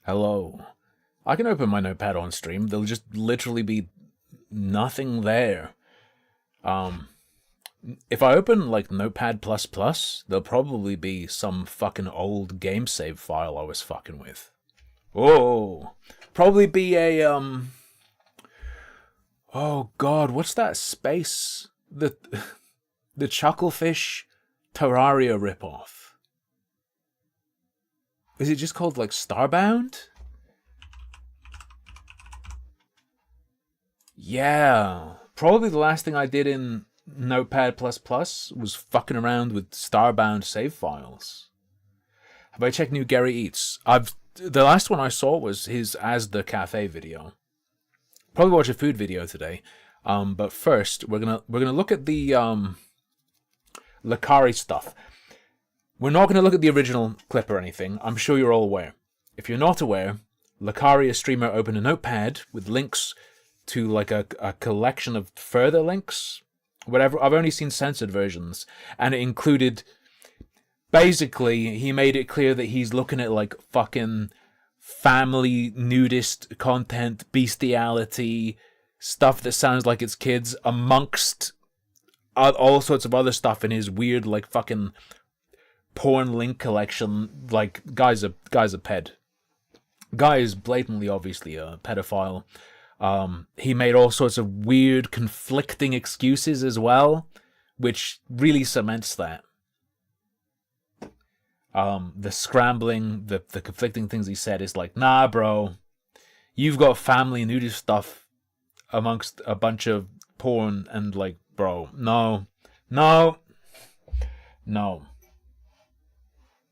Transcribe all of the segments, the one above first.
Hello. I can open my notepad on stream. There'll just literally be nothing there. If I open like Notepad++, there'll probably be some fucking old game save file I was fucking with. Oh, probably be a oh god, what's that space? The Chucklefish Terraria ripoff. Is it just called like Starbound? Yeah, probably the last thing I did in Notepad++ was fucking around with Starbound save files. Have I checked new Gary Eats? The last one I saw was his As the Cafe video. Probably watch a food video today. But first we're gonna look at the Lakari stuff. We're not gonna look at the original clip or anything. I'm sure you're all aware. If you're not aware, Lakari, a streamer, opened a notepad with links to like a collection of further links. Whatever. I've only seen censored versions, and it included. Basically, he made it clear that he's looking at like fucking family nudist content, bestiality, stuff that sounds like it's kids, amongst all sorts of other stuff in his weird like fucking porn link collection. Like, guy's a ped. Guy is blatantly, obviously a pedophile. He made all sorts of weird, conflicting excuses as well, which really cements that. The scrambling, the conflicting things he said is like, nah, bro, you've got family nudist stuff amongst a bunch of porn, and like, bro, no.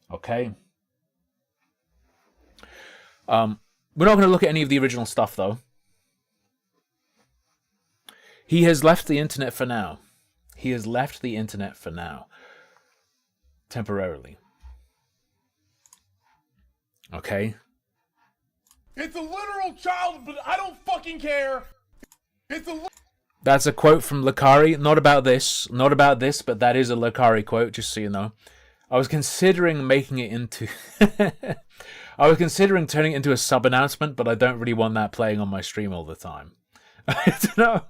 Okay. We're not going to look at any of the original stuff, though. He has left the internet for now. Temporarily. Okay. It's a literal child, but I don't fucking care. That's a quote from Lakari. Not about this, but that is a Lakari quote, just so you know. I was considering making it into... I was considering turning it into a sub-announcement, but I don't really want that playing on my stream all the time. I don't know.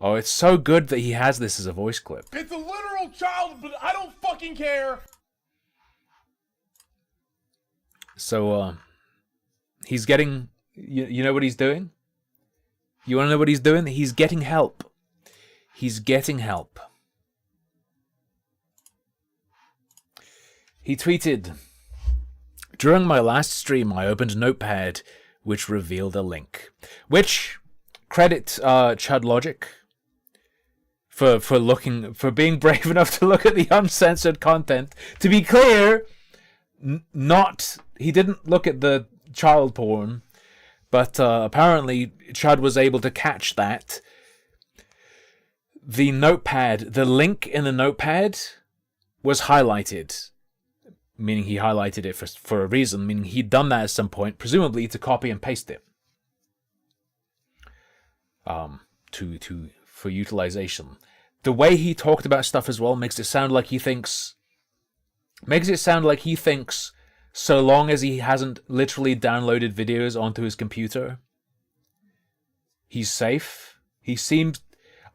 Oh, it's so good that he has this as a voice clip. It's a literal child, but I don't fucking care. So, he's getting... You know what he's doing? You want to know what he's doing? He's getting help. He tweeted, "During my last stream, I opened Notepad, which revealed a link." Which, credit Chud Logic for being brave enough to look at the uncensored content. To be clear, he didn't look at the child porn, but apparently Chud was able to catch that. The link in the notepad was highlighted, meaning he highlighted it for a reason, meaning he'd done that at some point, presumably to copy and paste it. For utilization. The way he talked about stuff as well makes it sound like he thinks so long as he hasn't literally downloaded videos onto his computer, he's safe.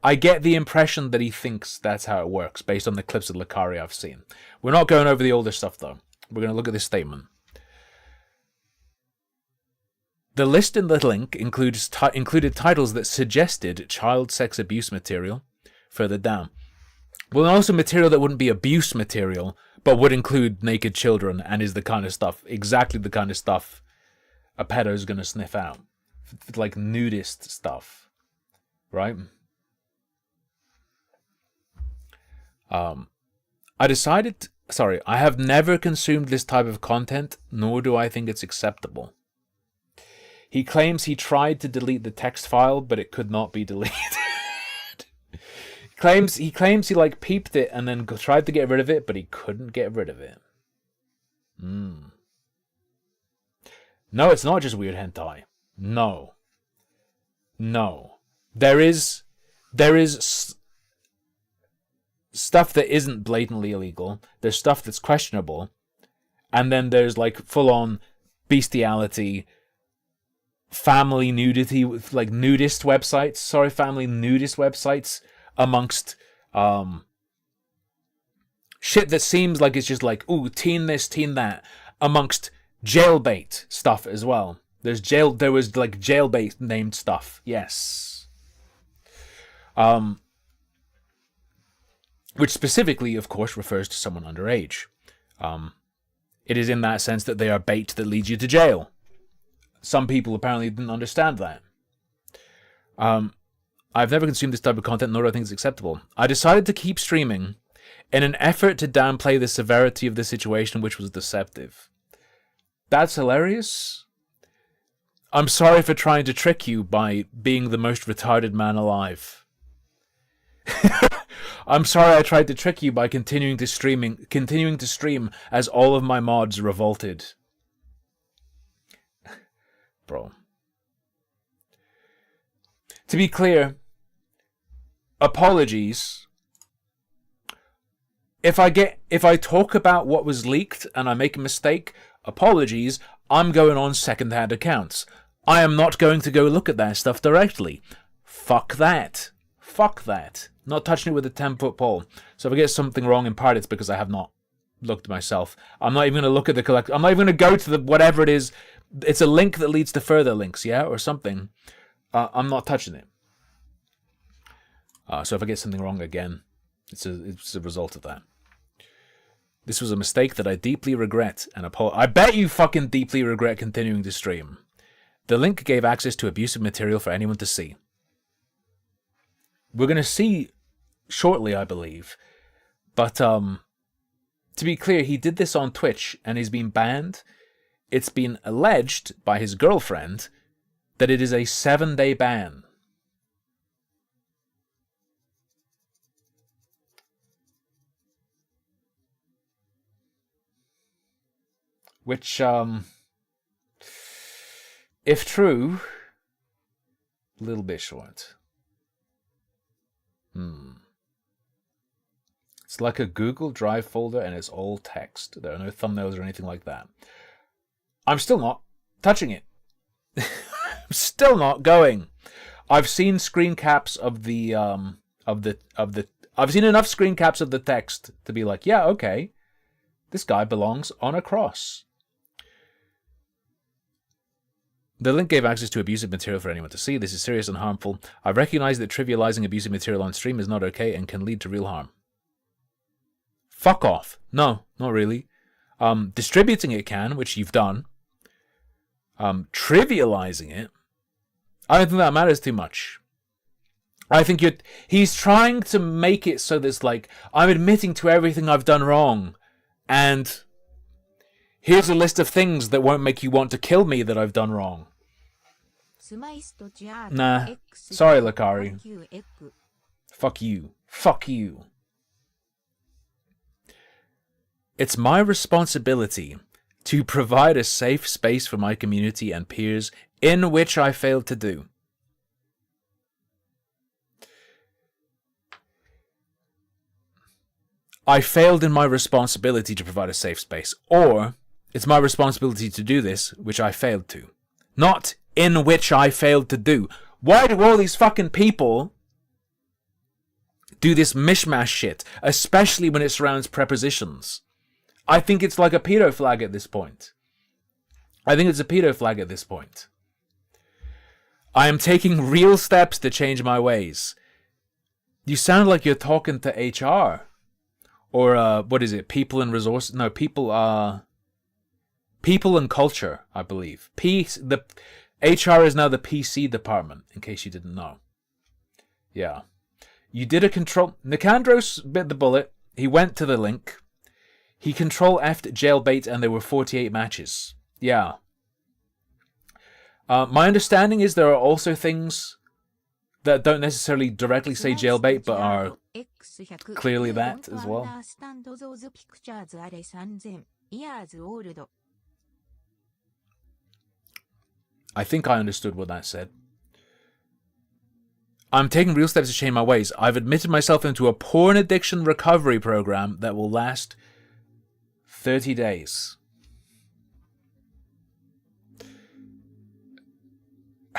I get the impression that he thinks that's how it works based on the clips of Lakari I've seen. We're not going over the older stuff though. We're going to look at this statement. The list in the link included titles that suggested child sex abuse material further down. Well, also material that wouldn't be abuse material, but would include naked children and is the kind of stuff, exactly the kind of stuff a pedo's going to sniff out. Like nudist stuff. Right? I have never consumed this type of content, nor do I think it's acceptable. He claims he tried to delete the text file, but it could not be deleted. He claims he like peeped it and then tried to get rid of it, but he couldn't get rid of it. No, it's not just weird hentai. No. There is stuff that isn't blatantly illegal. There's stuff that's questionable. And then there's like full-on bestiality, family nudity with like nudist websites. Family nudist websites amongst shit that seems like it's just like, ooh, teen this, teen that, amongst jailbait stuff as well. There was like jailbait named stuff. Yes. Which specifically, of course, refers to someone underage. It is in that sense that they are bait that leads you to jail. Some people apparently didn't understand that. I've never consumed this type of content, nor do I think it's acceptable. I decided to keep streaming in an effort to downplay the severity of the situation, which was deceptive. That's hilarious. I'm sorry for trying to trick you by being the most retarded man alive. I'm sorry I tried to trick you by continuing to stream as all of my mods revolted. Bro. To be clear, apologies. If I talk about what was leaked and I make a mistake, apologies. I'm going on second-hand accounts. I am not going to go look at that stuff directly. Fuck that. Fuck that. Not touching it with a 10-foot pole. So if I get something wrong, in part it's because I have not looked myself. I'm not even going to look at the collect. I'm not even going to go to the whatever it is. It's a link that leads to further links, yeah, or something. I'm not touching it. So if I get something wrong again, it's a result of that. This was a mistake that I deeply regret and I bet you fucking deeply regret continuing to stream. The link gave access to abusive material for anyone to see. We're going to see shortly, I believe. But to be clear, he did this on Twitch and he's been banned. It's been alleged by his girlfriend that it is a 7-day ban. Which, if true, a little bit short. It's like a Google Drive folder and it's all text. There are no thumbnails or anything like that. I'm still not touching it. I'm still not going. I've seen screen caps of the I've seen enough screen caps of the text to be like, yeah, okay. This guy belongs on a cross. The link gave access to abusive material for anyone to see. This is serious and harmful. I recognize that trivializing abusive material on stream is not okay and can lead to real harm. Fuck off. No, not really. Distributing it can, which you've done. Trivializing it, I don't think that matters too much. I think he's trying to make it so there's like, I'm admitting to everything I've done wrong, and here's a list of things that won't make you want to kill me that I've done wrong. Nah. Sorry, Lakari. Fuck you. Fuck you. It's my responsibility to provide a safe space for my community and peers, in which I failed to do. I failed in my responsibility to provide a safe space, or it's my responsibility to do this, which I failed to. Not in which I failed to do. Why do all these fucking people do this mishmash shit, especially when it surrounds prepositions? I think it's like a pedo flag at this point. I think it's a pedo flag at this point. I am taking real steps to change my ways. You sound like you're talking to HR. Or, what is it? People and resource? No, people and culture, I believe. The HR is now the PC department, in case you didn't know. Yeah. You did a control... Nicandros bit the bullet. He went to the link. He control F'd jailbait and there were 48 matches. Yeah. My understanding is there are also things that don't necessarily directly say jailbait, but are clearly that as well. I think I understood what that said. I'm taking real steps to change my ways. I've admitted myself into a porn addiction recovery program that will last 30 days.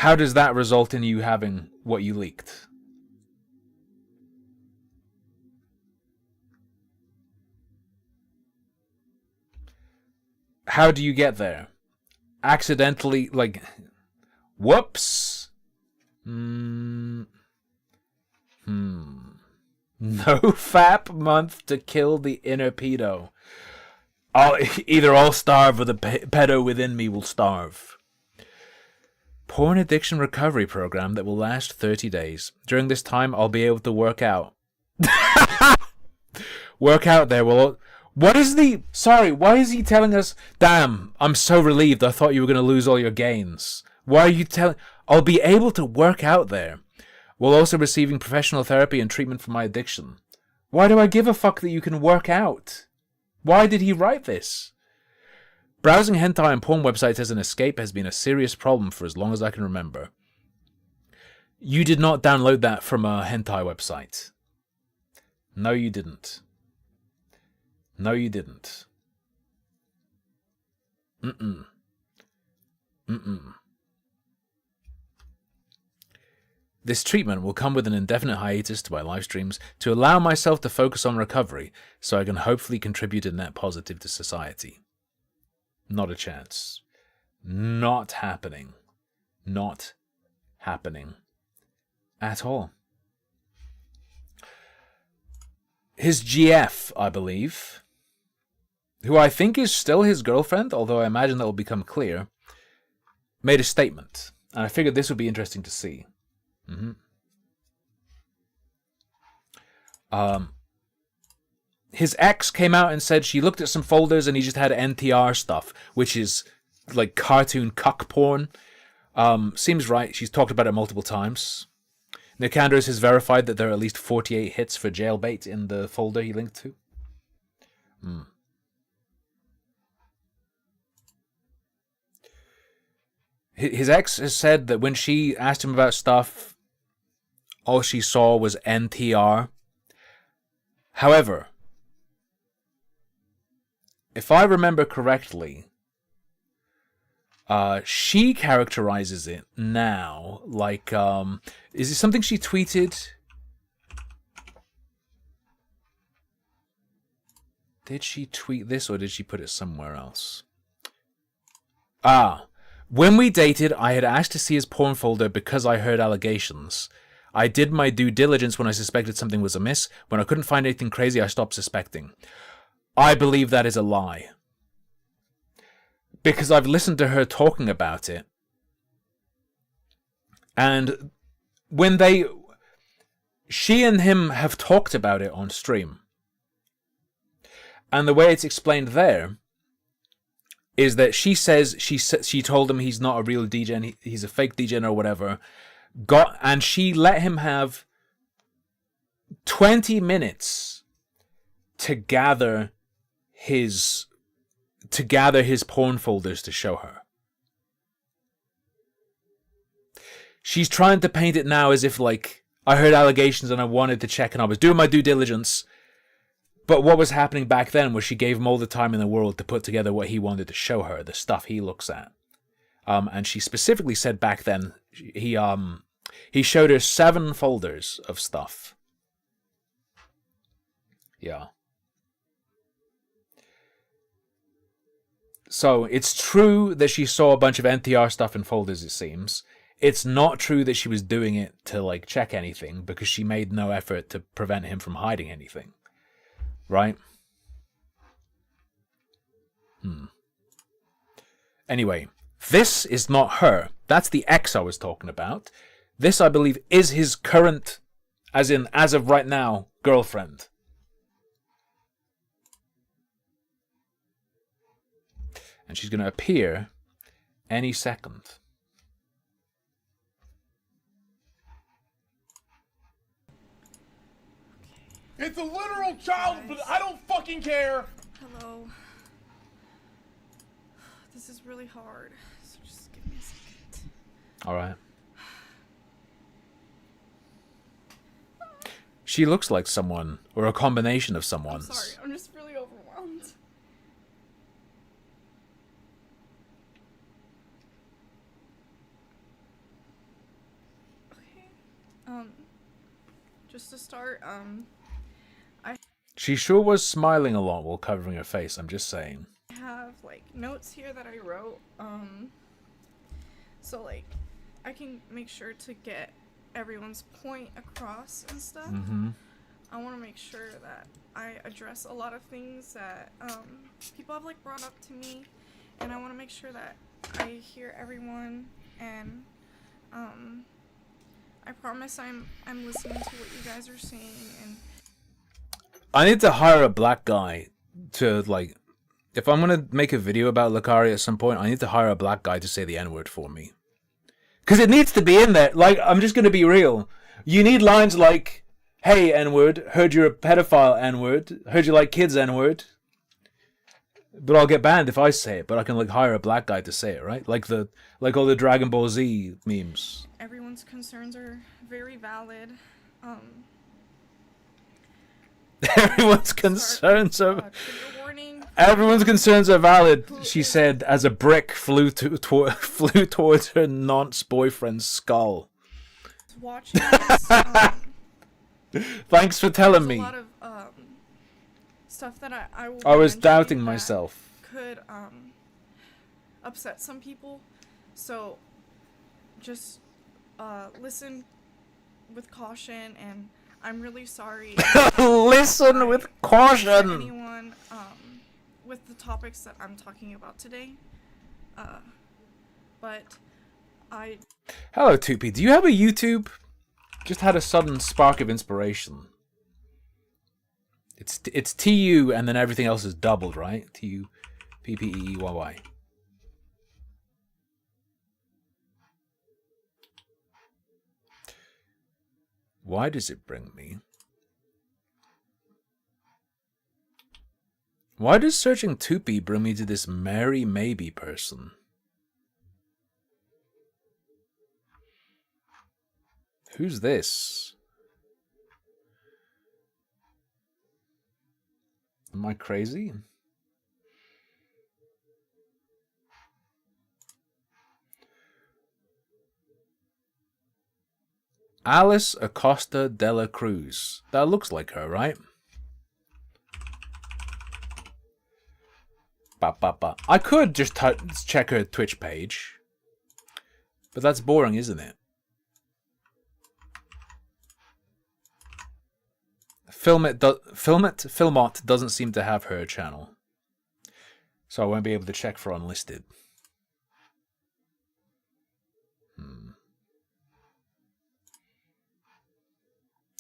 how does that result in you having what you leaked? How do you get there? Accidentally, like, whoops. No FAP month to kill the inner pedo. Either I'll starve or the pedo within me will starve. Porn addiction recovery program that will last 30 days. During this time, I'll be able to work out. Work out there. Well, what is the... Sorry, why is he telling us... Damn, I'm so relieved. I thought you were going to lose all your gains. Why are you telling... I'll be able to work out there, while also receiving professional therapy and treatment for my addiction. Why do I give a fuck that you can work out? Why did he write this? Browsing hentai and porn websites as an escape has been a serious problem for as long as I can remember. You did not download that from a hentai website. No, you didn't. No, you didn't. Mm-mm. Mm-mm. This treatment will come with an indefinite hiatus to my live streams to allow myself to focus on recovery so I can hopefully contribute a net positive to society. Not a chance. Not happening. Not happening. At all. His GF, I believe, who I think is still his girlfriend, although I imagine that will become clear, made a statement, and I figured this would be interesting to see. His ex came out and said she looked at some folders and he just had NTR stuff, which is like cartoon cuck porn. Seems right. She's talked about it multiple times. Nicandros has verified that there are at least 48 hits for jailbait in the folder he linked to. His ex has said that when she asked him about stuff, all she saw was NTR. However, if I remember correctly, she characterizes it now like, is it something she tweeted? Did she tweet this or did she put it somewhere else? When we dated, I had asked to see his porn folder because I heard allegations. I did my due diligence when I suspected something was amiss. When I couldn't find anything crazy, I stopped suspecting. I believe that is a lie. Because I've listened to her talking about it. And when she and him have talked about it on stream. And the way it's explained there is that she says she told him he's not a real DJ and he's a fake DJ or whatever. And she let him have 20 minutes to gather his porn folders to show her. She's trying to paint it now as if, like, I heard allegations and I wanted to check and I was doing my due diligence. But what was happening back then was she gave him all the time in the world to put together what he wanted to show her, the stuff he looks at. And she specifically said back then, he showed her 7 folders of stuff. Yeah. So it's true that she saw a bunch of NTR stuff in folders, it seems. It's not true that she was doing it to, like, check anything, because she made no effort to prevent him from hiding anything. Right? Anyway, this is not her. That's the ex I was talking about. This, I believe, is his current, as of right now, girlfriend. And she's going to appear any second. It's a literal child, but I don't fucking care. Hello. This is really hard, so just give me a second. All right. She looks like someone, or a combination of someone's. I'm sorry, I'm just really overwhelmed. just to start, She sure was smiling a lot while covering her face, I'm just saying. I have like notes here that I wrote, so like I can make sure to get everyone's point across and stuff. I want to make sure that I address a lot of things that people have like brought up to me, and I want to make sure that I hear everyone, and I promise I'm listening to what you guys are saying. And I need to hire a black guy to, like, if I'm gonna make a video about Lucari at some point, I need to hire a black guy to say the N-word for me. Because it needs to be in there. Like, I'm just gonna be real. You need lines like, hey, N-word, heard you're a pedophile, N-word, heard you like kids, N-word. But I'll get banned if I say it, but I can, like, hire a black guy to say it, right? Like all the Dragon Ball Z memes. everyone's concerns are very valid. Everyone's concerns are... Trigger warning. Everyone's concerns are valid, she said, as a brick flew towards her nonce boyfriend's skull. Watching this, Thanks for telling me. a lot of stuff that I will I was mention doubting that myself. could upset some people, so just listen with caution, and I'm really sorry. Listen with upset caution. anyone with the topics that I'm talking about today, but I Hello, 2P. Do you have a YouTube? Just had a sudden spark of inspiration. It's TU and then everything else is doubled, right? TUPPEEYY. Why does it bring me? Why does searching 2P bring me to this Mary Maybe person? Who's this? Am I crazy? Alice Acosta de la Cruz. That looks like her, right? I could just check her Twitch page. But that's boring, isn't it? Filmot doesn't seem to have her channel. So I won't be able to check for unlisted.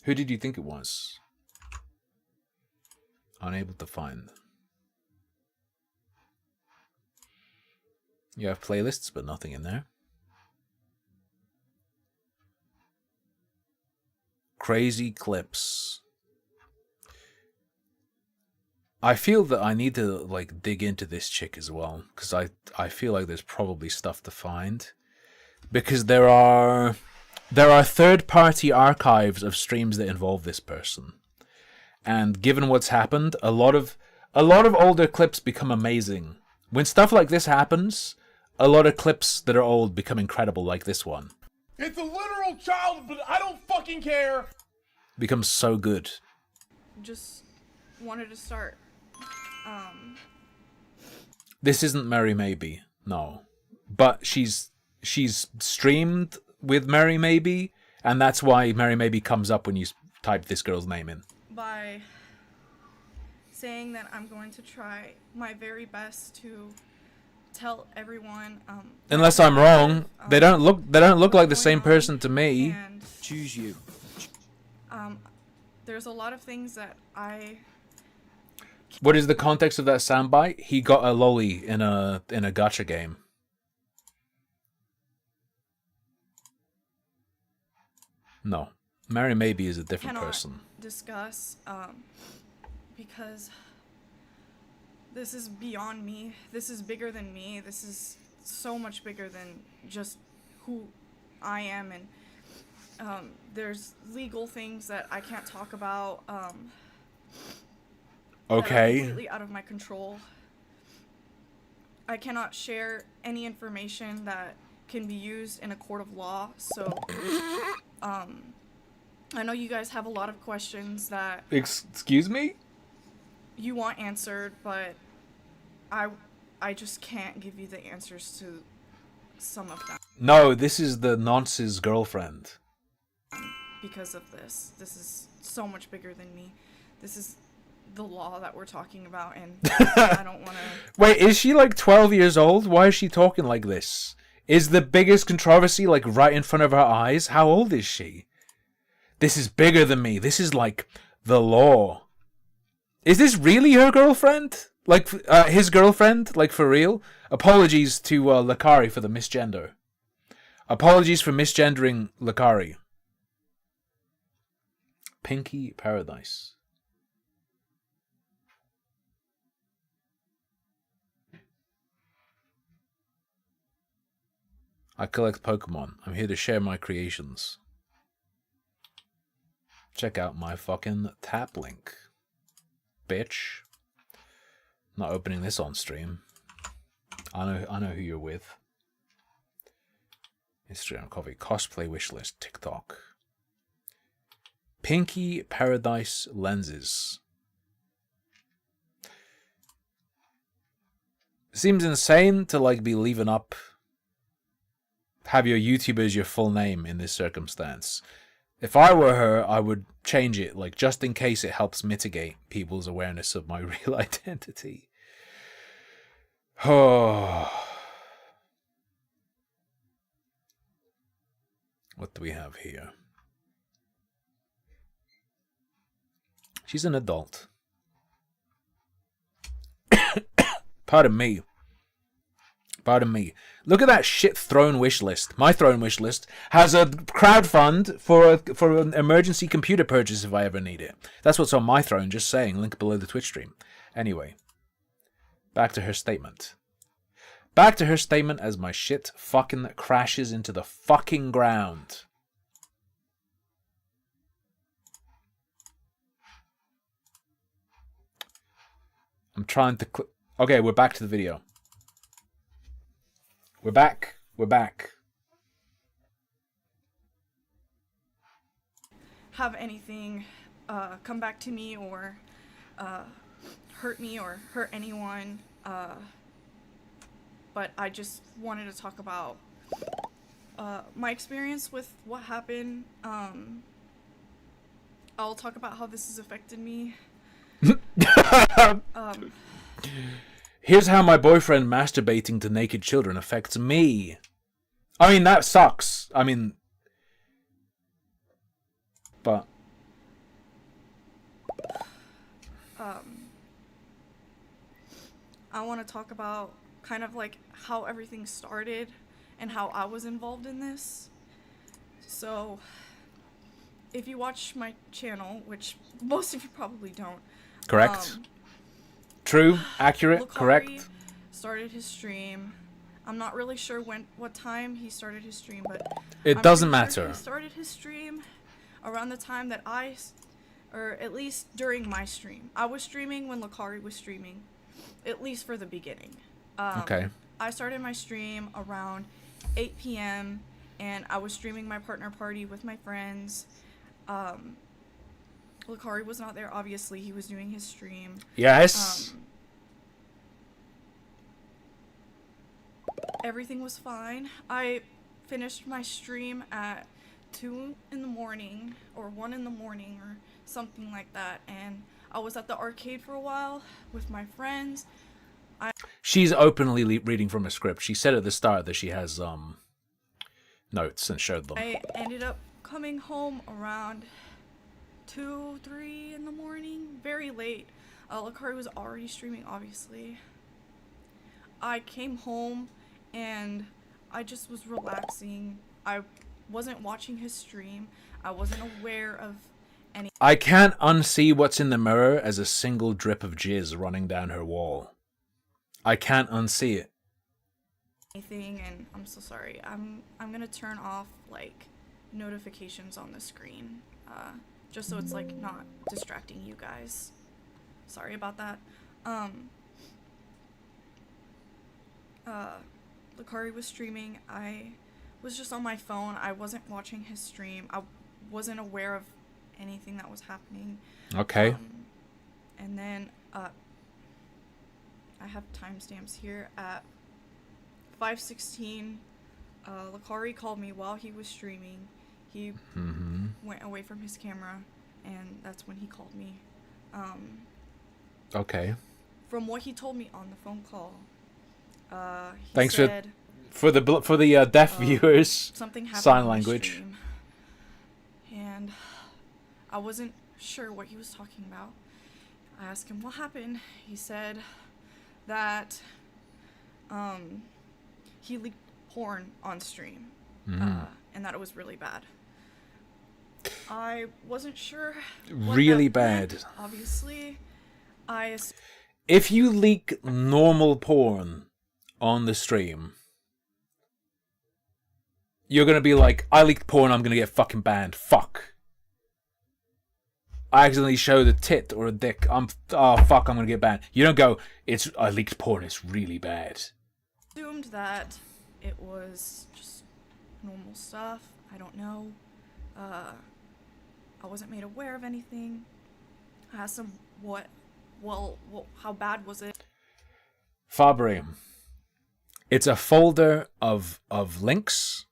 Who did you think it was? Unable to find. You have playlists, but nothing in there. Crazy clips. I feel that I need to like dig into this chick as well, because I feel like there's probably stuff to find, because there are third-party archives of streams that involve this person, and given what's happened, a lot of older clips become amazing. When stuff like this happens, a lot of clips that are old become incredible, like this one. It's a literal child, but I don't fucking care. Becomes so good. just wanted to start. This isn't Mary Maybe, no. But she's streamed with Mary Maybe, and that's why Mary Maybe comes up when you type this girl's name in. By saying that I'm going to try my very best to tell everyone. Unless I'm wrong, they don't look like the same person to me. And, Choose you. there's a lot of things that I. What is the context of that soundbite? He got a lolly in a gacha game. No, Mary Maybe is a different cannot person. discuss because this is beyond me. This is bigger than me. This is so much bigger than just who I am, and there's legal things that I can't talk about. That are Okay. completely out of my control. I cannot share any information that can be used in a court of law. So, I know you guys have a lot of questions that Excuse me? you want answered, but I I just can't give you the answers to some of them No, this is the nonce's girlfriend. because of this. This is so much bigger than me. This is the law that we're talking about, and I don't want to... Wait, is she like 12 years old? Why is she talking like this? Is the biggest controversy like right in front of her eyes? How old is she? This is bigger than me. This is like the law. Is this really her girlfriend? Like, his girlfriend? Like, for real? Apologies to Lakari for the misgender. Apologies for misgendering Lakari. Pinky Paradise. I collect Pokemon. I'm here to share my creations. Check out my fucking tap link. Bitch. Not opening this on stream. I know who you're with. Instagram coffee. Cosplay wishlist. TikTok. Pinky Paradise Lenses. Seems insane to like be leaving up, have your YouTuber as your full name in this circumstance. If I were her, I would change it, like, just in case it helps mitigate people's awareness of my real identity. Oh. What do we have here? She's an adult. Pardon me. Pardon me. Look at that shit throne wish list. My throne wish list has a crowdfund for an emergency computer purchase if I ever need it. That's what's on my throne, just saying. Link below the Twitch stream. Anyway. Back to her statement. Back to her statement as my shit fucking crashes into the fucking ground. I'm trying to okay, we're back to the video. We're back. We're back. have anything come back to me or hurt me or hurt anyone. But I just wanted to talk about my experience with what happened. I'll talk about how this has affected me. Here's how my boyfriend masturbating to naked children affects me. I mean, that sucks. I mean, but I want to talk about kind of like how everything started and how I was involved in this. So, if you watch my channel, which most of you probably don't. correct. True, accurate, Lucari correct. started his stream. I'm not really sure what time he started his stream, but It I'm doesn't pretty sure matter. he started his stream around the time that or at least during my stream. I was streaming when Lucari was streaming, at least for the beginning. Okay. I started my stream around 8 p.m. and I was streaming my partner party with my friends. Lucari was not there, obviously. He was doing his stream. Yes. Everything was fine. I finished my stream at 2 in the morning or 1 in the morning or something like that, and I was at the arcade for a while with my friends. She's openly reading from a script. She said at the start that she has notes and showed them. I ended up coming home around 2, 3 in the morning, very late. Lucari was already streaming, obviously. I came home and I just was relaxing. I wasn't watching his stream. I wasn't aware of any. I can't unsee what's in the mirror as a single drip of jizz running down her wall. I can't unsee it. Anything, and I'm so sorry. I'm gonna turn off like notifications on the screen, just so it's like not distracting you guys. Sorry about that. Lucari was streaming. I was just on my phone. I wasn't watching his stream. I wasn't aware of anything that was happening. Okay. And then I have timestamps here at 5:16. Lakari called me while he was streaming. He went away from his camera, and that's when he called me. Okay. From what he told me on the phone call, he Thanks said, for the deaf viewers. something happened sign on the language. stream, and I wasn't sure what he was talking about. I asked him what happened. He said that he leaked porn on stream, and that it was really bad. I wasn't sure. Really bad. Obviously, If you leak normal porn on the stream, you're gonna be like, I leaked porn, I'm gonna get fucking banned. Fuck. I accidentally showed a tit or a dick. Oh fuck, I'm gonna get banned. You don't go, I leaked porn, it's really bad. assumed that it was just normal stuff. I don't know. I wasn't made aware of anything. I asked him how bad was it? Fabri, it's a folder of links.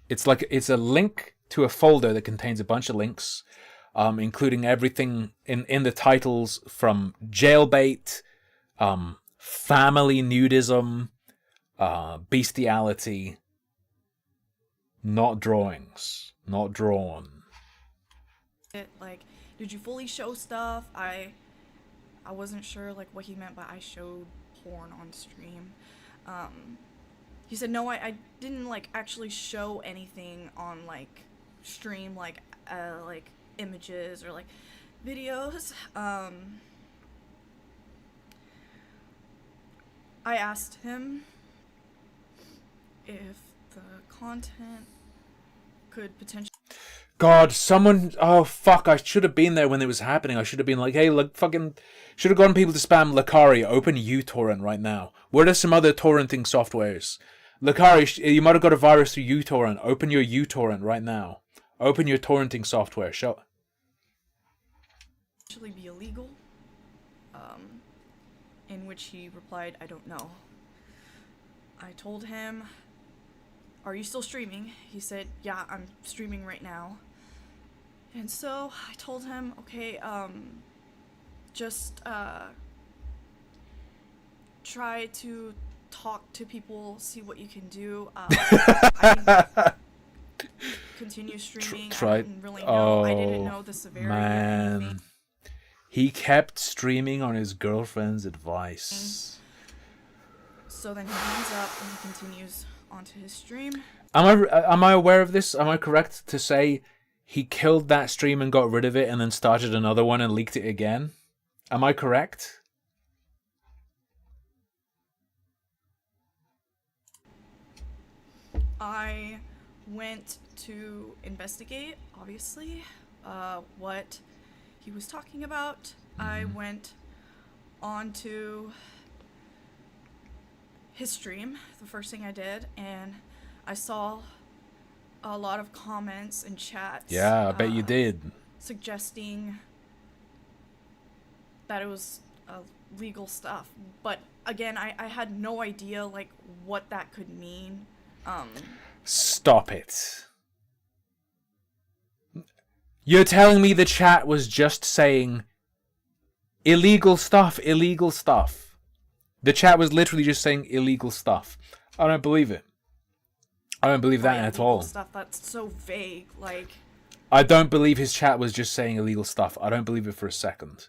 It's a link to a folder that contains a bunch of links, including everything in the titles from jailbait, family nudism, bestiality, not drawings, not drawn. Like, did you fully show stuff? I wasn't sure like what he meant by I showed porn on stream. He said no, I didn't like actually show anything on like stream, like images or like videos. I asked him if the content could potentially. God, someone... Oh, fuck, I should have been there when it was happening. I should have been like, hey, look, fucking... Should have gotten people to spam Lakari, open uTorrent right now. What are some other torrenting softwares? Lakari, you might have got a virus through uTorrent. Open your uTorrent right now. Open your torrenting software. Show... Actually be illegal? In which he replied, I don't know. I told him, are you still streaming? He said, yeah, I'm streaming right now. And so I told him, okay, just try to talk to people, see what you can do. I can continue streaming. I didn't really know. I didn't know the severity of anything. He kept streaming on his girlfriend's advice. So then he hangs up and he continues onto his stream. Am I aware of this? Am I correct to say he killed that stream and got rid of it and then started another one and leaked it again? Am I correct? I went to investigate, obviously, what he was talking about. I went onto his stream, the first thing I did, and I saw a lot of comments and chats. Yeah, I bet you did. Suggesting that it was legal stuff. But again, I had no idea like what that could mean. Stop it. You're telling me the chat was just saying illegal stuff, illegal stuff. The chat was literally just saying illegal stuff. I don't believe it. I don't believe that at all. Stuff that's so vague, like. I don't believe his chat was just saying illegal stuff. I don't believe it for a second.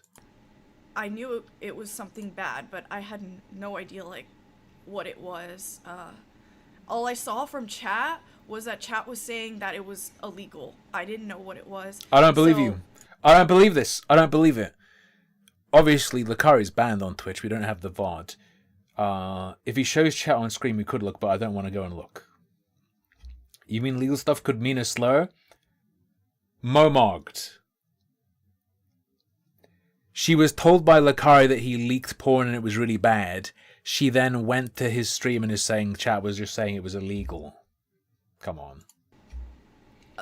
I knew it was something bad, but I had no idea like what it was. All I saw from chat was that chat was saying that it was illegal. I didn't know what it was. I don't believe you. I don't believe this. I don't believe it. Obviously, Lakari's banned on Twitch. We don't have the VOD. If he shows chat on screen, we could look, but I don't want to go and look. You mean legal stuff could mean a slur? Momogged. She was told by Lakari that he leaked porn and it was really bad. She then went to his stream and is saying chat was just saying it was illegal. Come on.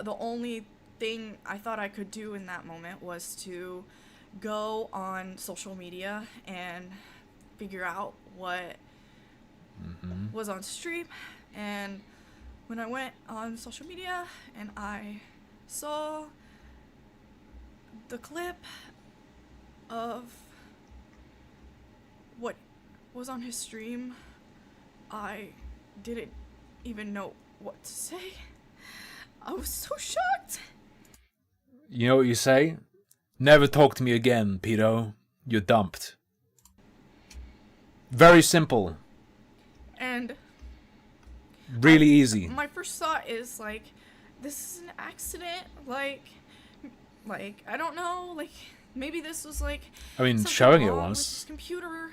The only thing I thought I could do in that moment was to go on social media and figure out what was on stream. And when I went on social media and I saw the clip of what was on his stream, I didn't even know what to say. I was so shocked. You know what you say? Never talk to me again, pedo. You're dumped. Very simple. And really easy. My first thought is like, this is an accident. Like I don't know. Like maybe this was like. I mean, something showing it wrong was. with his computer.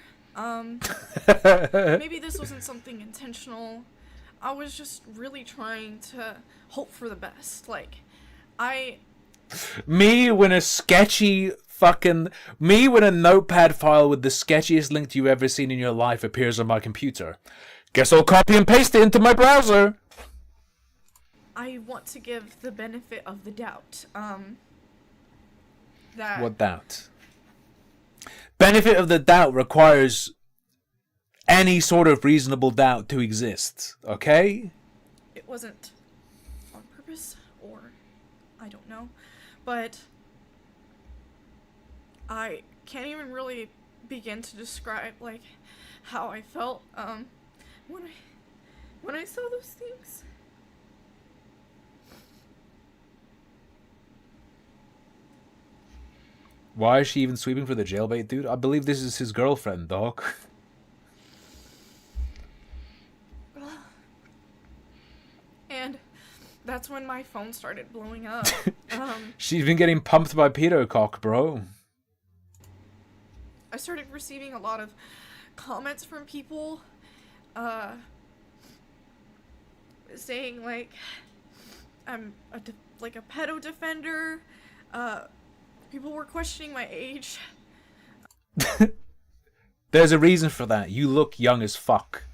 Maybe this wasn't something intentional. I was just really trying to hope for the best. Like, Me when a notepad file with the sketchiest link you've ever seen in your life appears on my computer. Guess I'll copy and paste it into my browser. I want to give the benefit of the doubt. That What doubt? Benefit of the doubt requires any sort of reasonable doubt to exist, okay? it wasn't on purpose, or I don't know, but I can't even really begin to describe like how I felt when I saw those things. Why is she even sweeping for the jailbait, dude? I believe this is his girlfriend, dog. And that's when my phone started blowing up. She's been getting pumped by pedo cock, bro. I started receiving a lot of comments from people saying like I'm a pedo defender. People were questioning my age. There's a reason for that. You look young as fuck.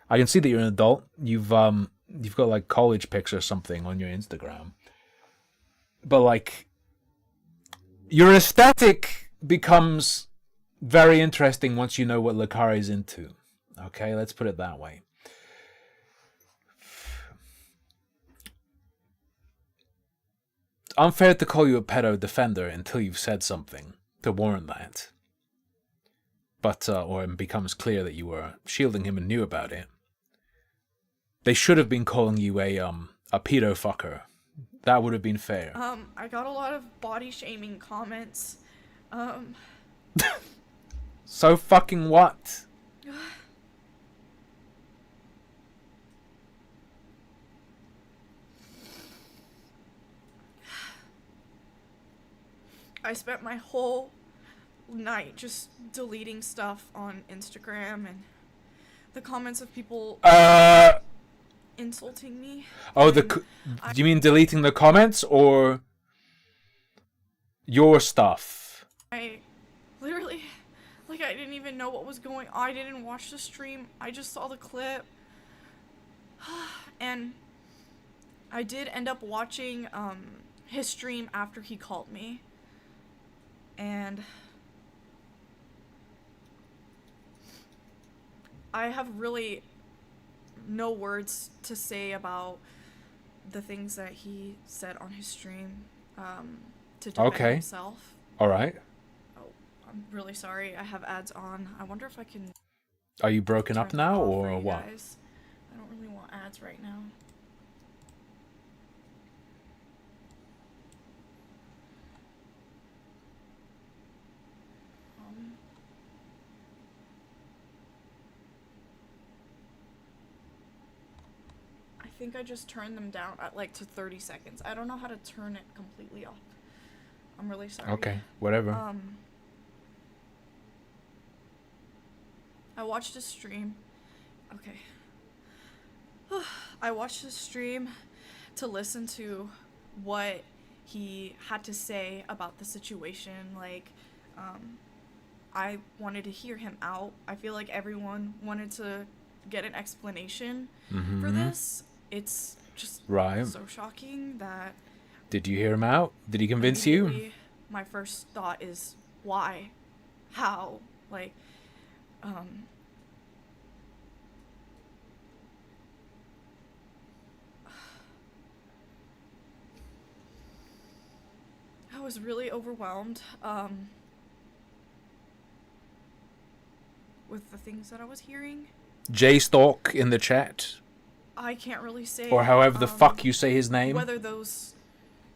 I can see that you're an adult. You've got like college pics or something on your Instagram. But like your aesthetic becomes very interesting once you know what Lakari's into. Okay, let's put it that way. Unfair to call you a pedo defender until you've said something to warrant that. But, or it becomes clear that you were shielding him and knew about it. They should have been calling you a pedo fucker. That would have been fair. I got a lot of body shaming comments. So fucking what? I spent my whole night just deleting stuff on Instagram and the comments of people insulting me. Oh, do you mean deleting the comments or your stuff? I literally, like, I didn't even know what was going on. I didn't watch the stream. I just saw the clip. And I did end up watching his stream after he called me. And I have really no words to say about the things that he said on his stream to defend himself. All right. Oh, I'm really sorry. I have ads on. I wonder if I can. Are you broken up now or what? Guys. I don't really want ads right now. I think I just turned them down at like to 30 seconds. I don't know how to turn it completely off. I'm really sorry. Okay, whatever. I watched a stream. Okay. I watched the stream to listen to what he had to say about the situation. Like, I wanted to hear him out. I feel like everyone wanted to get an explanation for this. It's just so shocking that Did you hear him out? Did he convince you? Immediately, my first thought is why, how, like, I was really overwhelmed with the things that I was hearing. J-Stalk in the chat, I can't really say, or however the fuck you say his name. whether those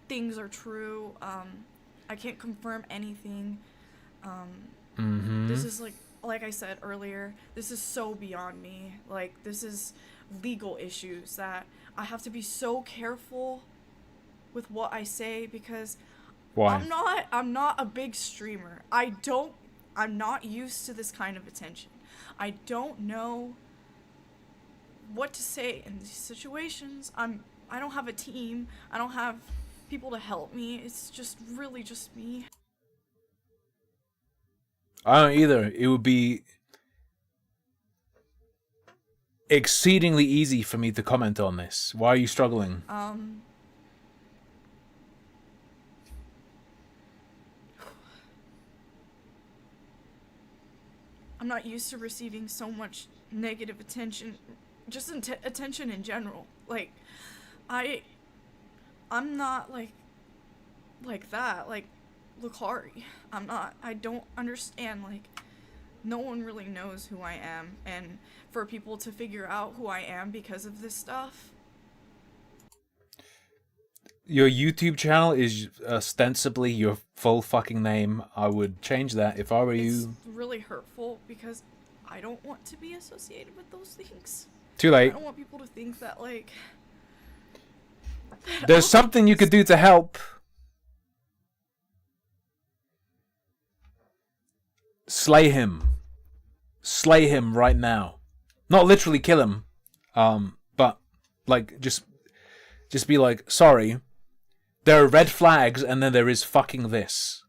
things are true. I can't confirm anything. This is like I said earlier, this is so beyond me. Like, this is legal issues that I have to be so careful with what I say, because Why? I'm not a big streamer. I'm not used to this kind of attention. I don't know what to say in these situations. I don't have a team. I don't have people to help me. It's just really just me. I don't either. It would be exceedingly easy for me to comment on this. Why are you struggling? I'm not used to receiving so much negative attention, just attention in general. Like, I'm not like that. Like, Lucari. I don't understand. Like, no one really knows who I am, and for people to figure out who I am because of this stuff. Your YouTube channel is ostensibly your full fucking name. I would change that if I were you. It's really hurtful because I don't want to be associated with those things. Too I late. don't want people to think that, like... There's something you could do to help. Slay him. Slay him right now. Not literally kill him. But, like, just be like, sorry. There are red flags, and then there is fucking this.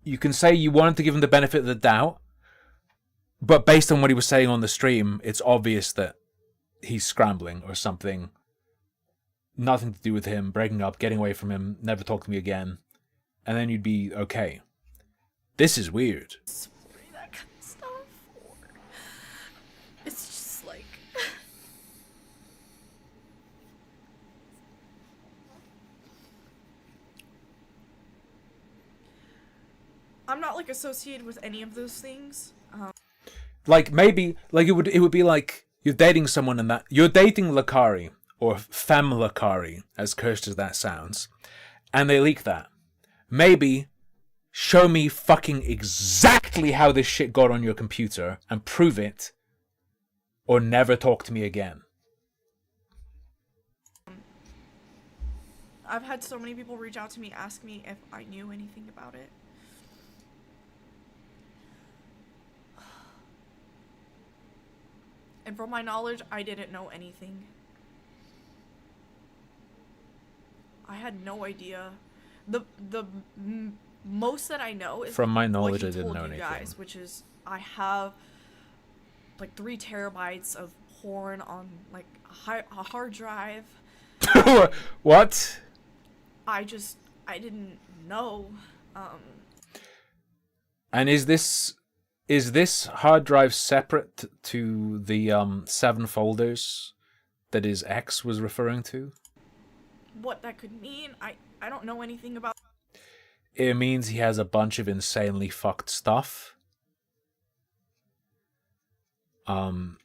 You can say you wanted to give him the benefit of the doubt, but based on what he was saying on the stream, it's obvious that he's scrambling or something. Nothing to do with him, breaking up, getting away from him, never talk to me again. And then you'd be okay. This is weird. That kind of stuff, or... It's just like... I'm not, like, associated with any of those things. Like, maybe, like, it would be like you're dating someone and that you're dating Lakari, or Femme Lakari, as cursed as that sounds, and they leak that. Maybe show me fucking exactly how this shit got on your computer and prove it, or never talk to me again. I've had so many people reach out to me, ask me if I knew anything about it. And from my knowledge, I didn't know anything. I had no idea. The most that I know is From my knowledge, what he I didn't told know you anything. guys, which is I have like 3 terabytes of porn on like a hard drive. What? I didn't know. And is this hard drive separate to the 7 folders that his ex was referring to? What that could mean, I don't know anything about. It means he has a bunch of insanely fucked stuff. And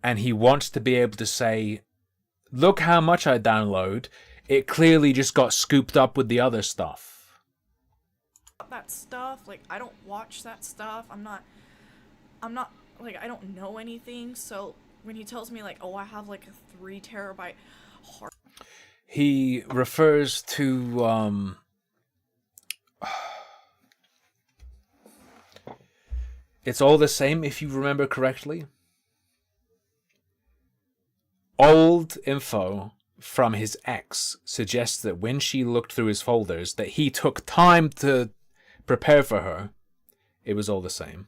he wants to be able to say, look how much I download. It clearly just got scooped up with the other stuff. That stuff, like, I don't watch that stuff. I'm not like, I don't know anything. So when he tells me like, oh, I have like a 3 terabyte hard, he refers to it's all the same if you remember correctly. Old info from his ex suggests that when she looked through his folders that he took time to prepare for her, it was all the same.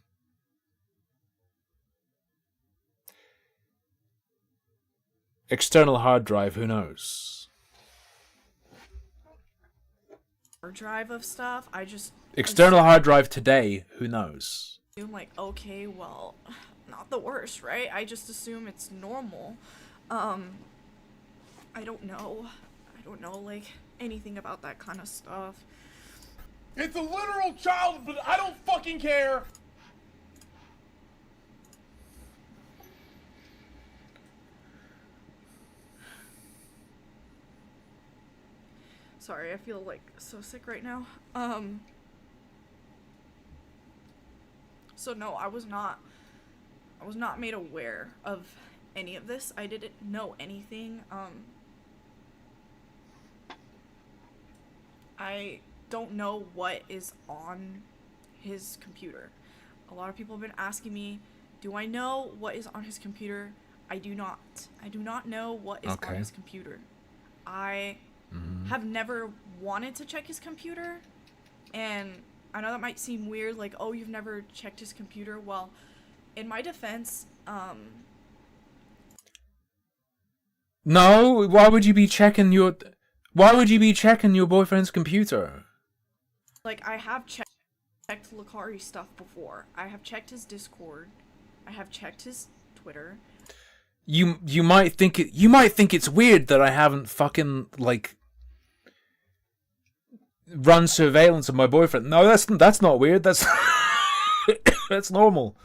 External hard drive, who knows? Hard drive of stuff. I just External hard drive today, who knows? assume like, okay, well, not the worst, right? I just assume it's normal. I don't know. I don't know like anything about that kind of stuff. It's a literal child, but I don't fucking care. Sorry, I feel like so sick right now. So no, I was not made aware of any of this. I didn't know anything. I don't know what is on his computer. A lot of people have been asking me, do I know what is on his computer? I do not. I do not know what is on his computer. I have never wanted to check his computer, and I know that might seem weird, like, oh, you've never checked his computer. Well, in my defense, No, why would you be checking your boyfriend's computer? like, I have checked Lucari's stuff before. I have checked his Discord. I have checked his Twitter. You might think it's weird that I haven't fucking like run surveillance of my boyfriend. No, that's not weird. That's that's normal.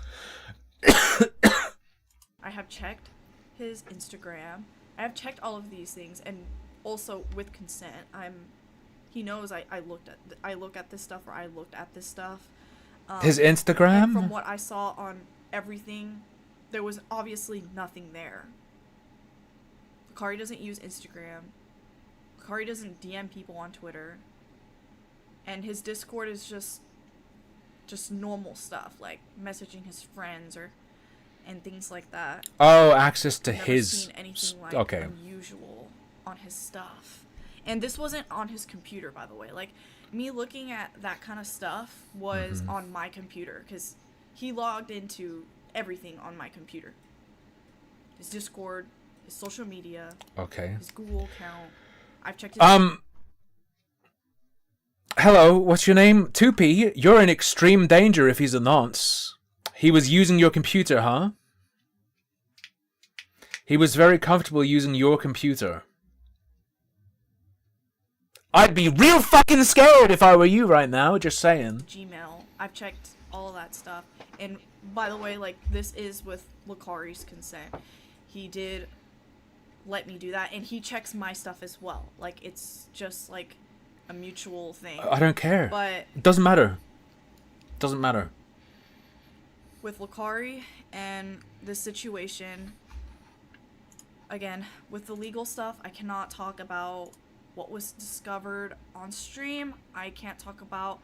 I have checked his Instagram. I have checked all of these things, and also with consent. He knows I look at this stuff, or I looked at this stuff. His Instagram? And from what I saw on everything, there was obviously nothing there. Lucari doesn't use Instagram. Lucari doesn't DM people on Twitter. And his Discord is just normal stuff, like messaging his friends and things like that. Oh, access to Never his. seen anything like okay. unusual on his stuff. And this wasn't on his computer, by the way. Like, me looking at that kind of stuff was on my computer, because he logged into everything on my computer. His Discord, his social media, Okay. his Google account. I've checked his... Hello, what's your name? 2P, you're in extreme danger if he's a nonce. He was using your computer, huh? He was very comfortable using your computer. I'd be real fucking scared if I were you right now, just saying. Gmail. I've checked all of that stuff. And by the way, like, this is with Lucari's consent. He did let me do that, and he checks my stuff as well. Like, it's just like a mutual thing. I don't care. But it doesn't matter. It doesn't matter. With Lucari and this situation, again, with the legal stuff, I cannot talk about what was discovered on stream. I can't talk about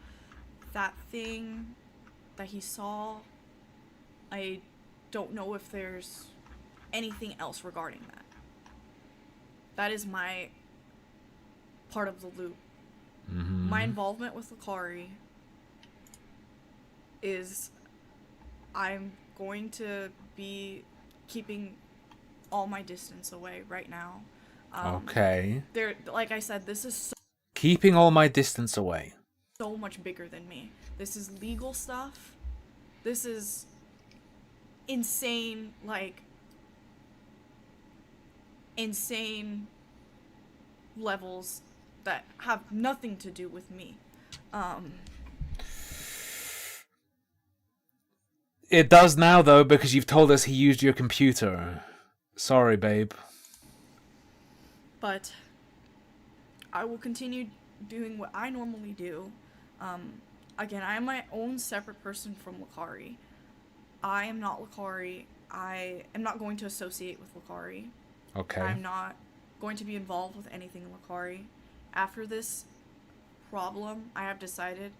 that thing that he saw. I don't know if there's anything else regarding that. That is my part of the loop. My involvement with Lucari is I'm going to be keeping all my distance away right now. Okay. There, like I said, this is Keeping all my distance away. so much bigger than me. This is legal stuff. This is insane, like, insane levels that have nothing to do with me. It does now, though, because you've told us he used your computer. Sorry, babe. But I will continue doing what I normally do. Again, I am my own separate person from Lucari. I am not Lucari. I am not going to associate with Lucari. Okay. I'm not going to be involved with anything Lucari. After this problem, I have decided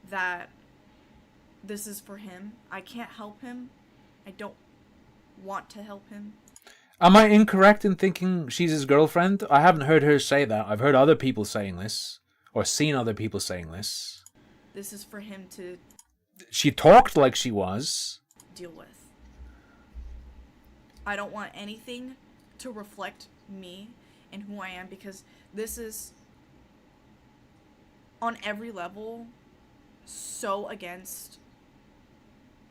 that this is for him. I can't help him. I don't want to help him. Am I incorrect in thinking she's his girlfriend? I haven't heard her say that. I've heard other people saying this. Or seen other people saying this. This is for him to She talked like she was. deal with. I don't want anything to reflect me and who I am, because this is on every level so against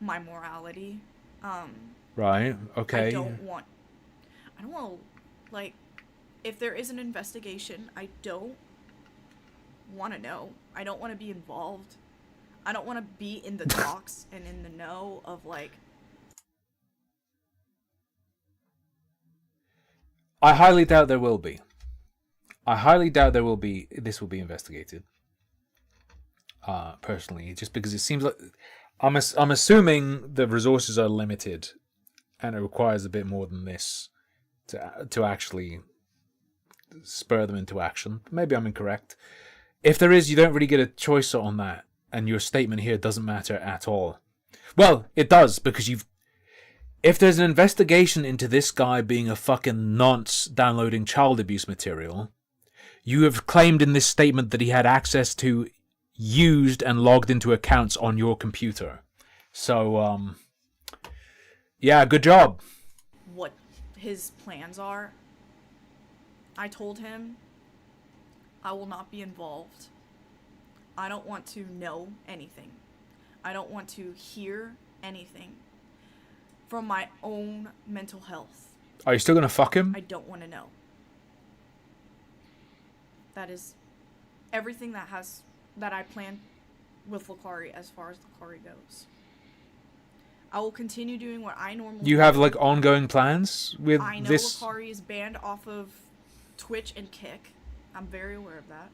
my morality. Right. Okay. I don't want like, if there is an investigation, I don't want to know. I don't want to be involved. I don't want to be in the talks and in the know of, like... I highly doubt there will be. I highly doubt there will be. This will be investigated. Personally, just because it seems like I'm assuming the resources are limited, and it requires a bit more than this to actually spur them into action. Maybe I'm incorrect. If there is, you don't really get a choice on that, and your statement here doesn't matter at all. Well, it does, because if there's an investigation into this guy being a fucking nonce downloading child abuse material, you have claimed in this statement that he had access to used and logged into accounts on your computer. So, yeah, good job. What his plans are. I told him I will not be involved. I don't want to know anything. I don't want to hear anything. From my own mental health, Are you still gonna fuck him? I don't want to know. That is everything that I plan with Lakari as far as Lakari goes. I will continue doing what I normally You have like ongoing plans with I know this? Lakari is banned off of Twitch and Kick. I'm very aware of that.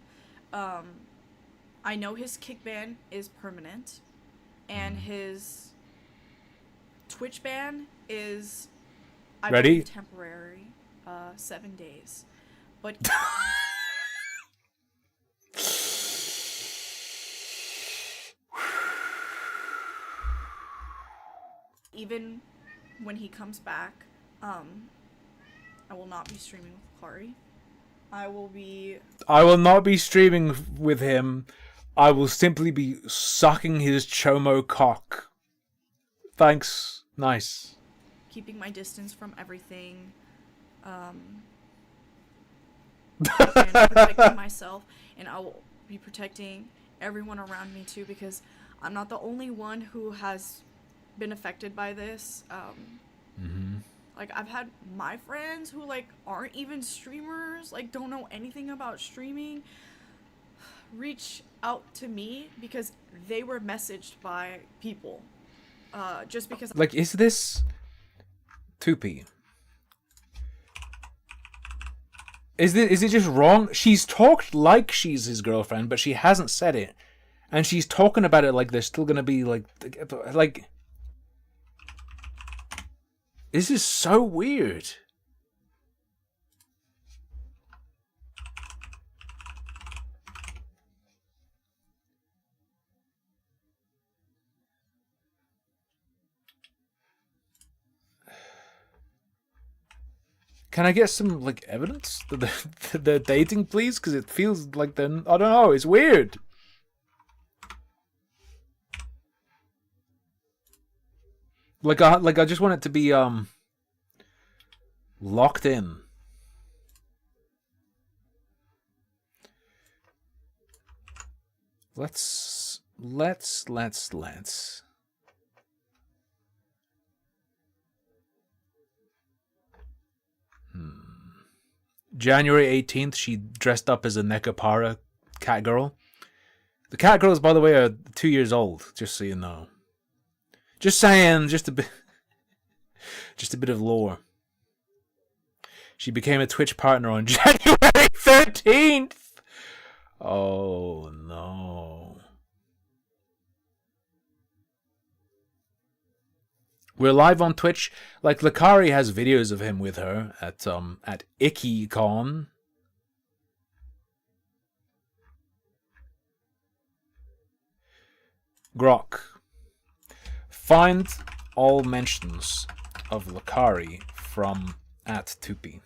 I know his Kick ban is permanent, and his Twitch ban is, I Ready? believe, temporary. 7 days. But even when he comes back, I will not be streaming with Kari. I will not be streaming with him. I will simply be sucking his chomo cock. Thanks. Nice. keeping my distance from everything. And protecting myself, and I will be protecting everyone around me too, because I'm not the only one who has been affected by this. Like, I've had my friends who, like, aren't even streamers, like, don't know anything about streaming, reach out to me because they were messaged by people. Just because... Like, is this... Tupi? Is it just wrong? She's talked like she's his girlfriend, but she hasn't said it. And she's talking about it like they're still gonna be, like... This is so weird. Can I get some, like, evidence that they're dating, please? Because it feels like they're... I don't know, it's weird. Like I just want it to be, locked in. Let's... January 18th, she dressed up as a Nekapara cat girl. The cat girls, by the way, are 2 years old, just so you know. Just saying, just a bit of lore. She became a Twitch partner on January 13th. Oh no. We're live on Twitch. Like, Lakari has videos of him with her at IckyCon. Grok. Find all mentions of Lakari from @Tupi.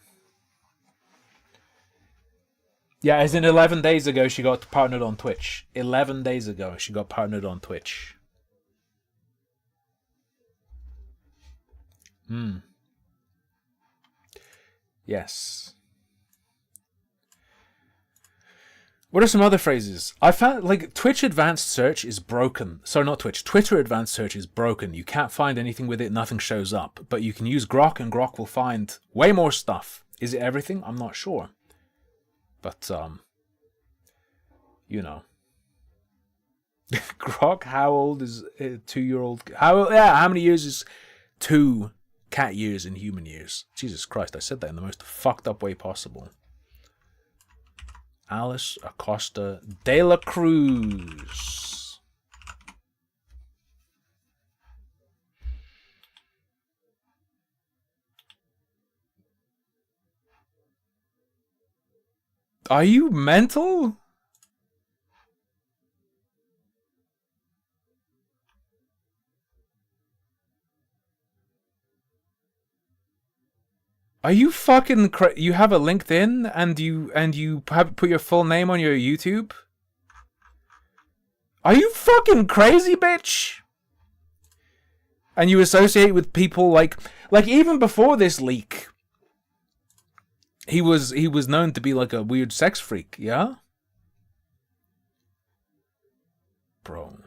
Yeah, as in 11 days ago she got partnered on Twitch. 11 days ago she got partnered on Twitch. Yes. What are some other phrases? I found, like, Twitch Advanced Search is broken. Sorry, not Twitch. Twitter Advanced Search is broken. You can't find anything with it. Nothing shows up. But you can use Grok, and Grok will find way more stuff. Is it everything? I'm not sure. But, you know. Grok, how old is a 2-year-old? How many years is 2 cat years in human years? Jesus Christ, I said that in the most fucked up way possible. Alice Acosta de la Cruz. Are you mental? Are you fucking you have a LinkedIn and you have put your full name on your YouTube? Are you fucking crazy, bitch? And you associate with people like even before this leak, he was known to be like a weird sex freak, yeah? Bro.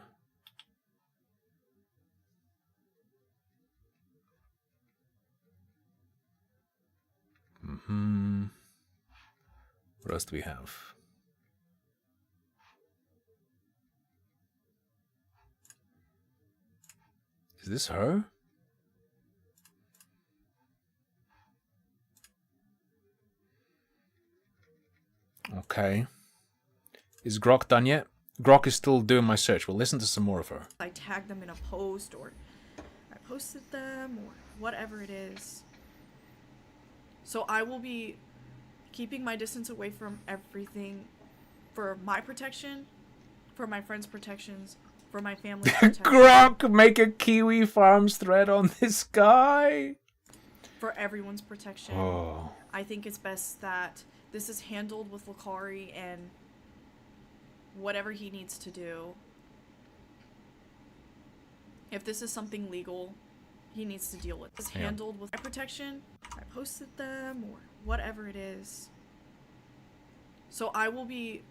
What else do we have? Is this her? Okay. Is Grok done yet? Grok is still doing my search. We'll listen to some more of her. I tagged them in a post, or I posted them, or whatever it is. So I will be keeping my distance away from everything for my protection, for my friends' protections, for my family's protection. Grok, make a Kiwi Farms thread on this guy. For everyone's protection. Oh. I think it's best that this is handled with Lakari and whatever he needs to do. If this is something legal, he needs to deal with. It's handled with my protection. I posted them, or whatever it is. So I will be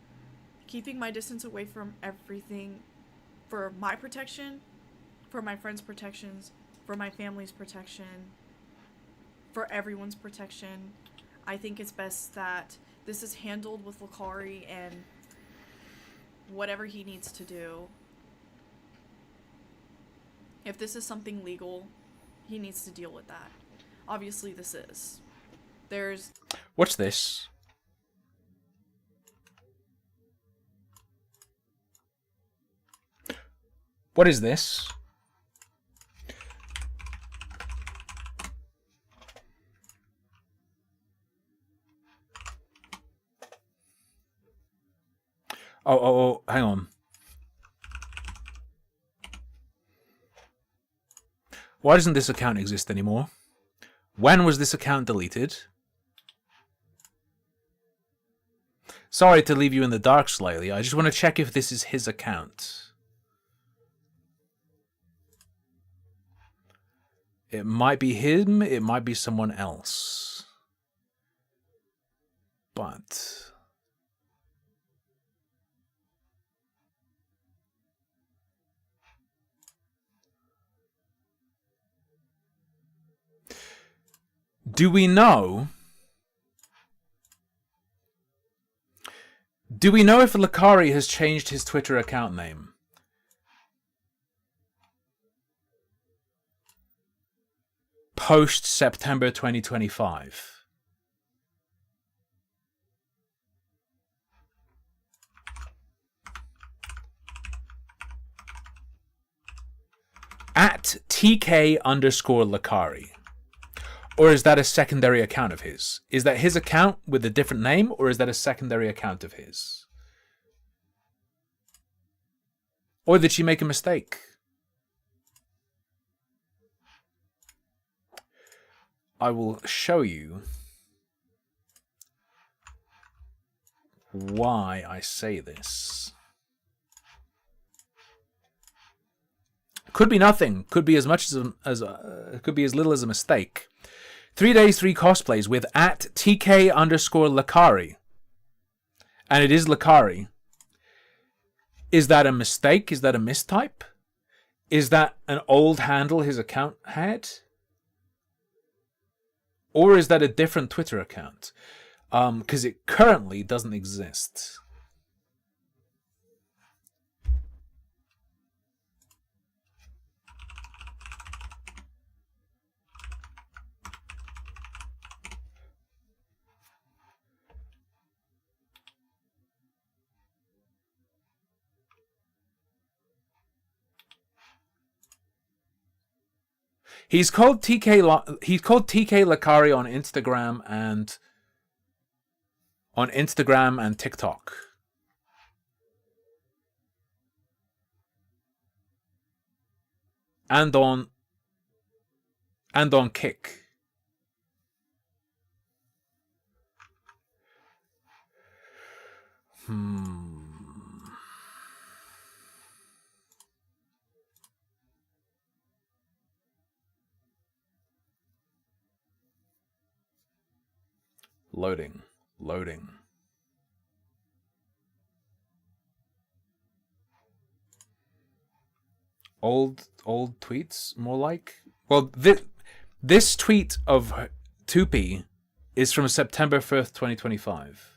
keeping my distance away from everything for my protection, for my friends' protections, for my family's protection, for everyone's protection. I think it's best that this is handled with Lakari and whatever he needs to do. If this is something legal, he needs to deal with that. Obviously this is. There's... What's this? What is this? Oh, hang on. Why doesn't this account exist anymore? When was this account deleted? Sorry to leave you in the dark slightly. I just want to check if this is his account. It might be him, it might be someone else. But... do we know? Do we know if Lakari has changed his Twitter account name? Post September 2025. At TK_Lakari. Or is that a secondary account of his? Is that his account with a different name, or is that a secondary account of his? Or did she make a mistake? I will show you why I say this. Could be nothing. Could be as much as could be as little as a mistake. 3 days, 3 cosplays with at TK_Lakari. and it is Lakari, is that a mistake? Is that a mistype? Is that an old handle his account had? Or is that a different Twitter account? Because it currently doesn't exist. He's called TK Lakari on Instagram and TikTok. And on Kick. Loading. Old tweets, more like. Well, this tweet of Tupi is from September 1st, 2025.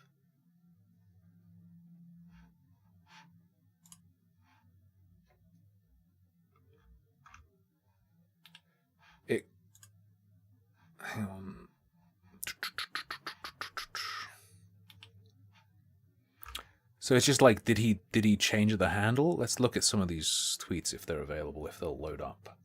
Hang on. So it's just like, did he change the handle? Let's look at some of these tweets if they're available, if they'll load up.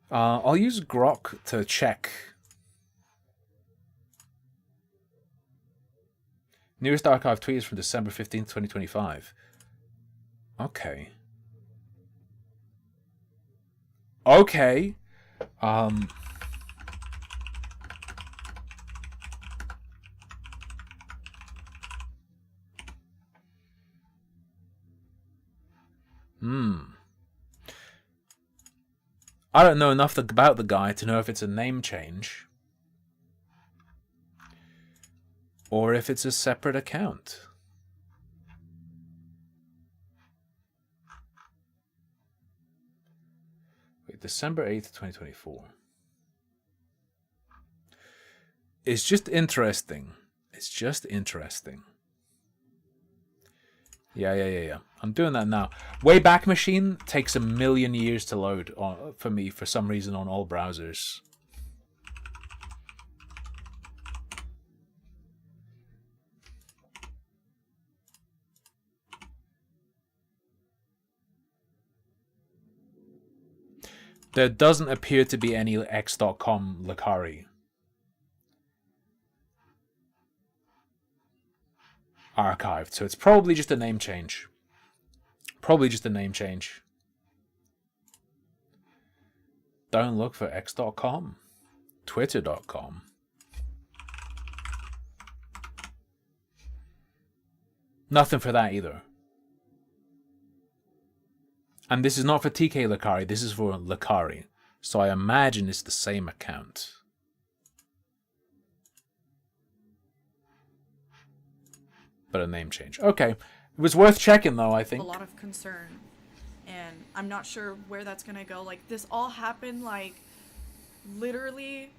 I'll use Grok to check. Newest archive tweet is from December 15th, 2025. Okay. I don't know enough about the guy to know if it's a name change or if it's a separate account. Wait, December 8th, 2024. It's just interesting. Yeah. I'm doing that now. Wayback Machine takes 1,000,000 years to load for me for some reason on all browsers. There doesn't appear to be any x.com Lakari archived, so it's probably just a name change. Don't look for x.com. Twitter.com. Nothing for that either. And this is not for TK Lakari, this is for Lakari. So I imagine it's the same account. But a name change. Okay. It was worth checking, though, I think. A lot of concern. And I'm not sure where that's going to go. Like, this all happened, like, literally...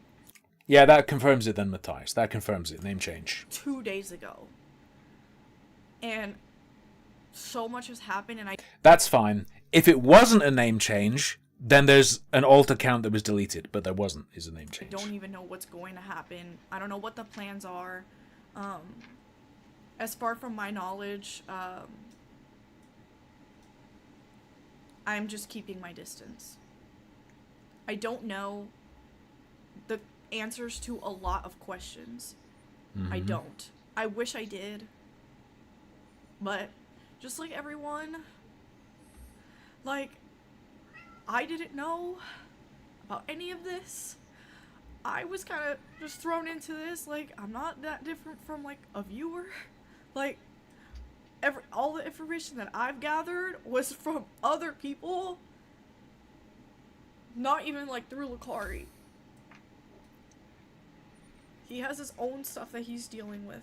Yeah, that confirms it then, Matthias. That confirms it. Name change. 2 days ago. And so much has happened, and That's fine. If it wasn't a name change, then there's an alt account that was deleted. But there wasn't, is a name change. I don't even know what's going to happen. I don't know what the plans are. As far from my knowledge, I'm just keeping my distance. I don't know the answers to a lot of questions. I don't. I wish I did. But just like everyone, like, I didn't know about any of this. I was kind of just thrown into this. Like, I'm not that different from, like, a viewer. Like, all the information that I've gathered was from other people. Not even, like, through Lakari. He has his own stuff that he's dealing with.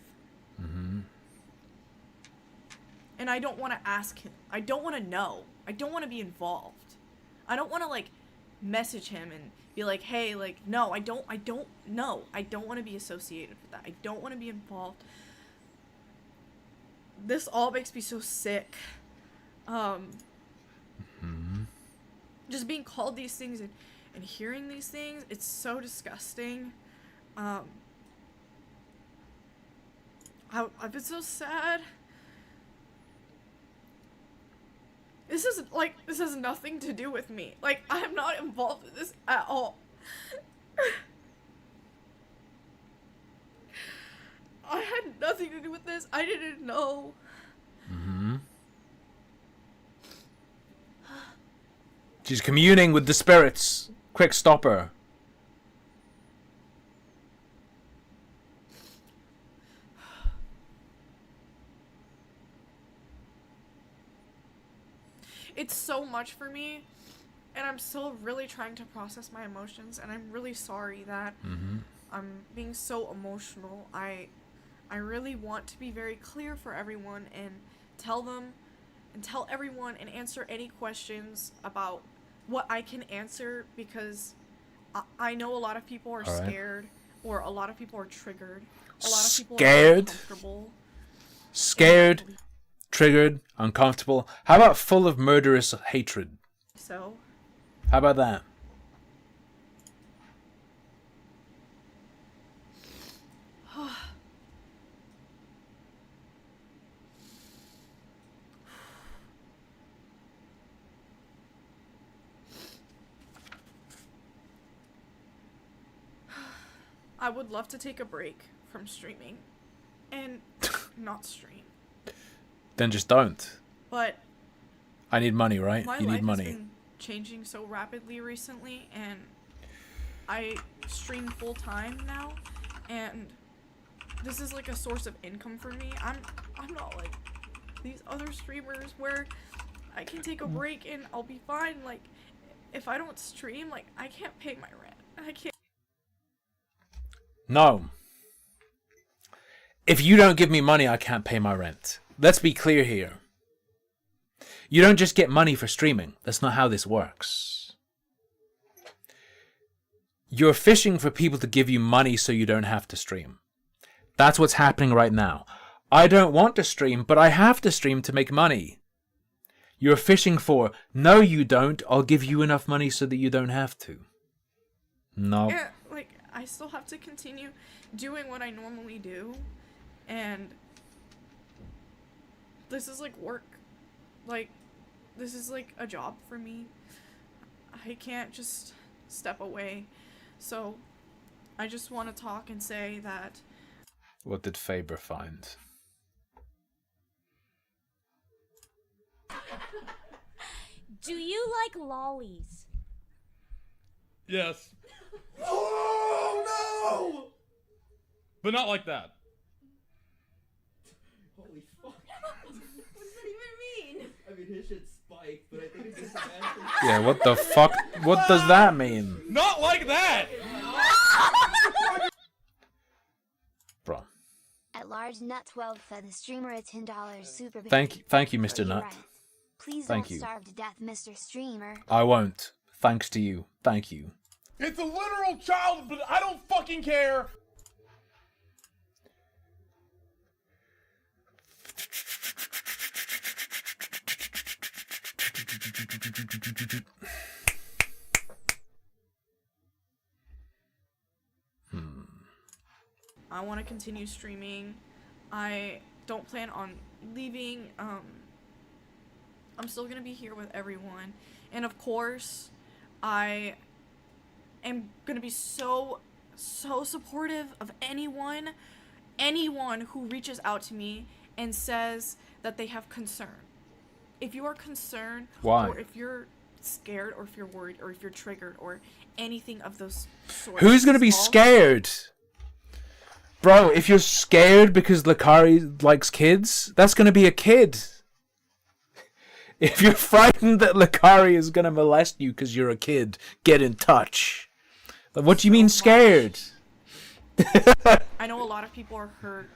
And I don't want to ask him. I don't want to know. I don't want to be involved. I don't want to, like, message him and be like, hey, like, no, I don't know. I don't want to be associated with that. I don't want to be involved. This all makes me so sick. Just being called these things and hearing these things, it's so disgusting. I've been so sad. This has nothing to do with me. Like, I am not involved in this at all. I had nothing to do with this. I didn't know. She's communing with the spirits. Quick, stop her. It's so much for me, and I'm still really trying to process my emotions, and I'm really sorry that I'm being so emotional. I really want to be very clear for everyone and tell them and tell everyone and answer any questions about what I can answer, because I know a lot of people are scared, or a lot of people are triggered. A lot of people are uncomfortable. Scared, triggered, uncomfortable. How about full of murderous hatred? So? How about that? I would love to take a break from streaming and not stream. Then just don't. But I need money, right? my You life need money. has been changing so rapidly recently, and I stream full time now, and this is like a source of income for me. I'm not like these other streamers where I can take a break and I'll be fine. Like, if I don't stream, like, I can't pay my rent. I can't. No. If you don't give me money, I can't pay my rent. Let's be clear here. You don't just get money for streaming. That's not how this works. You're fishing for people to give you money so you don't have to stream. That's what's happening right now. I don't want to stream, but I have to stream to make money. You're fishing for, no you don't, I'll give you enough money so that you don't have to. No. Yeah, like, I still have to continue doing what I normally do, and this is like work. Like, this is like a job for me. I can't just step away. So, I just want to talk and say that... What did Faber find? Do you like lollies? Yes. Oh no! But not like that. Holy fuck. What does that even mean? I mean, his shit's spiked, but I think it's just Yeah, what the fuck? What does that mean? Not like that! Bro. At large, Nut12 fed the streamer a $10 super. Thank you, Mr. Nut. Please Thank don't you. starve to death, Mr. Streamer. I won't. Thanks to you. Thank you. It's a literal child, but I don't fucking care! I want to continue streaming. I don't plan on leaving. I'm still gonna be here with everyone. And of course, I am gonna be so supportive of anyone who reaches out to me and says that they have concern. If you are concerned, Why? or if you're scared, or if you're worried, or if you're triggered, or anything of those sorts. Who's gonna be scared? Bro, if you're scared because Lakari likes kids, that's gonna be a kid. If you're frightened that Lakari is gonna molest you because you're a kid, get in touch. What do you mean scared? I know a lot of people are hurt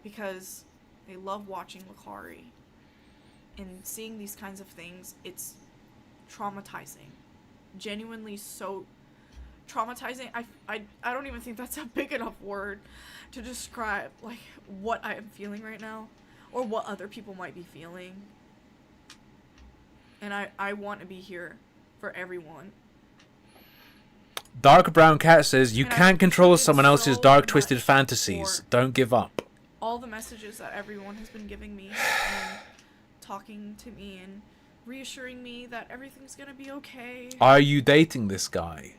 because they love watching Lakari. And seeing these kinds of things, it's traumatizing. Genuinely so traumatizing. I don't even think that's a big enough word to describe like what I am feeling right now or what other people might be feeling. And I want to be here for everyone. Dark Brown Cat says, you And I can't control appreciate someone else's so dark, much twisted fantasies. for Don't give up. all the messages that everyone has been giving me and talking to me and reassuring me that everything's gonna be okay. Are you dating this guy?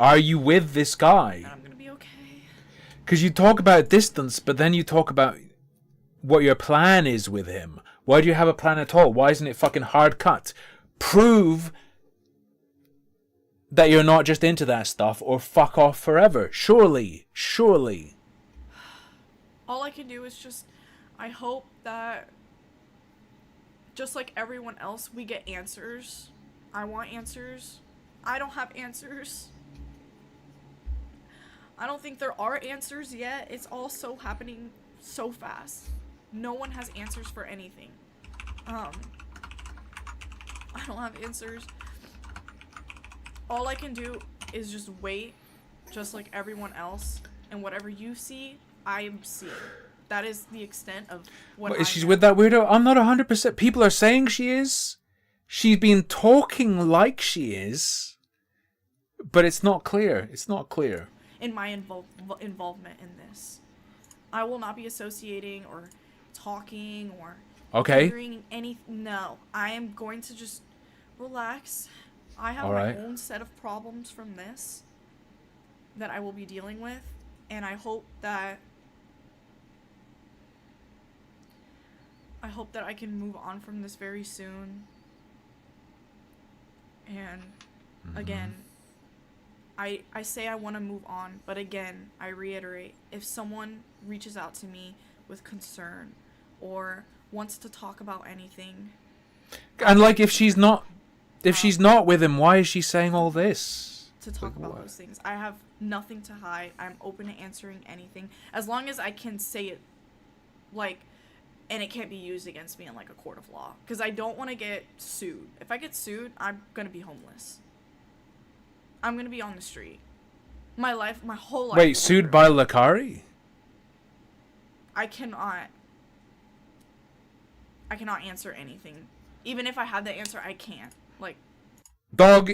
Are you with this guy? And I'm gonna be okay. Because you talk about distance, but then you talk about what your plan is with him. Why do you have a plan at all? Why isn't it fucking hard cut? Prove that you're not just into that stuff, or fuck off forever. Surely. Surely. All I can do is just, I hope that, just like everyone else, we get answers. I want answers. I don't have answers. I don't think there are answers yet. It's all so happening so fast. No one has answers for anything. I don't have answers. All I can do is just wait, just like everyone else, and whatever you see, I am seeing. That is the extent of what I She's know. with that weirdo? I'm not 100%. People are saying she is. She's been talking like she is. But it's not clear. It's not clear. In my involvement in this. I will not be associating or talking or Okay. hearing any. No, I am going to just relax. I have All right. my own set of problems from this that I will be dealing with, and I hope that I can move on from this very soon. And again, I say I want to move on, but again, I reiterate, if someone reaches out to me with concern or wants to talk about anything, And like, if she's not with him, why is she saying all this? to talk about those things, I have nothing to hide. I'm open to answering anything as long as I can say it, like, and it can't be used against me in like a court of law, because I don't want to get sued. If I get sued, I'm gonna be homeless. I'm gonna be on the street. My whole life. Wait, sued by Lakari? I cannot answer anything. Even if I had the answer, I can't. Like, Dog,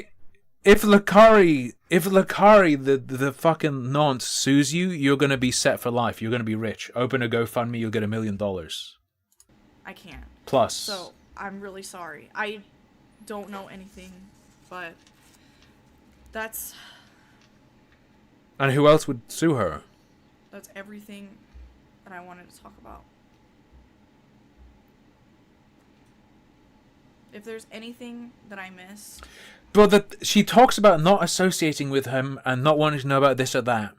if Lakari, the fucking nonce sues you, you're gonna be set for life. You're gonna be rich. Open a GoFundMe, you'll get $1 million. I can't. Plus. So, I'm really sorry. I don't know anything, but that's And who else would sue her? everything that I wanted to talk about. If there's anything that I missed, But that she talks about not associating with him and not wanting to know about this or that.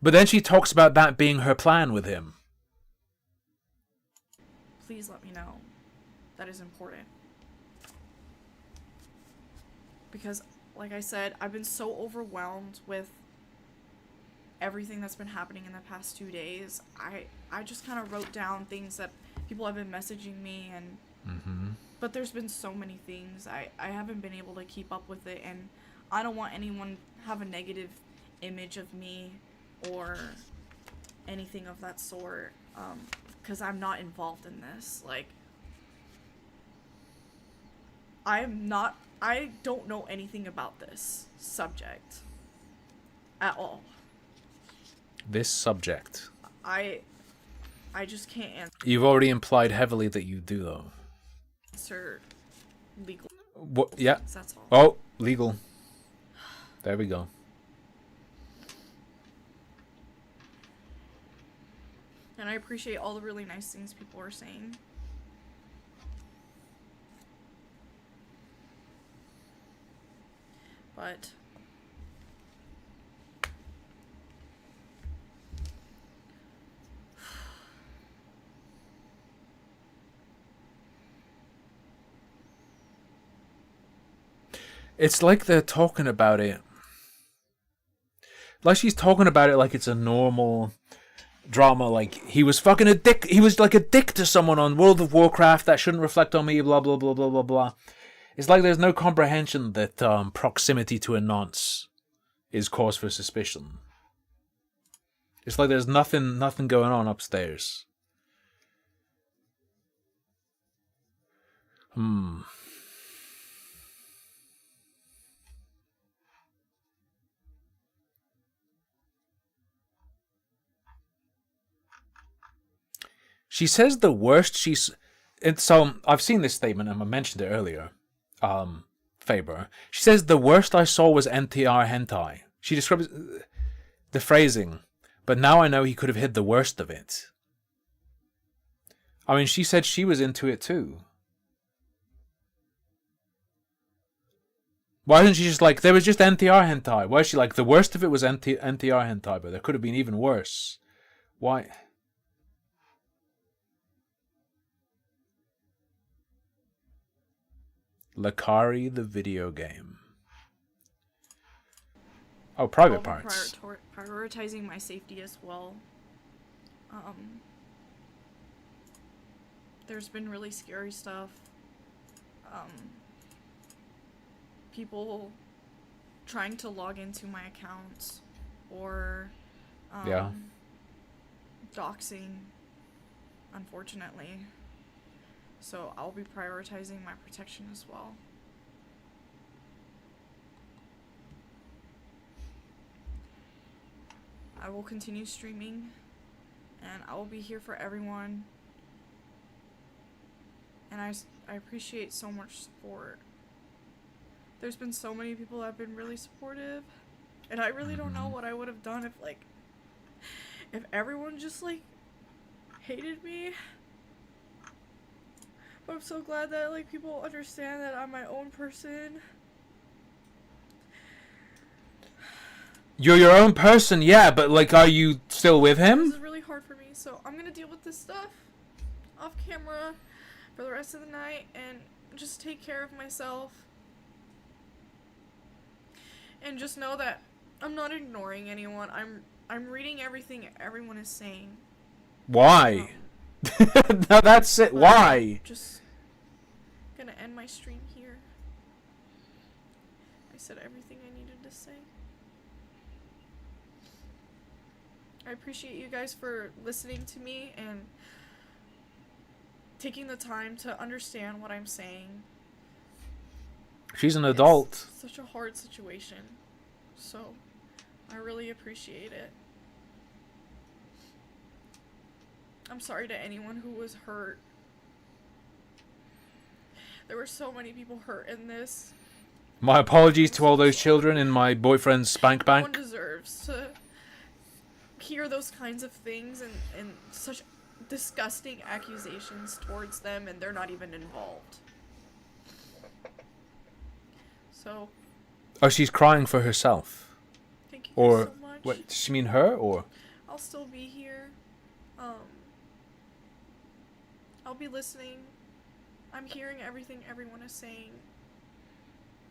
But then she talks about that being her plan with him. please let me know. That is important. Because, like I said, I've been so overwhelmed with everything that's been happening in the past 2 days. I just kind of wrote down things that people have been messaging me, and but there's been so many things. I haven't been able to keep up with it, and I don't want anyone have a negative image of me or anything of that sort, because I'm not involved in this. Like, I don't know anything about this subject at all. This subject. I just can't You've already implied heavily that you do, though. answer legal. What? Yeah. That's all. Oh, legal. There we go. And I appreciate all the really nice things people are saying. But It's like they're talking about it. Like she's talking about it like it's a normal drama. Like he was fucking a dick. He was like a dick to someone on World of Warcraft. That shouldn't reflect on me. Blah blah blah blah blah blah. It's like there's no comprehension that proximity to a nonce is cause for suspicion. It's like there's nothing going on upstairs. She says the worst so I've seen this statement and I mentioned it earlier. Faber. She says the worst I saw was NTR hentai. She describes the phrasing, but now I know he could have hid the worst of it. I mean, she said she was into it too. Why isn't she just like, there was just NTR hentai? Why is she like, the worst of it was NTR hentai, but there could have been even worse? Why? Lakari the video game. Oh, private I'll be parts. prioritizing my safety as well. There's been really scary stuff. People trying to log into my accounts or Yeah. doxing, unfortunately. So I'll be prioritizing my protection as well. I will continue streaming, and I will be here for everyone. And I appreciate so much support. There's been so many people that have been really supportive, and I really don't know what I would have done if everyone just like hated me. But I'm so glad that like people understand that I'm my own person. You're your own person, yeah, but like, are you still with This him? is really hard for me, so I'm gonna deal with this stuff off camera for the rest of the night and just take care of myself. And just know that I'm not ignoring anyone. I'm reading everything everyone is saying. Why? No, that's it. Why? Just gonna end my stream here. I said everything I needed to say. I appreciate you guys for listening to me and taking the time to understand what I'm saying. She's an adult. It's such a hard situation. So, I really appreciate it. I'm sorry to anyone who was hurt. There were so many people hurt in this. My apologies to all those children in my boyfriend's spank No one bank. deserves to hear those kinds of things and such disgusting accusations towards them, and they're not even involved. So, Oh, she's crying for herself. thank you Or, guys so much. what, does she mean her, or? I'll still be here. I'll be listening. I'm hearing everything everyone is saying.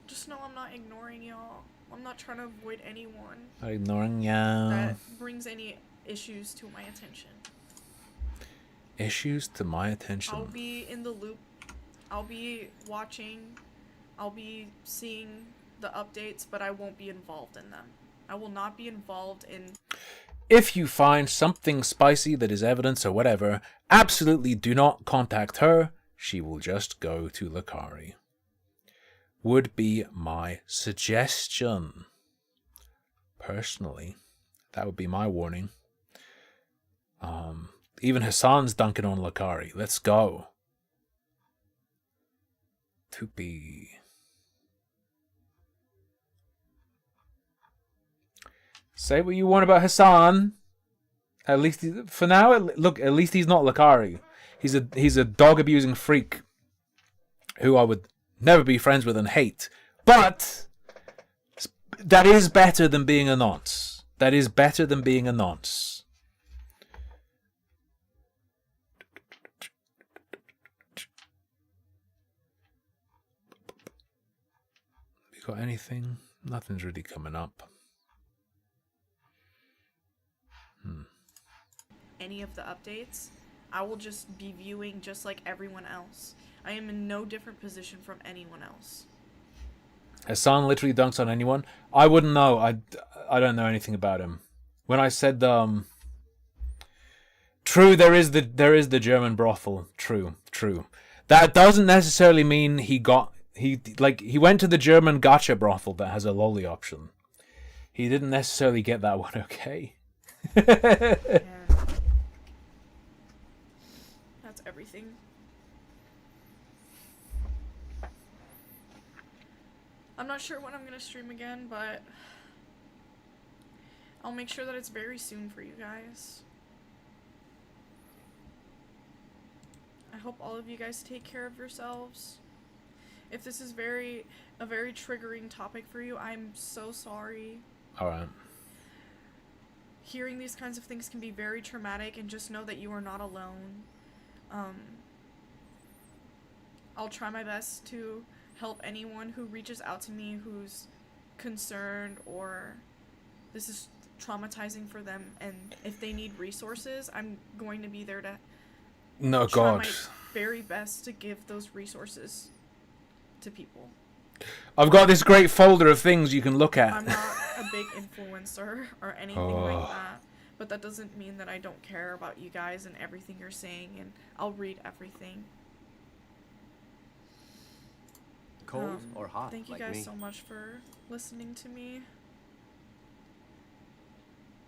Just know I'm not ignoring y'all. I'm not trying to avoid anyone Ignoring ya. that brings any issues to my attention. Issues to my attention. I'll be in the loop. I'll be watching. I'll be seeing the updates, but I won't be involved in them. I will not be involved in... If you find something spicy that is evidence or whatever, absolutely do not contact her. She will just go to Lakari. Would be my suggestion. Personally, that would be my warning. Even Hassan's dunking on Lakari. Let's go. To be. Say what you want about Hassan. At least for now, look. At least he's not Lakari. He's a dog abusing freak who I would never be friends with and hate. But that is better than being a nonce. That is better than being a nonce. We got anything? Nothing's really coming up. any of the updates, I will just be viewing just like everyone else. I am in no different position from anyone else. Hassan literally dunks on anyone. I wouldn't know. I don't know anything about him. When I said true, there is the German brothel. True. That doesn't necessarily mean he went to the German gacha brothel that has a lolly option. He didn't necessarily get that one okay. Yeah. That's everything. I'm not sure when I'm gonna stream again, but I'll make sure that it's very soon for you guys. I hope all of you guys take care of yourselves. If this is a very triggering topic for you, I'm so sorry. Alright. Hearing these kinds of things can be very traumatic, and just know that you are not alone. I'll try my best to help anyone who reaches out to me who's concerned or this is traumatizing for them, and if they need resources, I'm going to be there to try my very best to give those resources to people. I've got this great folder of things you can look at. I'm not a big influencer or anything like that, but that doesn't mean that I don't care about you guys and everything you're saying, and I'll read everything. Cold or hot? Thank you like guys me. so much for listening to me.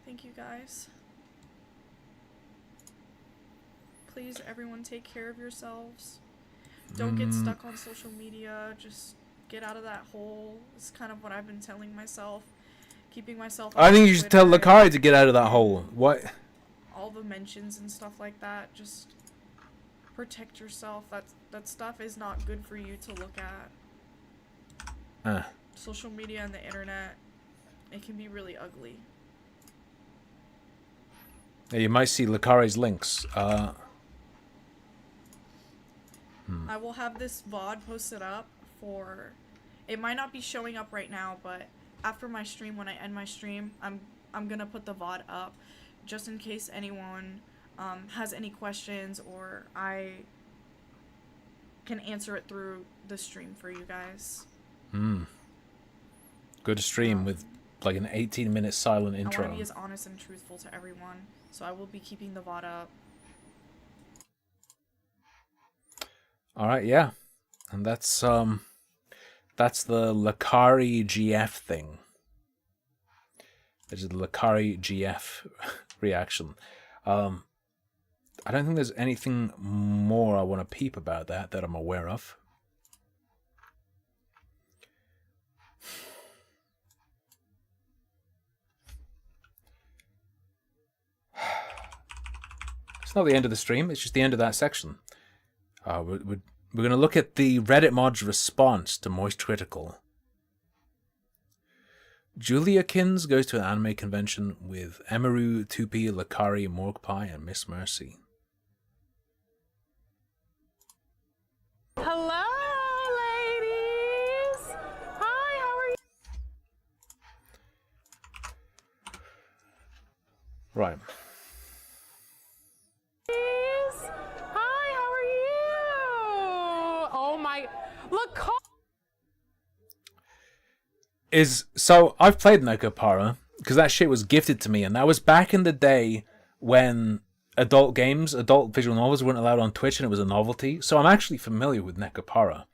Thank you guys. Please, everyone, take care of yourselves. Don't get stuck on social media. Just get out of that hole. It's kind of what I've been telling myself. Keeping myself I think off you should tell Twitter, Lakari to get out of that hole. What? all the mentions and stuff like that. Just protect yourself. That stuff is not good for you to look at. Social media and the internet, it can be really ugly. Yeah, you might see Lakari's links. I will have this VOD posted up for... It might not be showing up right now, but after my stream, when I end my stream, I'm gonna put the VOD up just in case anyone has any questions, or I can answer it through the stream for you guys. Good stream with like an 18-minute silent I intro. want to be as honest and truthful to everyone, so I will be keeping the VOD up. Alright, yeah. And that's the Lakari GF thing. This is the Lakari GF reaction. I don't think there's anything more I want to peep about that I'm aware of. It's not the end of the stream, it's just the end of that section. We're going to look at the Reddit mod's response to Moist Critical. Juliakins goes to an anime convention with Emeru, Tupi, Lakari, Morgpie, and Miss Mercy. Hello, ladies! Hi, how are you? Right. Hi, how are you? Oh my... Look, So I've played Nekopara because that shit was gifted to me, and that was back in the day when adult visual novels weren't allowed on Twitch, and it was a novelty. So I'm actually familiar with Nekopara.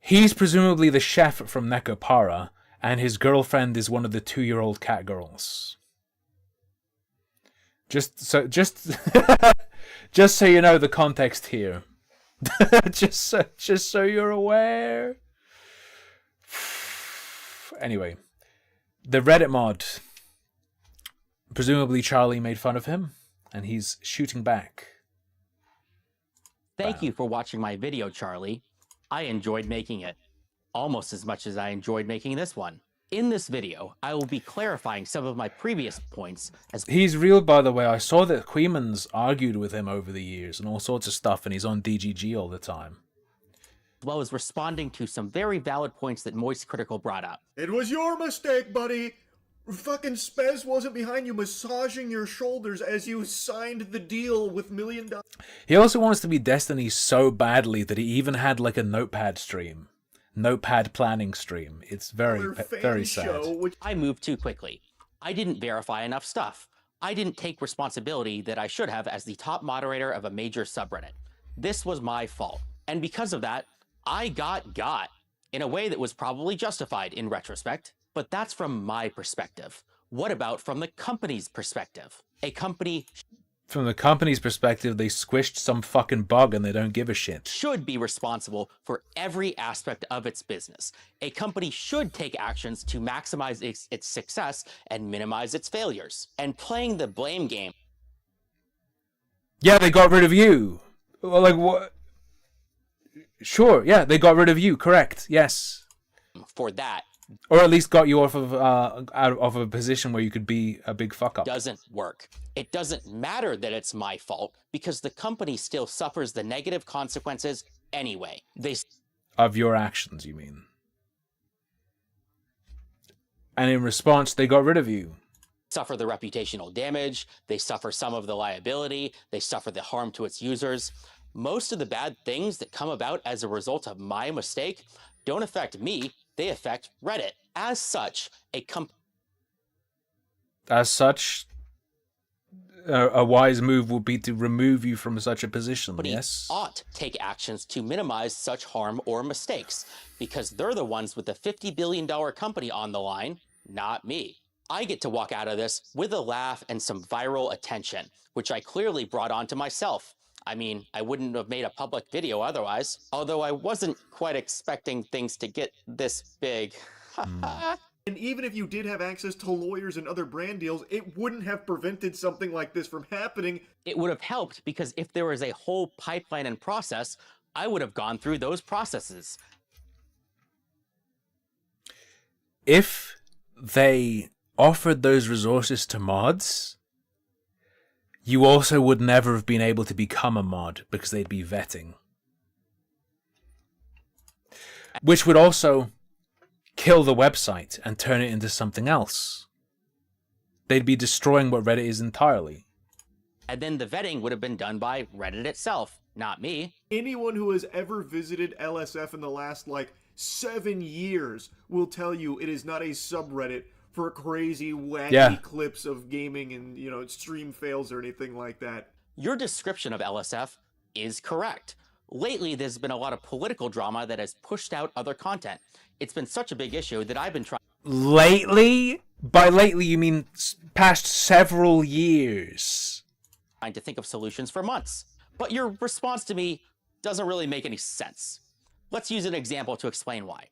He's presumably the chef from Nekopara, and his girlfriend is one of the 2-year-old cat girls. Just so you know the context here. just so you're aware. Anyway, the Reddit mod. Presumably Charlie made fun of him, and he's shooting back. Thank you for watching my video, Charlie. I enjoyed making it, almost as much as I enjoyed making this one. In this video, I will be clarifying some of my previous points as He's real, by the way. I saw that Queemans argued with him over the years and all sorts of stuff, and he's on DGG all the time. well as responding to some very valid points that Moist Critical brought up. It was your mistake, buddy. Fucking Spez wasn't behind you massaging your shoulders as you signed the deal with $1 million. He also wants to be Destiny so badly that he even had like a notepad stream. Notepad planning stream. It's very sad. I moved too quickly. I didn't verify enough stuff. I didn't take responsibility that I should have as the top moderator of a major subreddit. This was my fault. And because of that, I got in a way that was probably justified in retrospect. But that's from my perspective. What about from the company's perspective? From the company's perspective, they squished some fucking bug and they don't give a shit. Should be responsible for every aspect of its business. A company should take actions to maximize its success and minimize its failures. And playing the blame game. Yeah, they got rid of you. Well, like what? Sure, yeah, they got rid of you. Correct. Yes. For that. Or at least got you off of out of a position where you could be a big fuck up. Doesn't work. It doesn't matter that it's my fault because the company still suffers the negative consequences anyway. Of your actions, you mean? And in response, they got rid of you. Suffer the reputational damage. They suffer some of the liability. They suffer the harm to its users. Most of the bad things that come about as a result of my mistake don't affect me. They affect Reddit. As such, a wise move would be to remove you from such a position, yes? Ought take actions to minimize such harm or mistakes, because they're the ones with the $50 billion company on the line, not me. I get to walk out of this with a laugh and some viral attention, which I clearly brought onto myself. I mean, I wouldn't have made a public video otherwise, although I wasn't quite expecting things to get this big. And even if you did have access to lawyers and other brand deals, it wouldn't have prevented something like this from happening. It would have helped because if there was a whole pipeline and process, I would have gone through those processes. If they offered those resources to mods, you also would never have been able to become a mod because they'd be vetting. Which would also kill the website and turn it into something else. They'd be destroying what Reddit is entirely. And then the vetting would have been done by Reddit itself, not me. Anyone who has ever visited LSF in the last, 7 years will tell you it is not a subreddit for crazy, wacky clips of gaming and, stream fails or anything like that. Your description of LSF is correct. Lately, there's been a lot of political drama that has pushed out other content. It's been such a big issue that I've been trying... Lately? By lately, you mean past several years. Trying to think of solutions for months. But your response to me doesn't really make any sense. Let's use an example to explain why.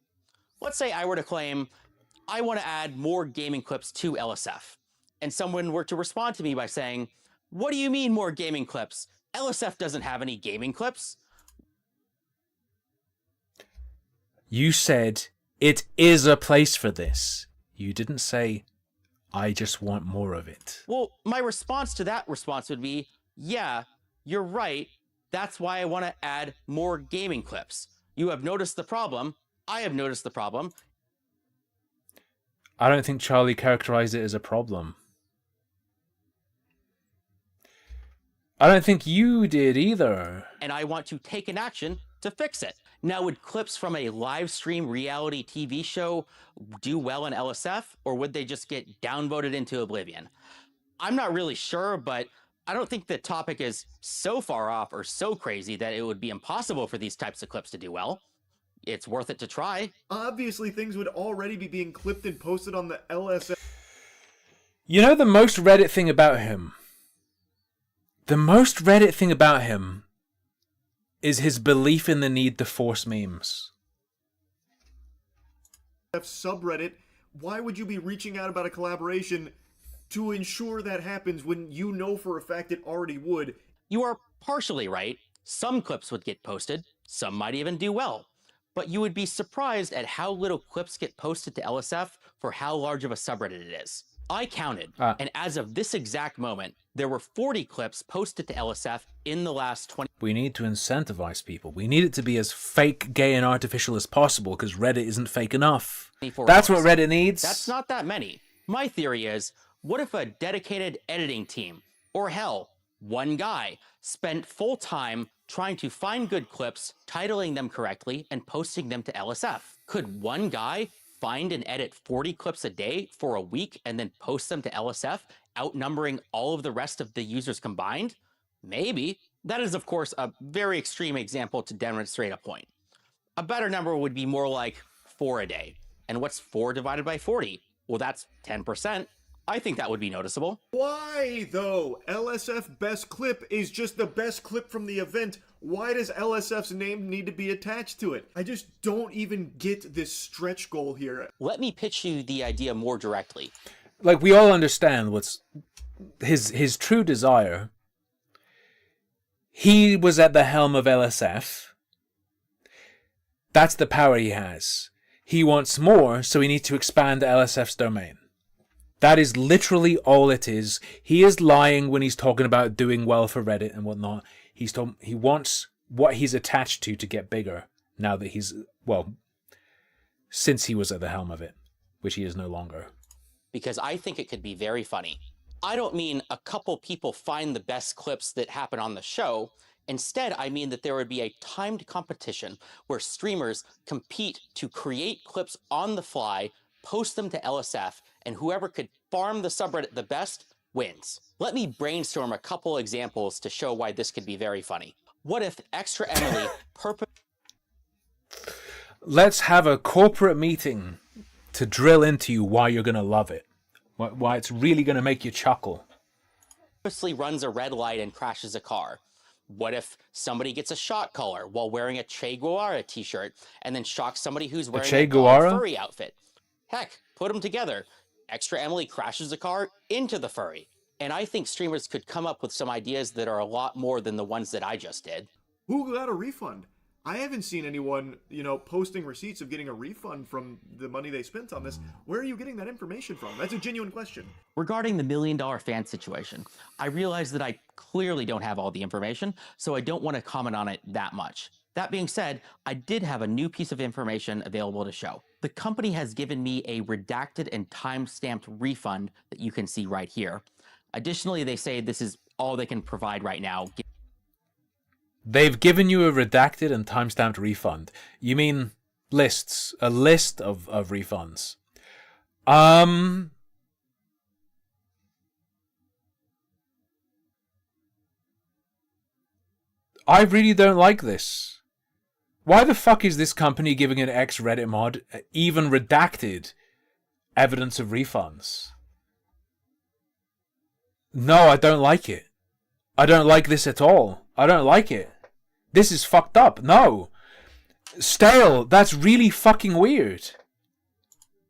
Let's say I were to claim, I want to add more gaming clips to LSF. And someone were to respond to me by saying, what do you mean more gaming clips? LSF doesn't have any gaming clips. You said, it is a place for this. You didn't say, I just want more of it. Well, my response to that response would be, yeah, you're right. That's why I want to add more gaming clips. You have noticed the problem. I have noticed the problem. I don't think Charlie characterized it as a problem. I don't think you did either. And I want to take an action to fix it. Now, would clips from a live stream reality TV show do well in LSF, or would they just get downvoted into oblivion? I'm not really sure, but I don't think the topic is so far off or so crazy that it would be impossible for these types of clips to do well. It's worth it to try. Obviously, things would already be being clipped and posted on the LSF. You know the most Reddit thing about him? The most Reddit thing about him is his belief in the need to force memes. Subreddit, why would you be reaching out about a collaboration to ensure that happens when you know for a fact it already would? You are partially right. Some clips would get posted. Some might even do well. But you would be surprised at how little clips get posted to LSF for how large of a subreddit it is. I counted, and as of this exact moment, there were 40 clips posted to LSF in the last 20... We need to incentivize people. We need it to be as fake, gay, and artificial as possible, because Reddit isn't fake enough. That's what Reddit needs. That's not that many. My theory is, what if a dedicated editing team, or hell, one guy, spent full time trying to find good clips, titling them correctly, and posting them to LSF? Could one guy find and edit 40 clips a day for a week and then post them to LSF, outnumbering all of the rest of the users combined? Maybe. That is, of course, a very extreme example to demonstrate a point. A better number would be more like 4 a day. And what's 4 divided by 40? Well, that's 10%. I think that would be noticeable. Why, though? LSF Best Clip is just the best clip from the event. Why does LSF's name need to be attached to it? I just don't even get this stretch goal here. Let me pitch you the idea more directly. Like, we all understand what's his true desire. He was at the helm of LSF. That's the power he has. He wants more, so he needs to expand LSF's domain. That is literally all it is. He is lying when he's talking about doing well for Reddit and whatnot. He wants what he's attached to get bigger now that he's, well, since he was at the helm of it, which he is no longer. Because I think it could be very funny. I don't mean a couple people find the best clips that happen on the show. Instead, I mean that there would be a timed competition where streamers compete to create clips on the fly, post them to LSF, and whoever could farm the subreddit the best wins. Let me brainstorm a couple examples to show why this could be very funny. What if Extra Emily Let's have a corporate meeting to drill into you why you're going to love it. Why it's really going to make you chuckle. purposely runs a red light and crashes a car? What if somebody gets a shot collar while wearing a Che Guevara t-shirt and then shocks somebody who's wearing a dog furry outfit? Heck, put them together. Extra Emily crashes a car into the furry. And I think streamers could come up with some ideas that are a lot more than the ones that I just did. Who got a refund? I haven't seen anyone, posting receipts of getting a refund from the money they spent on this. Where are you getting that information from? That's a genuine question. Regarding the $1 million fan situation, I realize that I clearly don't have all the information, so I don't want to comment on it that much. That being said, I did have a new piece of information available to show. The company has given me a redacted and time-stamped refund that you can see right here. Additionally, they say this is all they can provide right now. They've given you a redacted and timestamped refund. You mean lists? A list of refunds? I really don't like this. Why the fuck is this company giving an ex-Reddit mod even redacted evidence of refunds? No, I don't like it. I don't like this at all. I don't like it. This is fucked up. No. Stale. That's really fucking weird.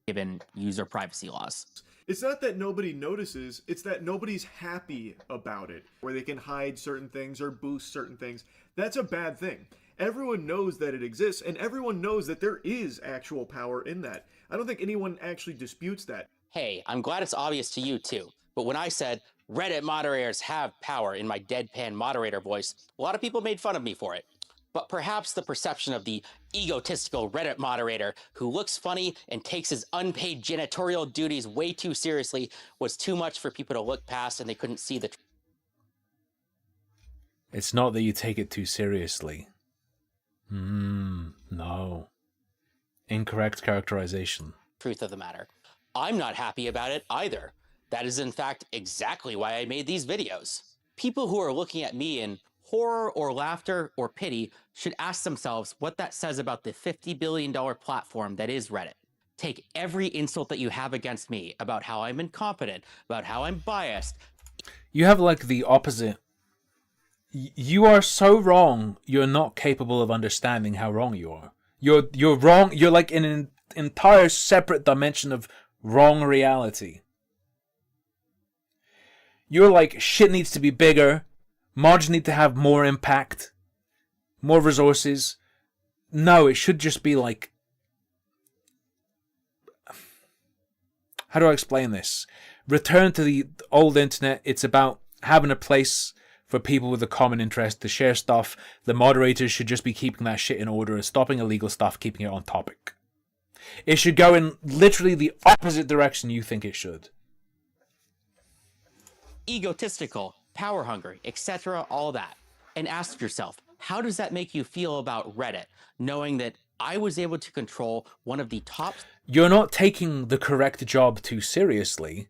Given user privacy laws. It's not that nobody notices, it's that nobody's happy about it. Where they can hide certain things or boost certain things. That's a bad thing. Everyone knows that it exists, and everyone knows that there is actual power in that. I don't think anyone actually disputes that. Hey, I'm glad it's obvious to you too. But when I said Reddit moderators have power in my deadpan moderator voice, a lot of people made fun of me for it. But perhaps the perception of the egotistical Reddit moderator who looks funny and takes his unpaid janitorial duties way too seriously was too much for people to look past, and they couldn't see the It's not that you take it too seriously. No. Incorrect characterization. truth of the matter. I'm not happy about it either. That is in fact exactly why I made these videos. People who are looking at me in horror or laughter or pity should ask themselves what that says about the $50 billion platform that is Reddit. Take every insult that you have against me about how I'm incompetent, about how I'm biased. You have like the opposite. You are so wrong, you're not capable of understanding how wrong you are. You're wrong, you're like in an entire separate dimension of wrong reality. You're like, shit needs to be bigger, mods need to have more impact, more resources. No, it should just be like... How do I explain this? Return to the old internet. It's about having a place for people with a common interest to share stuff. The moderators should just be keeping that shit in order and stopping illegal stuff, keeping it on topic. It should go in literally the opposite direction you think it should. Egotistical, power hungry, etc., all that. And ask yourself, how does that make you feel about Reddit, knowing that I was able to control one of the top... You're not taking the correct job too seriously.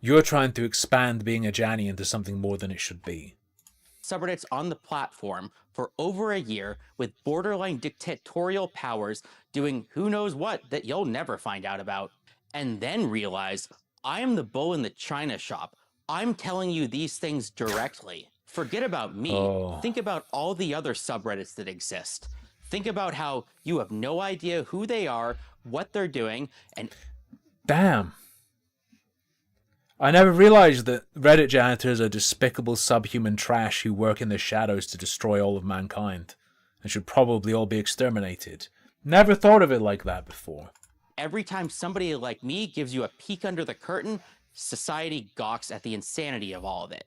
You're trying to expand being a Janny into something more than it should be. ...subreddits on the platform for over a year with borderline dictatorial powers doing who knows what that you'll never find out about. And then realize, I am the bull in the china shop. I'm telling you these things directly. Forget about me. Think about all the other subreddits that exist. Think about how you have no idea who they are, what they're doing, and... Damn. I never realized that Reddit janitors are despicable subhuman trash who work in the shadows to destroy all of mankind, and should probably all be exterminated. Never thought of it like that before. Every time somebody like me gives you a peek under the curtain, society gawks at the insanity of all of it.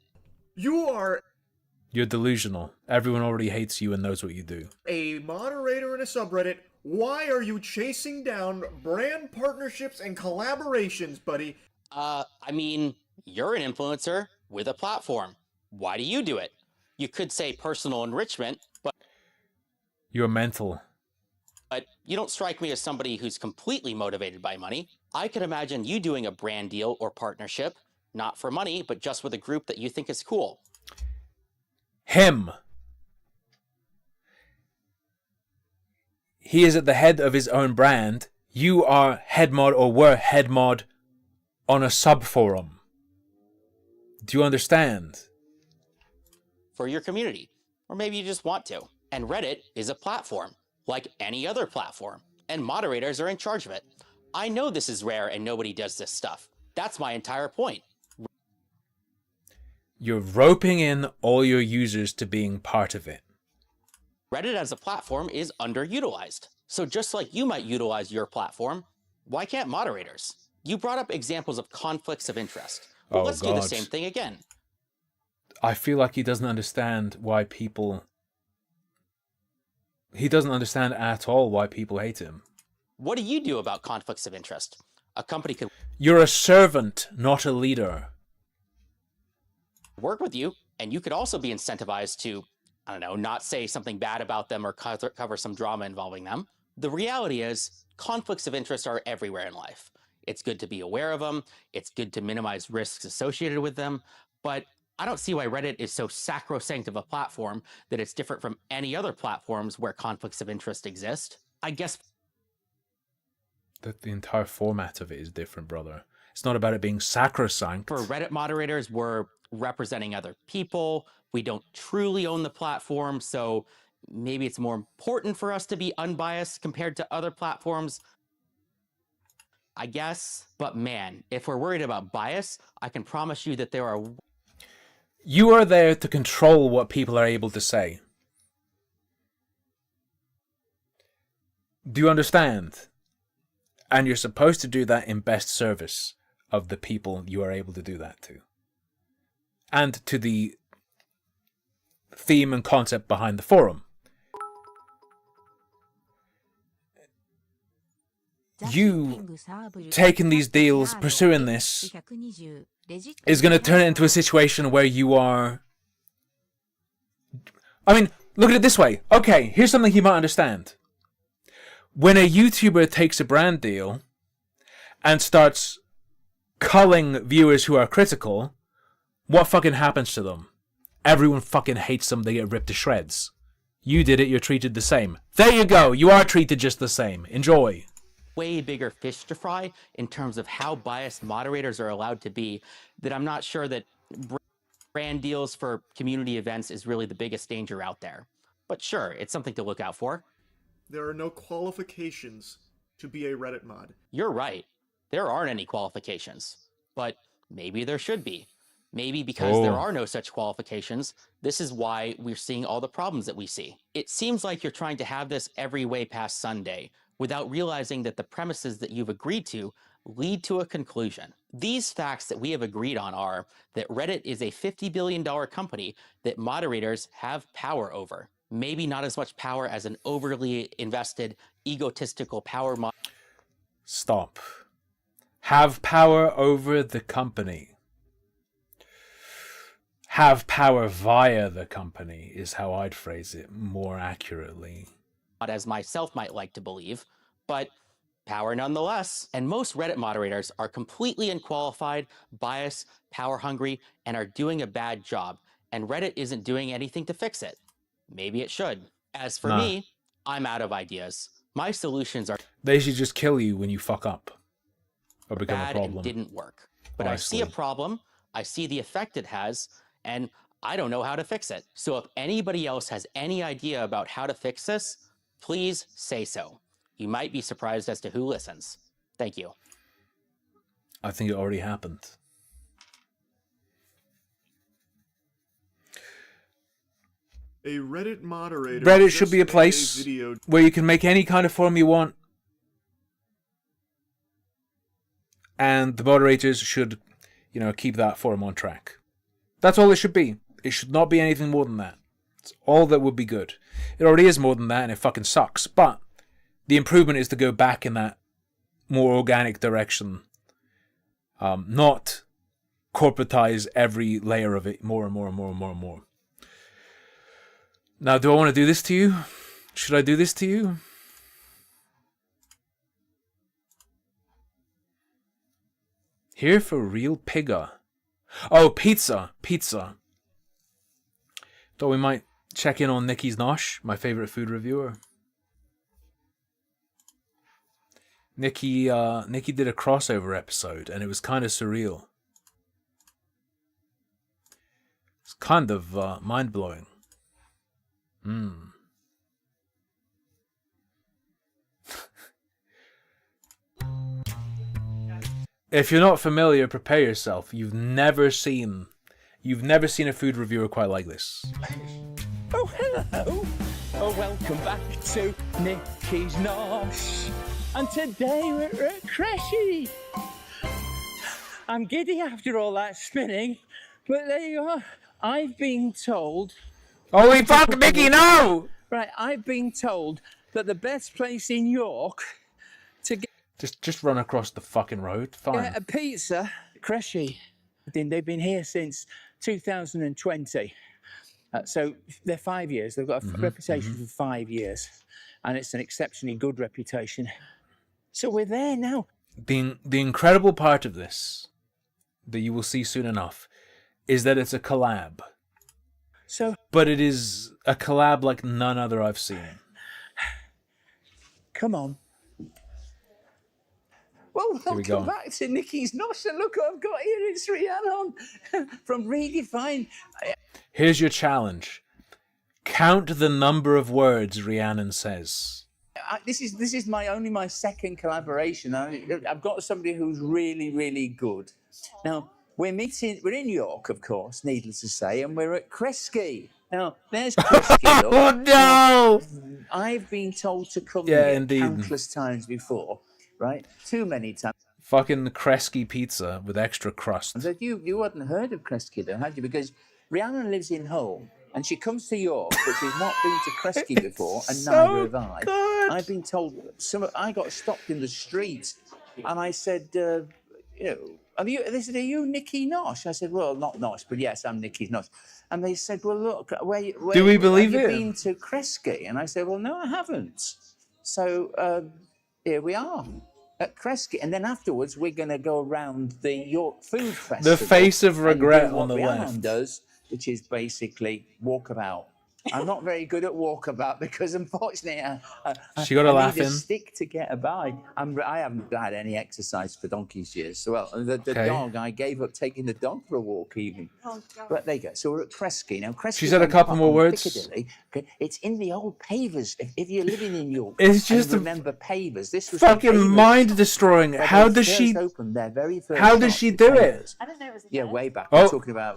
You're delusional. Everyone already hates you and knows what you do. A moderator in a subreddit. Why are you chasing down brand partnerships and collaborations, buddy? I mean, you're an influencer with a platform. Why do you do it? You could say personal enrichment, but... You're mental. But you don't strike me as somebody who's completely motivated by money. I could imagine you doing a brand deal or partnership, not for money, but just with a group that you think is cool. Him. He is at the head of his own brand. You are head mod or were head mod on a sub forum. Do you understand? For your community. Or maybe you just want to. And Reddit is a platform, like any other platform. And moderators are in charge of it. I know this is rare and nobody does this stuff. That's my entire point. You're roping in all your users to being part of it. Reddit as a platform is underutilized. So just like you might utilize your platform, why can't moderators? You brought up examples of conflicts of interest. Well, let's do the same thing again. I feel like he doesn't understand why people... He doesn't understand at all why people hate him. What do you do about conflicts of interest? A company could... You're a servant, not a leader. ...work with you, and you could also be incentivized to, I don't know, not say something bad about them or cover some drama involving them. The reality is, conflicts of interest are everywhere in life. It's good to be aware of them. It's good to minimize risks associated with them. But I don't see why Reddit is so sacrosanct of a platform that it's different from any other platforms where conflicts of interest exist. I guess... The entire format of it is different, brother. It's not about it being sacrosanct. For Reddit moderators, we're representing other people. We don't truly own the platform, so maybe it's more important for us to be unbiased compared to other platforms. I guess, but man, if we're worried about bias, I can promise you that there are... You are there to control what people are able to say. Do you understand? And you're supposed to do that in best service of the people you are able to do that to. And to the theme and concept behind the forum. You taking these deals, pursuing this, is going to turn it into a situation where you are... I mean, look at it this way. Okay, here's something you might understand. When a YouTuber takes a brand deal and starts culling viewers who are critical, what fucking happens to them? Everyone fucking hates them, they get ripped to shreds. You did it, you're treated the same. There you go, you are treated just the same. Enjoy. Way bigger fish to fry in terms of how biased moderators are allowed to be, that I'm not sure that brand deals for community events is really the biggest danger out there. But sure, it's something to look out for. There are no qualifications to be a Reddit mod. You're right. There aren't any qualifications. But maybe there should be. Maybe because there are no such qualifications, this is why we're seeing all the problems that we see. It seems like you're trying to have this every way past Sunday, without realizing that the premises that you've agreed to lead to a conclusion. These facts that we have agreed on are that Reddit is a $50 billion company that moderators have power over. maybe not as much power as an overly invested, egotistical power Stop. Have power over the company. Have power via the company is how I'd phrase it more accurately. Not as myself might like to believe, but power nonetheless. And most Reddit moderators are completely unqualified, biased, power hungry, and are doing a bad job. And Reddit isn't doing anything to fix it. Maybe it should. As for me, I'm out of ideas. My solutions are they should just kill you when you fuck up or become bad a problem. and didn't work. But I see a problem, I see the effect it has, and I don't know how to fix it. So if anybody else has any idea about how to fix this, please say so. You might be surprised as to who listens. Thank you. I think it already happened. A Reddit moderator. Reddit should be a place where you can make any kind of forum you want. And the moderators should, keep that forum on track. That's all it should be. It should not be anything more than that. It's all that would be good. It already is more than that, and it fucking sucks. But the improvement is to go back in that more organic direction. Not corporatize every layer of it more and more and more and more and more. Now, do I want to do this to you? Should I do this to you? Here for real pigga. Oh, pizza. Thought we might check in on Nikki's Nosh, my favorite food reviewer. Nikki did a crossover episode, and it was kind of surreal. It's kind of mind-blowing. If you're not familiar, prepare yourself. You've never seen a food reviewer quite like this. Oh, hello. Oh, welcome back to Nikki's Nosh. And today we're at Cressy. I'm giddy after all that spinning, but there you are. I've been told... Holy fuck, Mickey, no! Right, I've been told that the best place in York to get... Just run across the fucking road. Fine. A pizza, Cressy. They've been here since 2020. So they're 5 years. They've got a reputation for 5 years. And it's an exceptionally good reputation. So we're there now. The incredible part of this, that you will see soon enough, is that it's a collab. But it is a collab like none other I've seen. Come on. Well, welcome back to Nikki's Nosh, and look what I've got here. It's Rhiannon from Redefine. Here's your challenge. Count the number of words Rhiannon says. This is my second collaboration. I've got somebody who's really, really good. Now, we're in York, of course, needless to say, and we're at Kresge. Now, there's Kresge. Oh, no! I've been told to come here countless times before. Right? Too many times. Fucking Kresge pizza with extra crust. So you hadn't heard of Kresge, though, had you? Because Rhiannon lives in Hull, and she comes to York, but she's not been to Kresge before, and neither have I. Good. I've been told... I got stopped in the street, and I said, they said, are you Nikki Nosh? I said, well, not Nosh, but yes, I'm Nikki Nosh. And they said, well, look, where do we believe have you it? been to Kresge? And I said, well, no, I haven't. So here we are. At Kresge, and then afterwards we're going to go around the York Food Festival. The face of regret on the Rhiannon left. does, which is basically walkabout. I'm not very good at walkabout because unfortunately She got a laugh need a in. stick to get by. I haven't had any exercise for donkey's years. So the dog, I gave up taking the dog for a walk even. Oh, God. But there you go. So we're at Kresge. Now Kresge. She said a couple more words. Piccadilly. Okay, it's in the old pavers. If you're living in York, It's just and remember pavers. This was fucking mind destroying. How does she? Opened their very first How does shop she with do pavers. it? I didn't know it was a Yeah, thing. way back. Oh. We're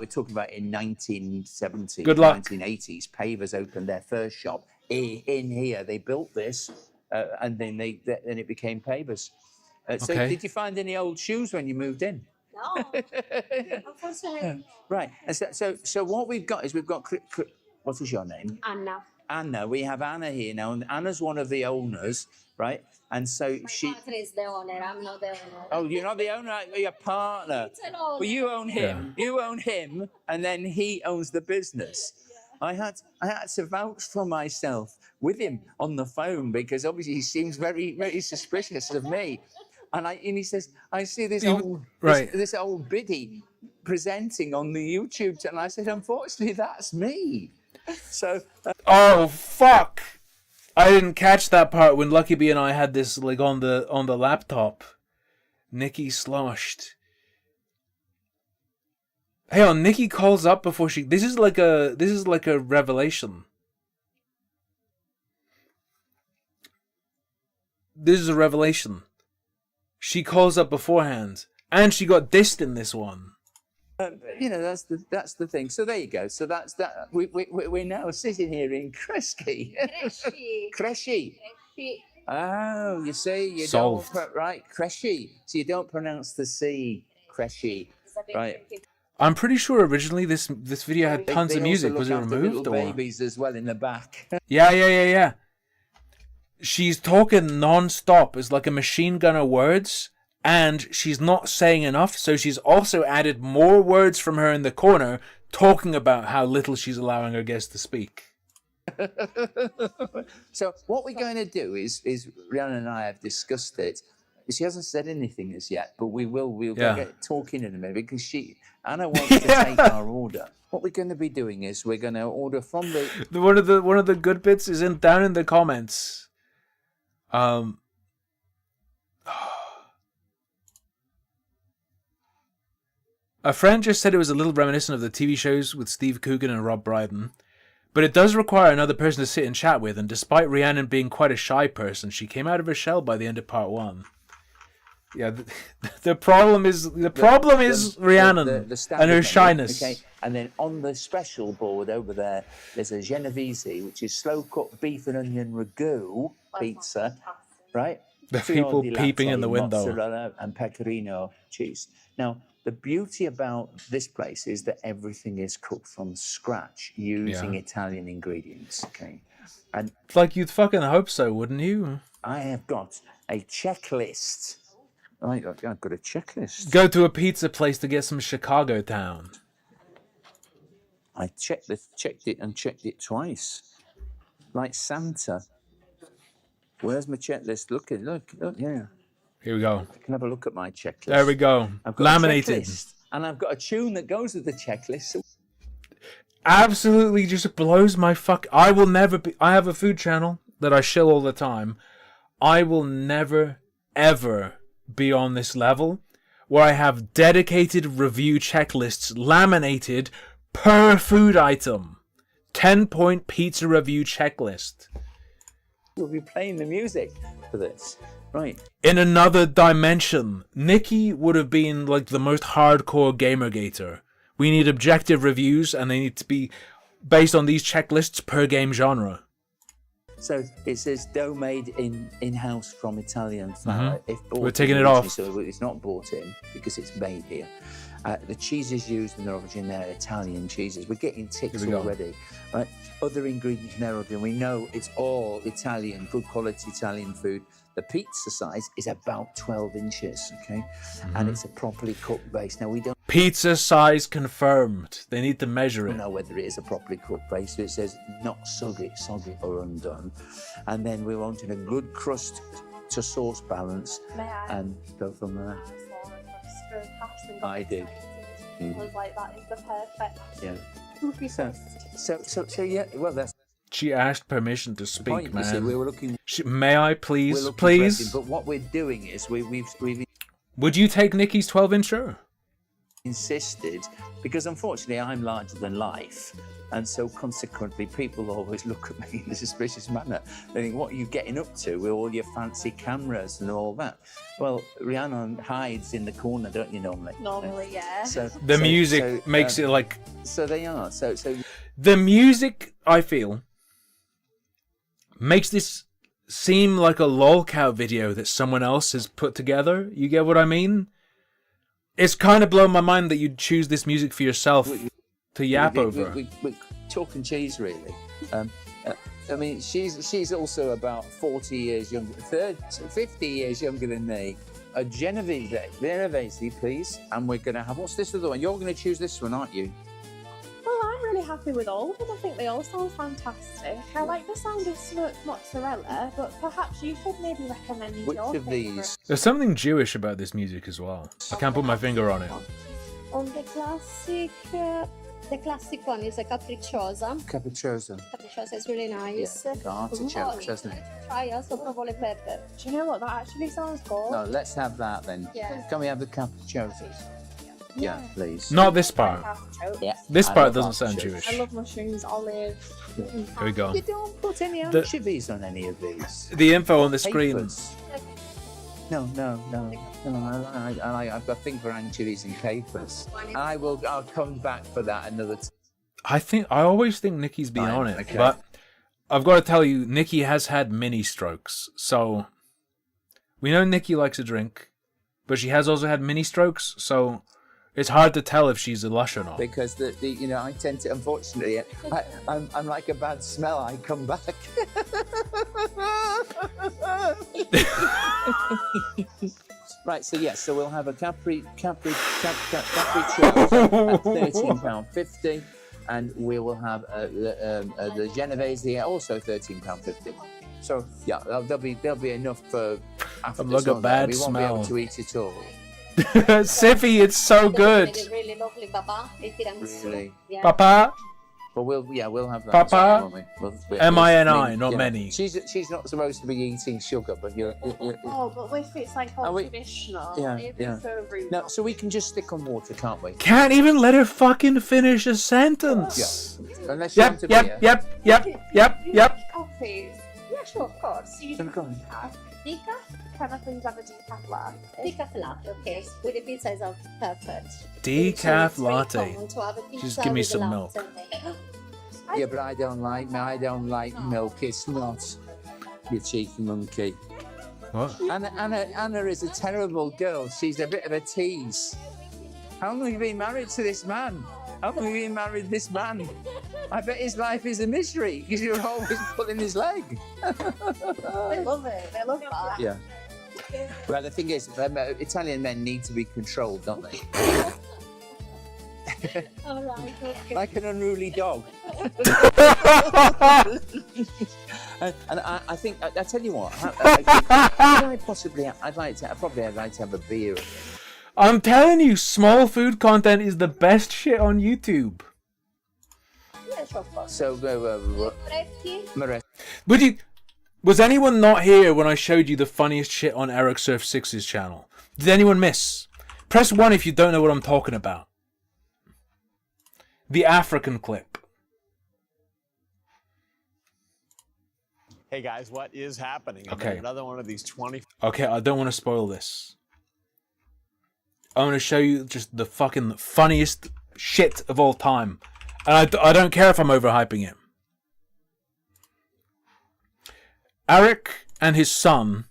talking about in 1970s, Good luck. 1980s. Pavers opened their first shop in here. They built this, and then it became Pavers. So, Okay. did you find any old shoes when you moved in? No. Unfortunately. Right. And so what we've got is what is your name? Anna. Anna. We have Anna here now, and Anna's one of the owners, right? And so she. Partner is the owner. I'm not the owner. Oh, you're not the owner. You're your partner. It's an owner. Well, you own him. Yeah. You own him, and then he owns the business. I had to vouch for myself with him on the phone because obviously he seems very, very suspicious of me. And he says, I see this old biddy presenting on the YouTube channel. I said, unfortunately, that's me. So. Oh fuck! I didn't catch that part when Lucky B and I had this like on the laptop. Nikki sloshed. Hey on, Nikki calls up before she. This is like a revelation. This is a revelation. She calls up beforehand, and she got dissed in this one. You know, that's the thing. So there you go. So that's that. We're now sitting here in Kresky. Kresky. Oh, you see, you Solved. don't right, Kresky. So you don't pronounce the C, Kresky, right? I'm pretty sure originally this video had tons of music. Was it removed little or? babies as well in the back. Yeah. She's talking non-stop. It's like a machine gun of words. And she's not saying enough, so she's also added more words from her in the corner, talking about how little she's allowing her guests to speak. So what we're going to do is Rihanna and I have discussed it. She hasn't said anything as yet, but we'll get talking in a minute because Anna wants to take our order. What we're going to be doing is we're going to order from the one of the good bits is down in the comments. A friend just said it was a little reminiscent of the TV shows with Steve Coogan and Rob Brydon, but it does require another person to sit and chat with, and despite Rhiannon being quite a shy person, she came out of her shell by the end of part 1. Yeah, the problem is Rhiannon and her shyness. Okay, and then on the special board over there, there's a Genovese, which is slow-cooked beef and onion ragu pizza, right? The people peeping in the window. Mozzarella and pecorino cheese. Now, the beauty about this place is that everything is cooked from scratch using Italian ingredients. Okay, and like you'd fucking hope so, wouldn't you? I have got a checklist. I've got a checklist. Go to a pizza place to get some Chicago Town. I checked it twice, like Santa. Where's my checklist? Look, yeah. Here we go. I can have a look at my checklist. There we go. I've got Laminated. And I've got a tune that goes with the checklist. Absolutely just blows my fuck. I will never be. I have a food channel that I shill all the time. I will never, ever be on this level where I have dedicated review checklists laminated per food item. 10-point pizza review checklist. We'll be playing the music for this. Right. In another dimension, Nikki would have been like the most hardcore gamergator. We need objective reviews, and they need to be based on these checklists per game genre. So it says dough made in-house from Italian flour. Mm-hmm. If bought We're taking it off. So it's not bought in because it's made here. The cheeses used in the origin, they're Italian cheeses. We're getting ticks already. Right? Other ingredients in their origin, we know it's all Italian, good quality Italian food. The pizza size is about 12 inches, okay? Mm-hmm. And it's a properly cooked base. Now, we don't... Pizza size confirmed. They need to measure it. I don't know whether it is a properly cooked base. So it says not soggy or undone. And then we're wanting a good crust to sauce balance. And go from there. I did. I was like, that is the perfect. Yeah. So yeah, well, that's... She asked permission to speak, point, man. See, we were looking, may I please? But what we're doing is we've Would you take Nikki's 12-inch show? Insisted, because unfortunately I'm larger than life, and so consequently people always look at me in a suspicious manner. They think, what are you getting up to with all your fancy cameras and all that? Well, Rhiannon hides in the corner, don't you, normally? Normally, yeah. So the music makes it like... So they are. So the music, I feel, makes this seem like a lolcow video that someone else has put together. You get what I mean? It's kind of blown my mind that you'd choose this music for yourself to yap over. We're talking cheese, really. I mean, she's also about 40 years younger, 50 years younger than me. A Genovese, please. And we're gonna have, what's this other one? You're gonna choose this one, aren't you? Well, I'm really happy with all of them. I think they all sound fantastic. I like the sound of smoked mozzarella, but perhaps you could maybe recommend Which your of favourite. these? There's something Jewish about this music as well. I can't put my finger on it. On the classic one is a capricciosa. Capricciosa. Capricciosa is really nice. Yeah, the artichokes, doesn't it? Try also provo le pepe. Do you know what? That actually sounds good. No, let's have that then. Yeah. Can we have the capricciosa? Yeah, please. Not this part. Yeah. This I part love doesn't sound artichokes. Jewish. I love mushrooms, olives. Here we go. You don't put any The- anchovies on any of these. The info on the screen. Capers. No. I've got a thing for anchovies and capers. I'll come back for that another time. I always think Nikki's been on it, okay. but I've got to tell you, Nikki has had mini strokes. So we know Nikki likes a drink, but she has also had mini strokes. So it's hard to tell if she's a lush or not. Because the I tend to, unfortunately, I'm like a bad smell. I come back. Right. So yes. So we'll have a capricciosa at £13.50, and we will have the Genovese also £13.50. So yeah, there'll be enough for after. I'm like a so that bad we won't be smell. able to eat it all. Siffy, it's so good. Really lovely papa. E tiramisù. Really? Yeah. Papa, But we'll have that. Papa? as well, won't we? M-I-N-I, not you know, many. She's not supposed to be eating sugar, but you're Oh, but if it's like all Are we- traditional, Yeah, it'd yeah. be so rude. No, so we can just stick on water, can't we? Can't even let her fucking finish a sentence. Yeah. Unless you want to be Yep. Coffees. Yeah, sure, of course. You Then go on. decaf? Can I please have a decaf latte? Decaf latte, okay. With the pizza is perfect. Decaf So it's very latte. common to have a pizza Just give me with some latte. Yeah, but I don't like milk. It's not. You cheeky monkey. What? Anna is a terrible girl. She's a bit of a tease. How long have you been married to this man? How long have you been married to this man? I bet his life is a mystery because you're always pulling his leg. They love it. They love that. Yeah. Well, the thing is, Italian men need to be controlled, don't they? All right, okay. Like an unruly dog. and I think, I tell you what, I'd like to have a beer. I'm telling you, small food content is the best shit on YouTube. Yeah, sure, of course. So, Moretti? Was anyone not here when I showed you the funniest shit on Eric Surf 6's channel? Did anyone miss? Press 1 if you don't know what I'm talking about. The African clip. Hey guys, what is happening? Okay. Another one of these 20. Okay, I don't want to spoil this. I'm going to show you just the fucking funniest shit of all time. And I don't care if I'm overhyping it. Eric and his son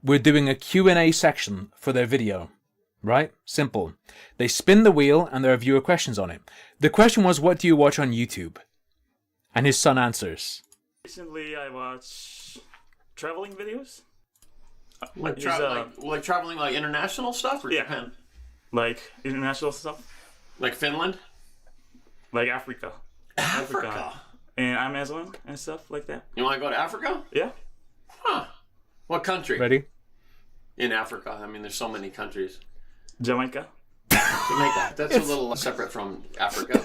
were doing a Q&A section for their video. Right? Simple. They spin the wheel and there are viewer questions on it. The question was, what do you watch on YouTube? And his son answers. Recently, I watched traveling videos. Like traveling, like international stuff, or Yeah. Japan? Like international stuff, Like Finland? like Africa. Africa. And Amazon and stuff like that. You want to go to Africa? Yeah. Huh. What country? Ready? In Africa. I mean, there's so many countries. Jamaica. Jamaica. That's a little separate from Africa.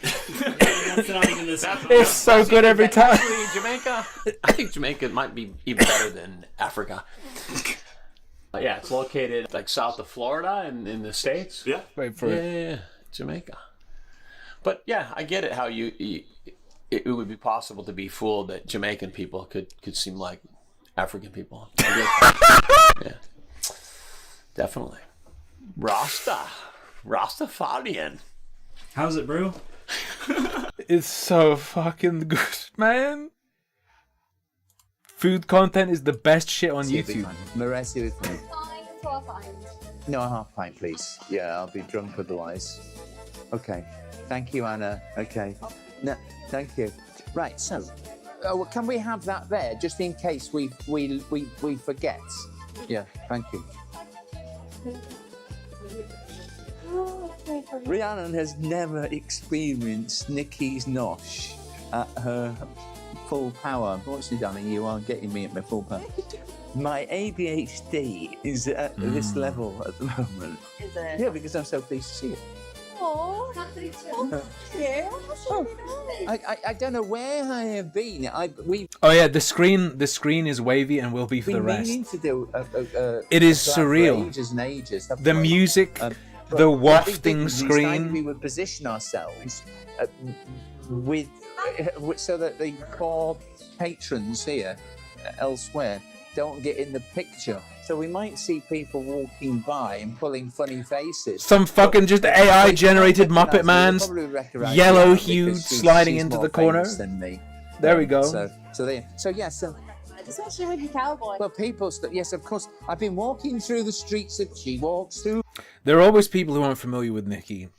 That's not even this. It's so good every time. Actually, Jamaica. I think Jamaica might be even better than Africa. Yeah, it's located like south of Florida in the States. Yeah. Wait for it. Yeah, Jamaica. But yeah, I get it how it would be possible to be fooled that Jamaican people could seem like African people. Yeah, definitely. Rastafarian. How's it, bro? It's so fucking good, man. Food content is the best shit on YouTube. Moretti with me. Fine, so I find. No, a half pint, please. Yeah, I'll be drunk otherwise. Okay. Thank you, Anna. Okay. No, thank you. Right, so can we have that there just in case we forget? Yeah, thank you. Rhiannon has never experienced Nikki's nosh at her full power. Unfortunately, darling, you are getting me at my full power. My ADHD is at this level at the moment. Is it? Yeah, because I'm so pleased to see you. Oh, I don't know where I have been. Oh yeah, the screen is wavy and will be for the rest. Meaning to do It is for surreal. Ages and ages. The music, but the I think wafting it's time screen. we would position ourselves so that the poor patrons here elsewhere don't get in the picture. So we might see people walking by and pulling funny faces. Some fucking just AI generated Muppet Man's yellow hued sliding she's into more the corner. famous than me. There we go. especially with your cowboy. Well, people, yes, of course. I've been walking through the streets that she walks through. There are always people who aren't familiar with Nikki.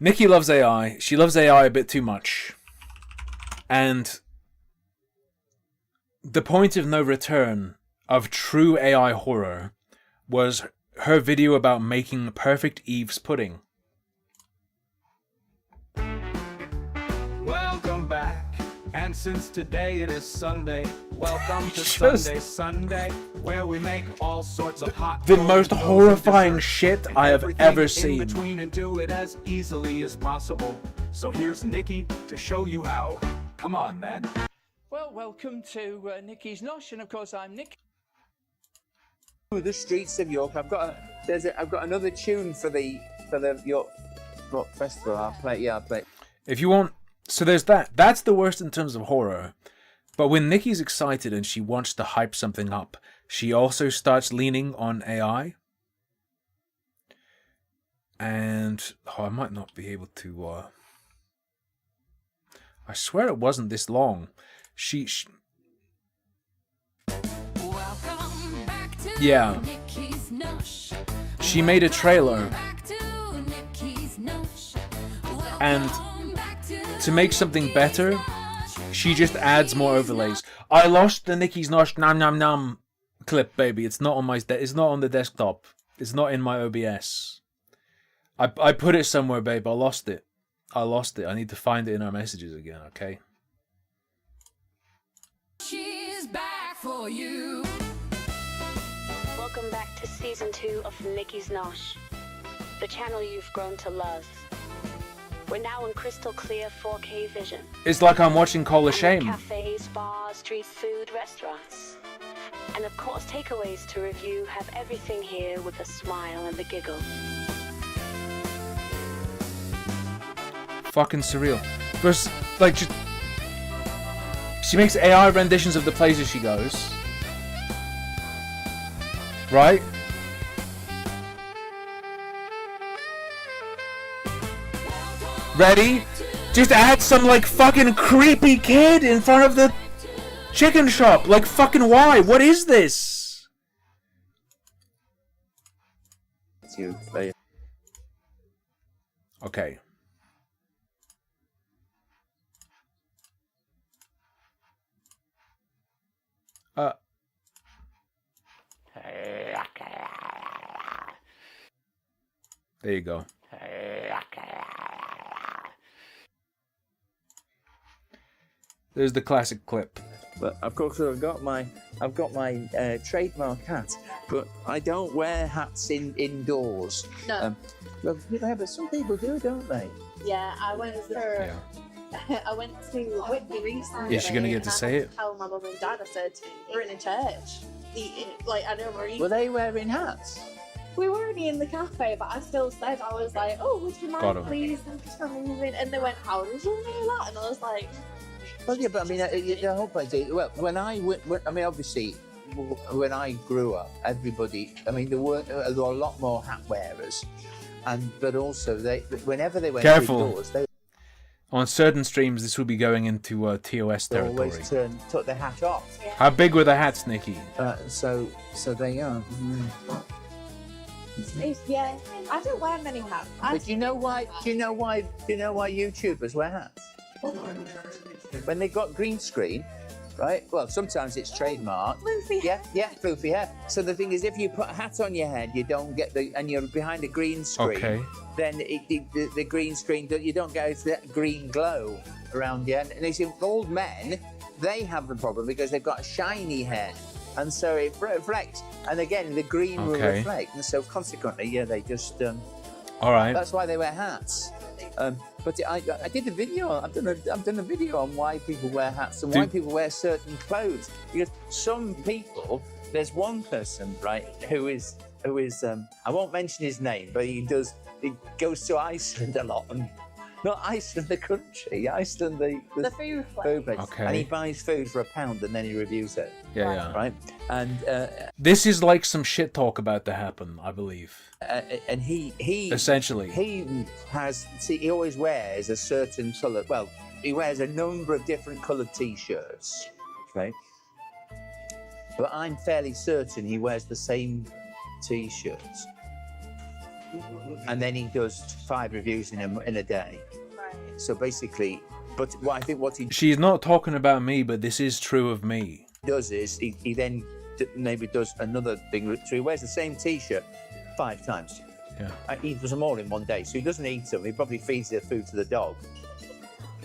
Nikki loves AI. She loves AI a bit too much. And the point of no return of true AI horror was her video about making perfect Eve's pudding. Welcome back. And since today it is Sunday, welcome to Just- Sunday, where we make all sorts of hot The dogs, most dough, horrifying and shit dessert, I have everything ever in seen. between, and do it as easily as possible. So here's Nikki to show you how. Come on, man. Well, welcome to Nikki's Nosh, and of course I'm Nick. The streets of York. I've got another tune for the York Rock Festival. I'll play. If you want, so there's that. That's the worst in terms of horror. But when Nikki's excited and she wants to hype something up, she also starts leaning on AI. And I might not be able to. I swear it wasn't this long. Yeah. She made a trailer. And to make something better, she just adds more overlays. I lost the Nikki's Nosh Nam Nam Nam clip, baby. It's not on my it's not on the desktop. It's not in my OBS. I put it somewhere, babe. I lost it. I need to find it in our messages again, okay? She's back for you. Welcome back to season 2 of Nikki's Nosh, the channel you've grown to love. We're now in crystal clear 4K vision. It's like I'm watching Call of Shame. Cafes, bars, street food, restaurants. And of course, takeaways to review have everything here with a smile and a giggle. Fucking surreal. First, like, just she makes AI renditions of the places she goes. Right? Ready? Just add some, like, fucking creepy kid in front of the chicken shop. Like, fucking why? What is this? Okay. There you go. There's the classic clip. But of course, I've got my trademark hat, but I don't wear hats indoors. No. Yeah, but some people do, don't they? Yeah, I went for. I went to Whitby recently. Is she gonna get to say it? Tell my mum and dad. I said we're in a church eating. Like I know we're eating. Were they wearing hats? We were only in the cafe, but I still said I was like, "Oh, would you Got mind 'em. please?" And they went, "How did you know that?" And I was like. Well, yeah, but I mean, the whole point is, well, obviously, when I grew up, everybody, I mean, there were a lot more hat wearers, but also whenever they went Careful. indoors, they On certain streams, this will be going into TOS territory. always took their hat off. How big were the hats, Nikki? So they are. Yeah, I don't wear many hats. But do you know why YouTubers wear hats? When they've got green screen, right? Well, sometimes it's trademarked. Floofy. Yeah, floofy hair. So the thing is, if you put a hat on your head, you don't get and you're behind a green screen, Okay. then the green screen, you don't get that green glow around you. And you see, old men, they have the problem because they've got shiny hair. And so it reflects. And again, the green will reflect. And so consequently, yeah, they just... All right. That's why they wear hats. But I did a video. I've done a video on why people wear hats and why people wear certain clothes. Because some people, there's one person, right, who is I won't mention his name, but he goes to Iceland a lot, and not Iceland the country, Iceland the food place. Okay. And he buys food for £1 and then he reviews it. Yeah. Right. And this is like some shit talk about to happen, I believe. And he essentially he always wears a certain colour. Well, he wears a number of different coloured T-shirts. Okay. But I'm fairly certain he wears the same T-shirts. And then he does 5 reviews in a day. Right. So basically, but I think what he... She's not talking about me, but this is true of me. Does is he then maybe does another thing. So he wears the same T-shirt 5 times. Yeah. He does them all in one day. So he doesn't eat them. He probably feeds the food to the dog.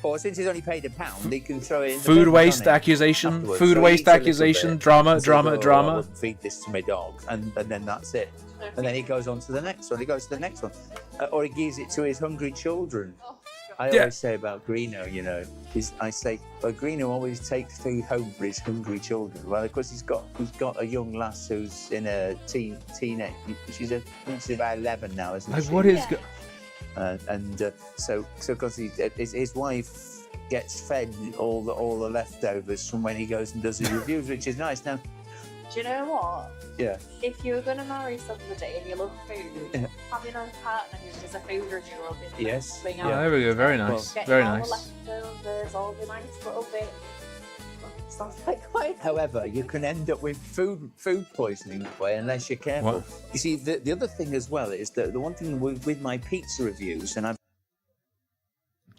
Or since he's only paid £1, he can throw it in food waste accusation. Afterwards. Food So he waste eats a little accusation. bit Drama. and says, "Oh, I wouldn't feed this to my dog," and then that's it. And then he goes on to the next one. He goes to the next one, or he gives it to his hungry children. I always say about Greeno, I say, well, Greeno always takes food home for his hungry children. Well, of course, he's got a young lass who's in a teenage. She's about 11 now, isn't she? What is? So because his wife gets fed all the leftovers from when he goes and does his reviews, which is nice. Now, do you know what? Yeah. If you were going to marry somebody and you love food, having a partner who does a food review will be yes. thing. Yeah, there we go. Very nice. Getting Very all nice. the leftovers, all the nice little bits. Sounds like quite. However, you can end up with food poisoning that way unless you're careful. What? You see, the other thing as well is that the one thing with my pizza reviews, and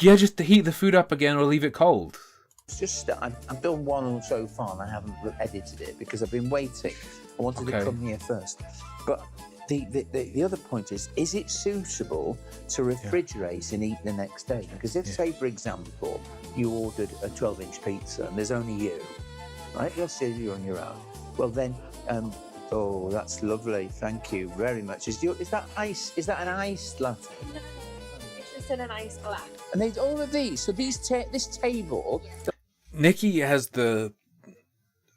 Yeah, just to heat the food up again or leave it cold. I've done one so far and I haven't edited it because I've been waiting. I wanted to come here first. But the other point is it suitable to refrigerate and eat the next day? Because if, say, for example, you ordered a 12-inch pizza and there's only you, right? Let's say you're on your own. Well, then, oh, that's lovely. Thank you very much. Is that ice? Is that an iced latte? No, it's just in an ice glass. And there's all of these. So this table... Nikki has the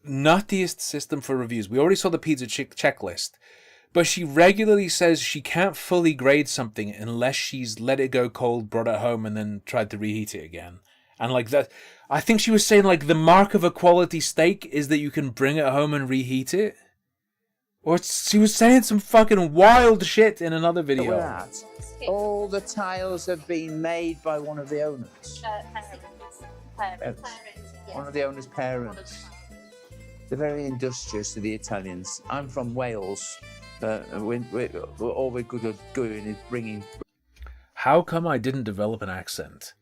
nuttiest system for reviews. We already saw the pizza checklist, but she regularly says she can't fully grade something unless she's let it go cold, brought it home, and then tried to reheat it again. And like that, I think she was saying like the mark of a quality steak is that you can bring it home and reheat it. Or she was saying some fucking wild shit in another video. All the tiles have been made by one of the owners. Parents. One of the owner's parents. They're very industrious, the Italians. I'm from Wales. All we're good at doing is bringing... How come I didn't develop an accent?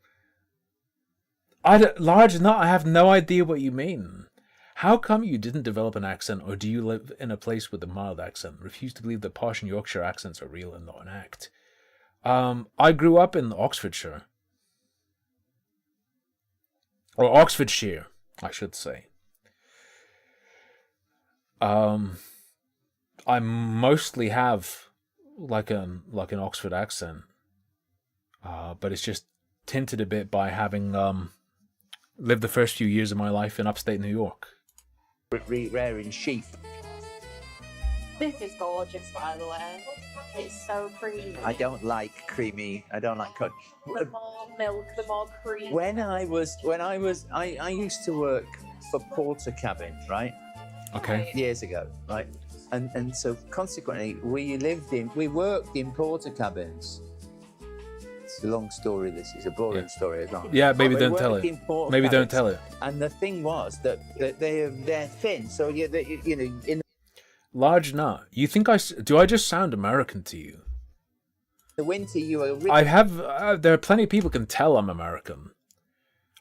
I have no idea what you mean. How come you didn't develop an accent, or do you live in a place with a mild accent? Refuse to believe that posh and Yorkshire accents are real and not an act. I grew up in Oxfordshire. Or Oxfordshire, I should say. I mostly have like an Oxford accent, but it's just tinted a bit by having lived the first few years of my life in upstate New York. Rearing sheep. This is gorgeous, by the way. It's so creamy. I don't like creamy. I don't like cod. The more milk, the more cream. I used to work for Porter Cabin, right? Okay. Years ago, right? And so consequently, we worked in Porter Cabins. It's a long story. This is a boring story as well. Yeah, maybe don't tell it. Maybe don't tell it. And the thing was that they're thin, so in large nut. You think do I just sound American to you? the winter you were. I have. There are plenty of people can tell I'm American.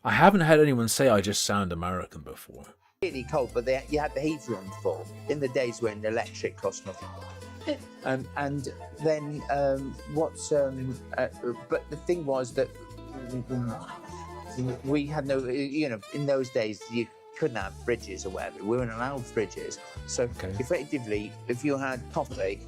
I haven't had anyone say I just sound American before. Really cold, but you had the heater on full in the days when electric cost nothing. And then but the thing was that we had no, in those days you couldn't have fridges or whatever. We weren't allowed fridges. So effectively, if you had coffee,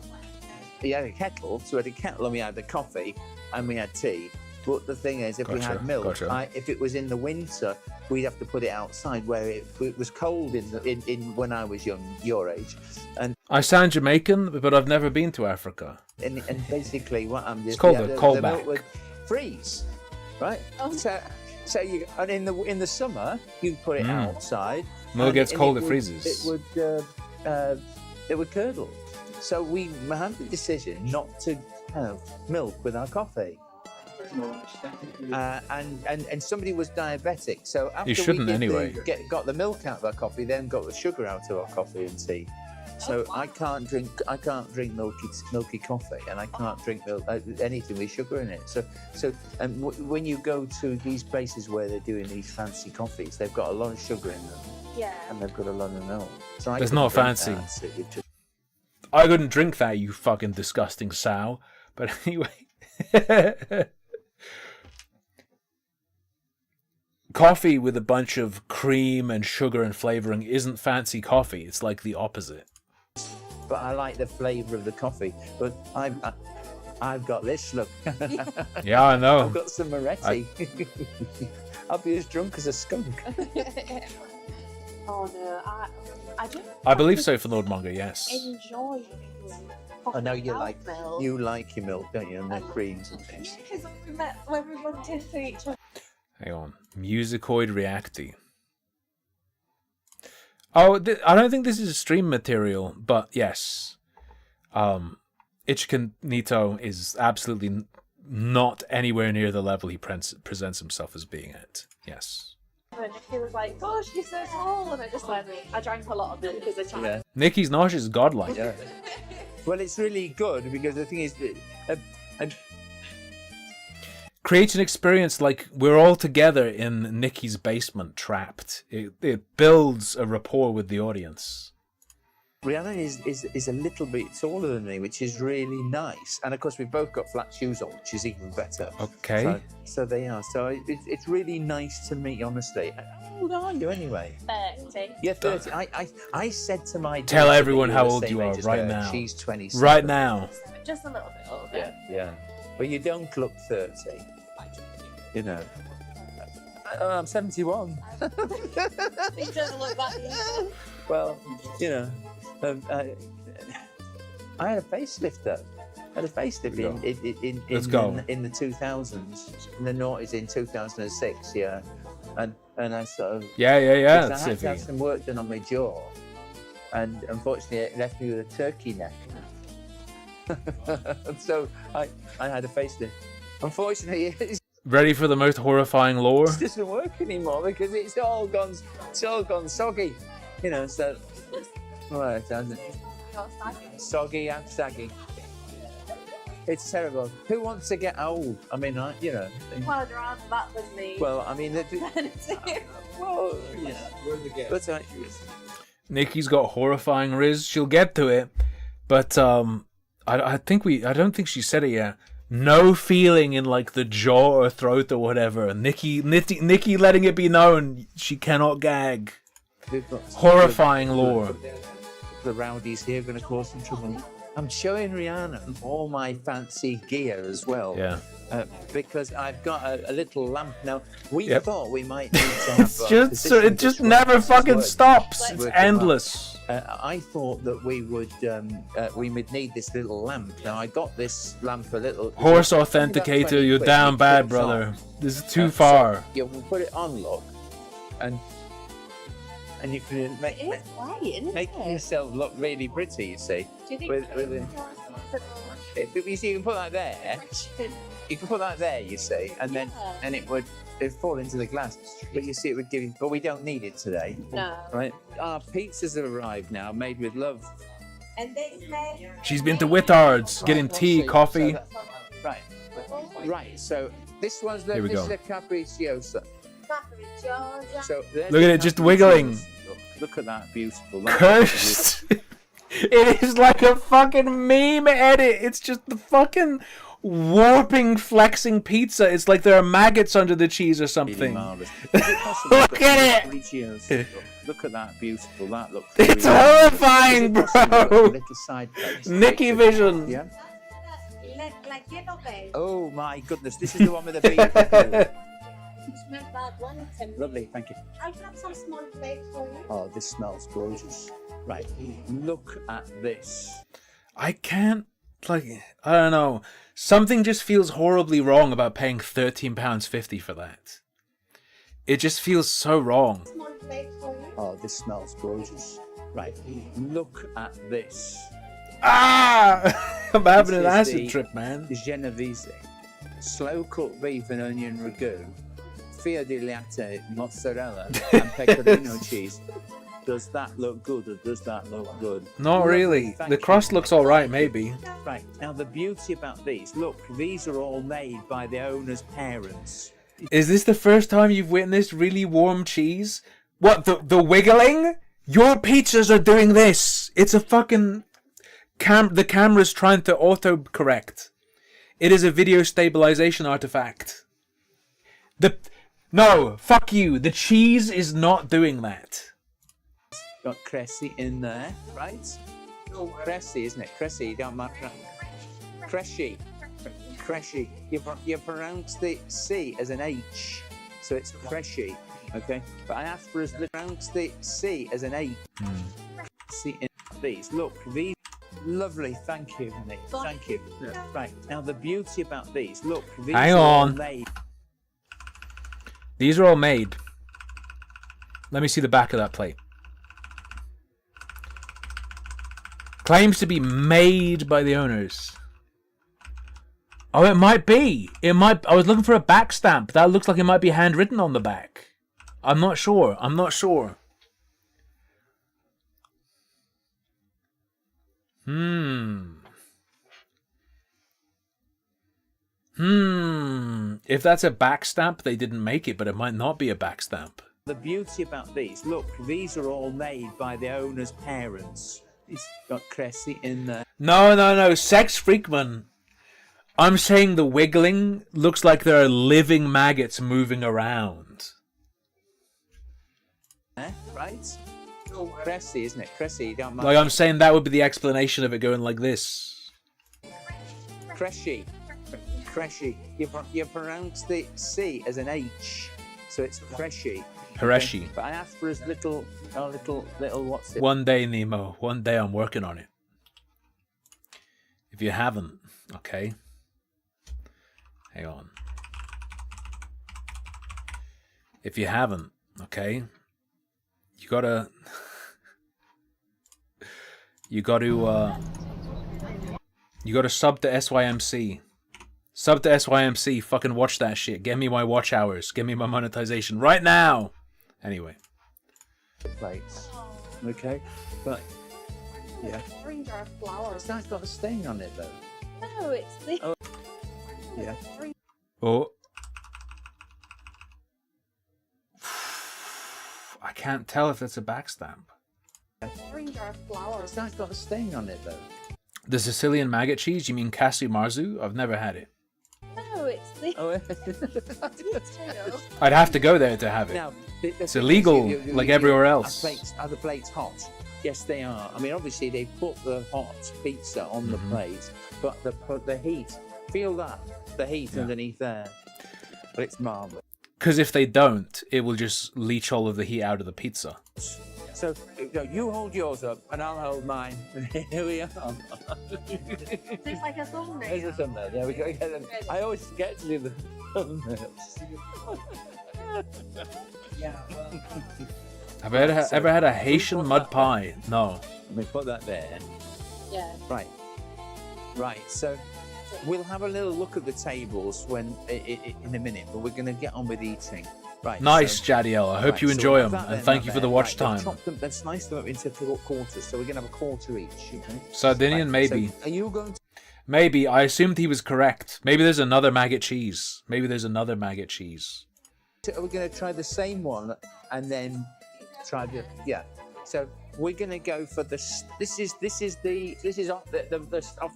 you had a kettle. So we had a kettle and we had the coffee and we had tea. But the thing is, if we had milk, if it was in the winter, we'd have to put it outside where it was cold in when I was young, your age. And I sound Jamaican, but I've never been to Africa. And basically, what I'm it's called a callback. The milk would freeze, right? So you and in the summer you put it outside. When it gets cold, it freezes. It would curdle. So we had the decision not to have milk with our coffee. And somebody was diabetic, so after we got the milk out of our coffee, then got the sugar out of our coffee and tea. So I can't drink milky coffee, and I can't drink anything with sugar in it. So when you go to these places where they're doing these fancy coffees, they've got a lot of sugar in them. Yeah. And they've got a lot of milk. So it's not fancy. I couldn't drink that, you fucking disgusting sow. But anyway. Coffee with a bunch of cream and sugar and flavoring isn't fancy coffee. It's like the opposite. But I like the flavour of the coffee. But I've got this, look. Yeah, I know. I've got some Moretti. I'll be as drunk as a skunk. Oh no, I don't. I believe so for Lord Monger, yes. Enjoy. I know you like your milk, don't you? And the creams and things. Because when we bumped into each other. Hang on. Musicoid Reacti. Oh, I don't think this is stream material, but yes. Ichikan Nito is absolutely not anywhere near the level he presents himself as being at. Yes. And he was like, "Gosh, you're so tall," and I drank a lot of milk as a child. Yeah. Nikki's Nosh is godlike. Yeah. Well, it's really good because the thing is, creates an experience like we're all together in Nikki's basement, trapped. It builds a rapport with the audience. Rihanna is a little bit taller than me, which is really nice. And of course, we've both got flat shoes on, which is even better. Okay. So they are. So it's really nice to meet, honestly. How old are you anyway? 30. Yeah, 30. I said to my Tell daughter everyone that how were the old same you are age as right her. now. She's 27. Right now. Just a little bit older. Yeah. But you don't look 30. You know. I'm 71. He doesn't look that young. Well, you know, I had a facelift though. I had a facelift in the 2000s, in the noughties in 2006, yeah. And I sort of yeah. I had to have some work done on my jaw, and unfortunately it left me with a turkey neck. So I had a facelift. Unfortunately, it's Ready for the most horrifying lore? It doesn't work anymore because it's all gone soggy, you know. So, right, soggy and saggy. It's terrible. Who wants to get old? I mean, you know. Well, I'd rather that than me. Well, I mean, well, yeah. But Nikki's got horrifying riz. She'll get to it, but I don't think she said it yet. No feeling in like the jaw or throat or whatever. Nikki letting it be known she cannot gag. Horrifying lore. The rowdies here are going to cause some trouble. I'm showing Rihanna all my fancy gear as well. Yeah. Because I've got a little lamp now. We thought we might need to have. It just never fucking stops. It's endless. I thought that we would need this little lamp. Now I got this lamp a little. Horse authenticator, you're down bad, brother. This is too far. So you can put it on, look, and you can make yourself look really pretty. You see. Do you think you see, you can put that there. You can put that there, you see, and then it would fall into the glass. But you see, it would give you. But we don't need it today. No. Right. Our pizzas have arrived now, made with love. And She's been to Whittards, getting tea, coffee. Right. So this one's the Capricciosa. So Look at it just wiggling. Look at that, beautiful. Cursed. It is like a fucking meme edit. It's just the fucking warping, flexing pizza. It's like there are maggots under the cheese or something. Look at it. Look at that, beautiful. That looks. It's really horrifying, nice. Is it possible to bro. put a little side plate? Nicky Vision. Yeah. Oh my goodness, this is the one with the beef. Lovely, thank you. I'll grab some small plates for you. Oh, this smells gorgeous. Right, look at this. I can't, like, I don't know. Something just feels horribly wrong about paying £13.50 for that. It just feels so wrong. Small plates for you. Oh, this smells gorgeous. Right, look at this. Ah! I'm having an This is acid the trip, man. Genovese, slow cooked beef and onion ragu, filo di latte, mozzarella, and pecorino cheese. Does that look good or does that look good? Not Lovely, really. thank The you. crust looks alright, maybe. Right, now the beauty about these, look, these are all made by the owner's parents. Is this the first time you've witnessed really warm cheese? What, the wiggling? Your pizzas are doing this. It's a fucking... the camera's trying to auto-correct. It is a video stabilization artifact. No, fuck you. The cheese is not doing that. Got Cressy in there, right? Cressy, isn't it? Cressy, you don't mind. Cressy. Cressy. You pronounce the C as an H, so it's Cressy, okay? But I asked for pronounce the C as an H. See in these. Look, these. Lovely, thank you, honey. Thank you. Right, now the beauty about these, look, these Hang are all on. made. These are all made. Let me see the back of that plate. Claims to be made by the owners. Oh, it might be. It might. I was looking for a back stamp. That looks like it might be handwritten on the back. I'm not sure. I'm not sure. If that's a back stamp, they didn't make it, but it might not be a back stamp. The beauty about these, look, these are all made by the owner's parents. It's got Cressy in there. No. Sex Freakman. I'm saying the wiggling looks like there are living maggots moving around. Right? Cressy, isn't it? Cressy, you don't mind. Like, I'm saying that would be the explanation of it going like this. Cressy. Cressy. You pronounce the C as an H, so it's Cressy. Hireshi. Okay? But I asked for his little, what's it? One day, Nemo. One day I'm working on it. If you haven't, okay? Hang on. If you haven't, okay? You gotta... You gotta sub to SYMC. Sub to SYMC. Fucking watch that shit. Get me my watch hours. Get me my monetization right now. Anyway. Plates. Okay, but yeah. Orange or flowers. It's not got a stain on it though. No, it's the. Oh. Yeah. Oh. I can't tell if that's a back stamp. Orange or flowers. It's not got a stain on it though. The Sicilian maggot cheese? You mean Cassie Marzu? I've never had it. No, it's the. Oh. I'd have to go there to have it. Now, it's illegal, like everywhere else. Are the plates hot? Yes, they are. I mean, obviously they put the hot pizza on the plate, but the heat. Feel that the heat underneath there. But it's marvelous. Because if they don't, it will just leach all of the heat out of the pizza. So you hold yours up, and I'll hold mine. And here we are. It's like a thumbnail. There's a thumbnail. Yeah, we got to get them. I always forget to do the thumbnails. Have I ever had a Haitian mud pie? No. Let me put that there. Yeah. Right. So we'll have a little look at the tables when in a minute, but we're going to get on with eating. Right. Nice, so, Jadiel. I hope you enjoy them, and thank you for the watch time. Let's slice them up into quarters, so we're going to have a quarter each. Okay? Sardinian, maybe. So are you going to... Maybe. I assumed he was correct. Maybe there's another maggot cheese. try the same one and then try the So we're gonna go for the. This is off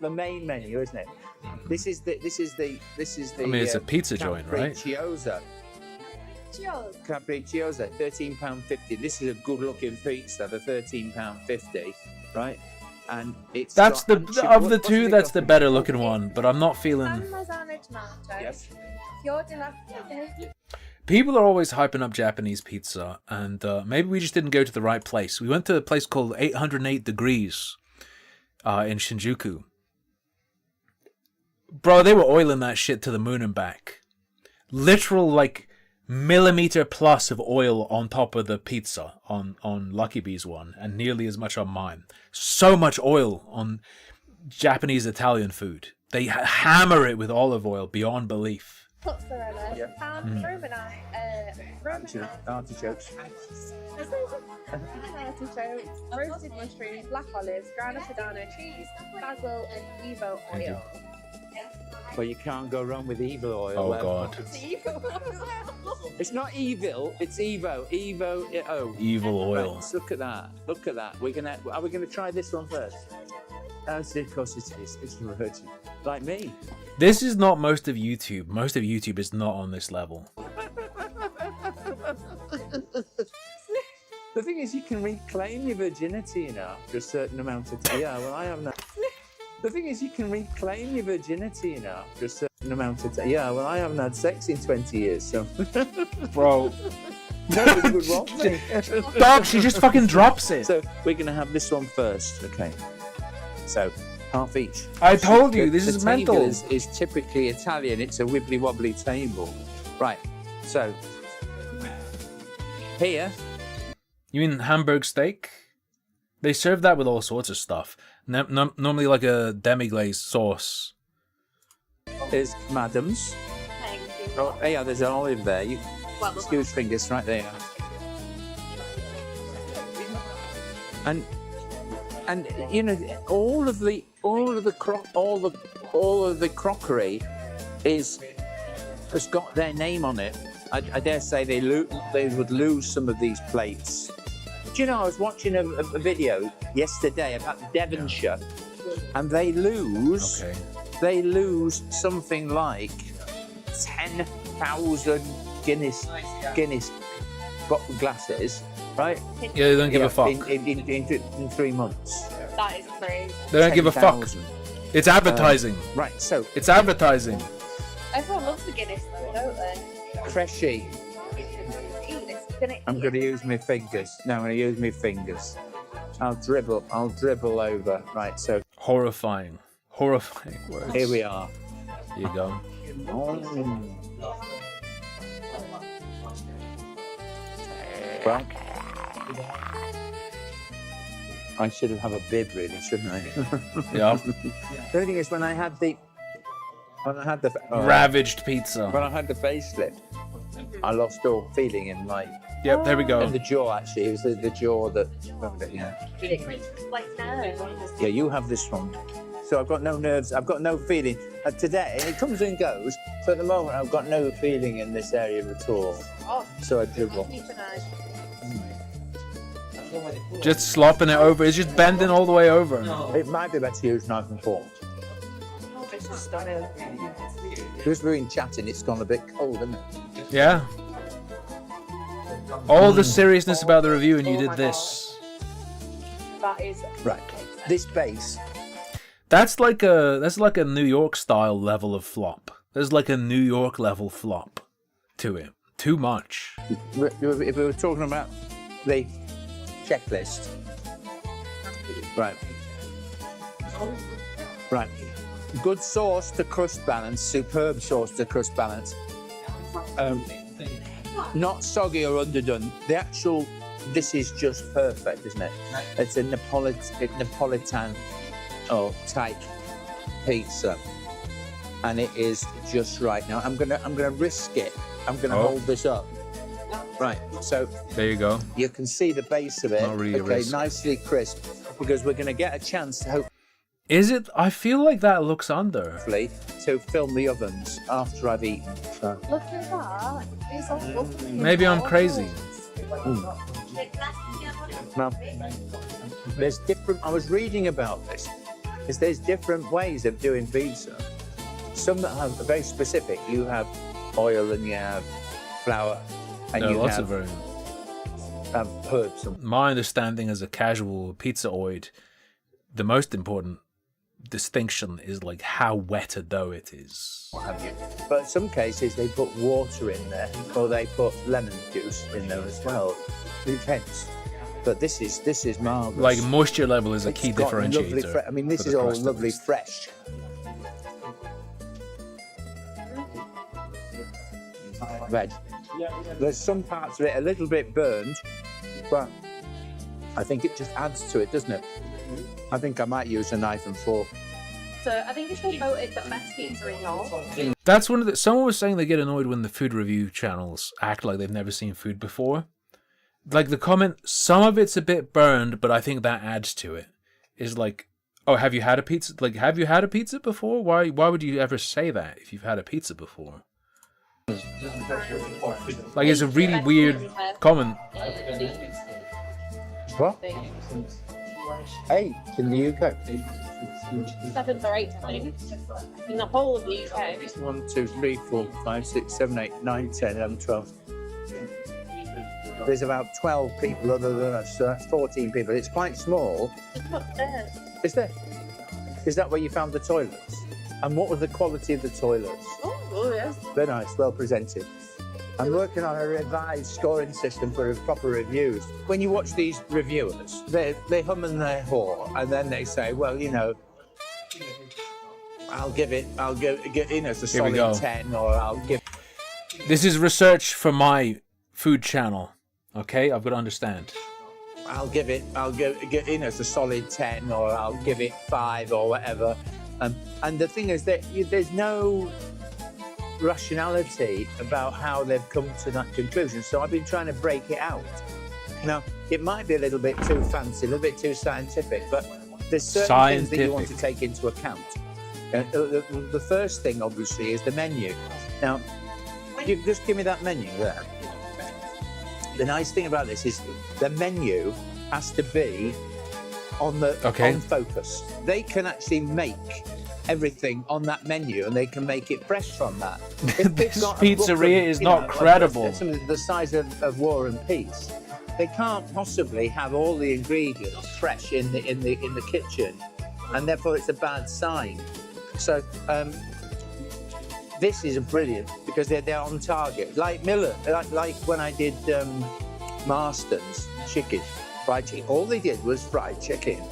the main menu, isn't it? This is the. I mean, it's a pizza joint, right? Capricciosa. Capricciosa, £13.50. This is a good-looking pizza for £13.50, right? And it's That's got- the of the two. That's the better looking one, but I'm not feeling. Parmesan tomato. Yes. Fior di latte. People are always hyping up Japanese pizza, and maybe we just didn't go to the right place. We went to a place called 808 Degrees in Shinjuku. Bro, they were oiling that shit to the moon and back. Literal, like, millimeter plus of oil on top of the pizza on Lucky Bee's one, and nearly as much on mine. So much oil on Japanese Italian food. They hammer it with olive oil beyond belief. Mozzarella, artichokes. Artichokes, roasted mushrooms, black olives, ground Padano cheese, basil, and Evo oil. Well, you can't go wrong with Evo oil. Oh, God. It's not evil. It's Evo. Evil oil. Right, look at that. Look at that. Are we gonna try this one first? Of course it is. It's virgin. Like me. This is not most of YouTube. Most of YouTube is not on this level. The thing is, you can reclaim your virginity, after a certain amount of time. Yeah, well, I have no. The thing is, you can reclaim your virginity, after a certain amount of time. Yeah, well, I haven't had sex in 20 years, so. Bro. That was a good one. Dog, she just fucking drops it. So we're gonna have this one first, okay? So half each. I told you, this the is table mental. is typically Italian. It's a wibbly wobbly table, right? So here. You mean Hamburg steak? They serve that with all sorts of stuff. Normally like a demi-glaze sauce. There's Madam's. Thank you. Oh, yeah, there's an olive there. You excuse fingers right there. And you know, all of the crockery has got their name on it. I dare say they would lose some of these plates. Do you know, I was watching a video yesterday about Devonshire, and they lose something like 10,000 Guinness glasses, right? Yeah, they don't give a fuck. In 3 months. That is crazy. They don't give a fuck. It's advertising. Right, so it's advertising. Everyone loves the Guinness, though, don't they? Cressy. I'm going to use my fingers. No, I'm going to use my fingers. I'll dribble over. Right, so. Horrifying words. Here we are. Here you go. Well, I should have a bib, really, shouldn't I? Yeah. The only thing is, when I had the ravaged pizza. When I had the facelift, I lost all feeling in my. Yep, there we go. In the jaw, actually, it was the jaw that. Yeah. Yeah, you have this one. So I've got no nerves. I've got no feeling. Today, it comes and goes. So at the moment, I've got no feeling in this area at all. So I dribble. Just slopping it over. It's just bending all the way over. It might be better to use knife and fork. Because we're in chatting, it's gone a bit cold, isn't it? Yeah. All the seriousness about the review, and you did this. That is right. This base. That's like a New York style level of flop. There's like a New York level flop to it. Too much. If we were talking about the checklist, right. Good sauce to crust balance. Superb sauce to crust balance. Not soggy or underdone. This is just perfect, isn't it? It's a Napolitan type pizza, and it is just right. Now I'm gonna risk it. I'm gonna hold this up. Right. So there you go. You can see the base of it. Not really okay, risk. Nicely crisp, because we're gonna get a chance to hope. Is it? I feel like that looks under. To film the ovens after I've eaten. So. Look at that. It's all lovely. Maybe I'm crazy. Now, there's different. I was reading about this. There's different ways of doing pizza. Some that are very specific. You have oil and you have flour, and you lots have of herbs. My understanding as a casual pizzaoid, the most important distinction is like how wet a dough it is. What have you? But in some cases they put water in there, or they put lemon juice in there as well. It depends. But this is marvelous. Like moisture level is a key got differentiator. lovely I mean, this is all lovely fresh. Red. There's some parts of it a little bit burned, but I think it just adds to it, doesn't it? I think I might use a knife and fork. So I think it's been voted the best pizza in York. That's one of the. Someone was saying they get annoyed when the food review channels act like they've never seen food before. Like the comment, some of it's a bit burned, but I think that adds to it. Is like, oh, have you had a pizza? Like, have you had a pizza before? Why would you ever say that if you've had a pizza before? Like, it's a really weird comment. What? 8 in the UK. 7th or 8th, I think. In the whole of the UK. 1, 2, 3, 4, 5, 6, 7, 8, 9, 10, 11, 12. There's about 12 people other than us, so that's 14 people. It's quite small. It's not there. Is there? Is that where you found the toilets? And what was the quality of the toilets? Oh, yes. They're nice, well presented. I'm working on a revised scoring system for proper reviews. When you watch these reviewers, they hum and they haw, and then they say, well, you know, I'll give it's a solid 10, or I'll give. This is research for my food channel. Okay, I've got to understand. I'll give it's a solid 10, or I'll give it 5 or whatever. And the thing is that there's no rationality about how they've come to that conclusion. So I've been trying to break it out. Now, it might be a little bit too fancy, a little bit too scientific, but there's certain things that you want to take into account. The first thing, obviously, is the menu. Now, just give me that menu there. The nice thing about this is the menu has to be on focus. They can actually make everything on that menu, and they can make it fresh from that. This pizzeria is not credible. Like the size of War and Peace, they can't possibly have all the ingredients fresh in the kitchen, and therefore it's a bad sign. So this is brilliant because they're on target. Like Miller, like when I did Marston's fried chicken. All they did was fried chicken.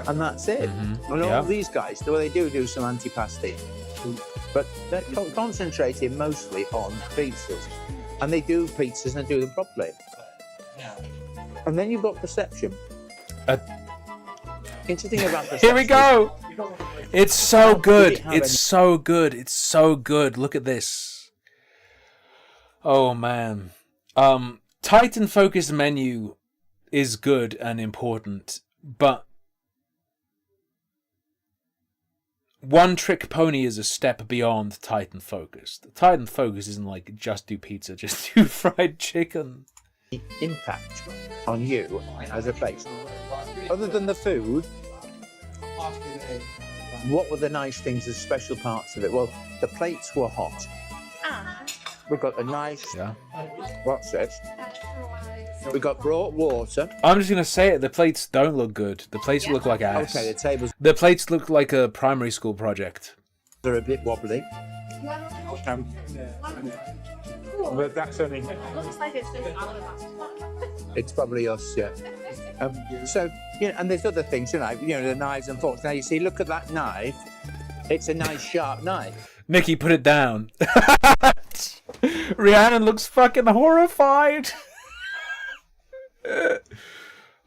And that's it. And all these guys, they do some antipasti, but they're concentrating mostly on pizzas. And they do pizzas and they do them properly. And then you've got perception. Interesting about perception. Here we go! It's so good. It's so good. It's so good. Look at this. Oh, man. Titan focused menu is good and important, but One Trick Pony is a step beyond Titan focused. Titan focus isn't like just do pizza, just do fried chicken. Impact on you as a place. Other than the food, what were the nice things, the special parts of it? Well, the plates were hot. We've got a nice. What's this? We got brought water. I'm just gonna say it. The plates don't look good. The plates look like ass. Okay, the tables. The plates look like a primary school project. They're a bit wobbly. But that's only. Looks like it's just It's probably us, yeah. So and there's other things, the knives and forks. Now you see, look at that knife. It's a nice sharp knife. Nikki, put it down. Rhiannon looks fucking horrified.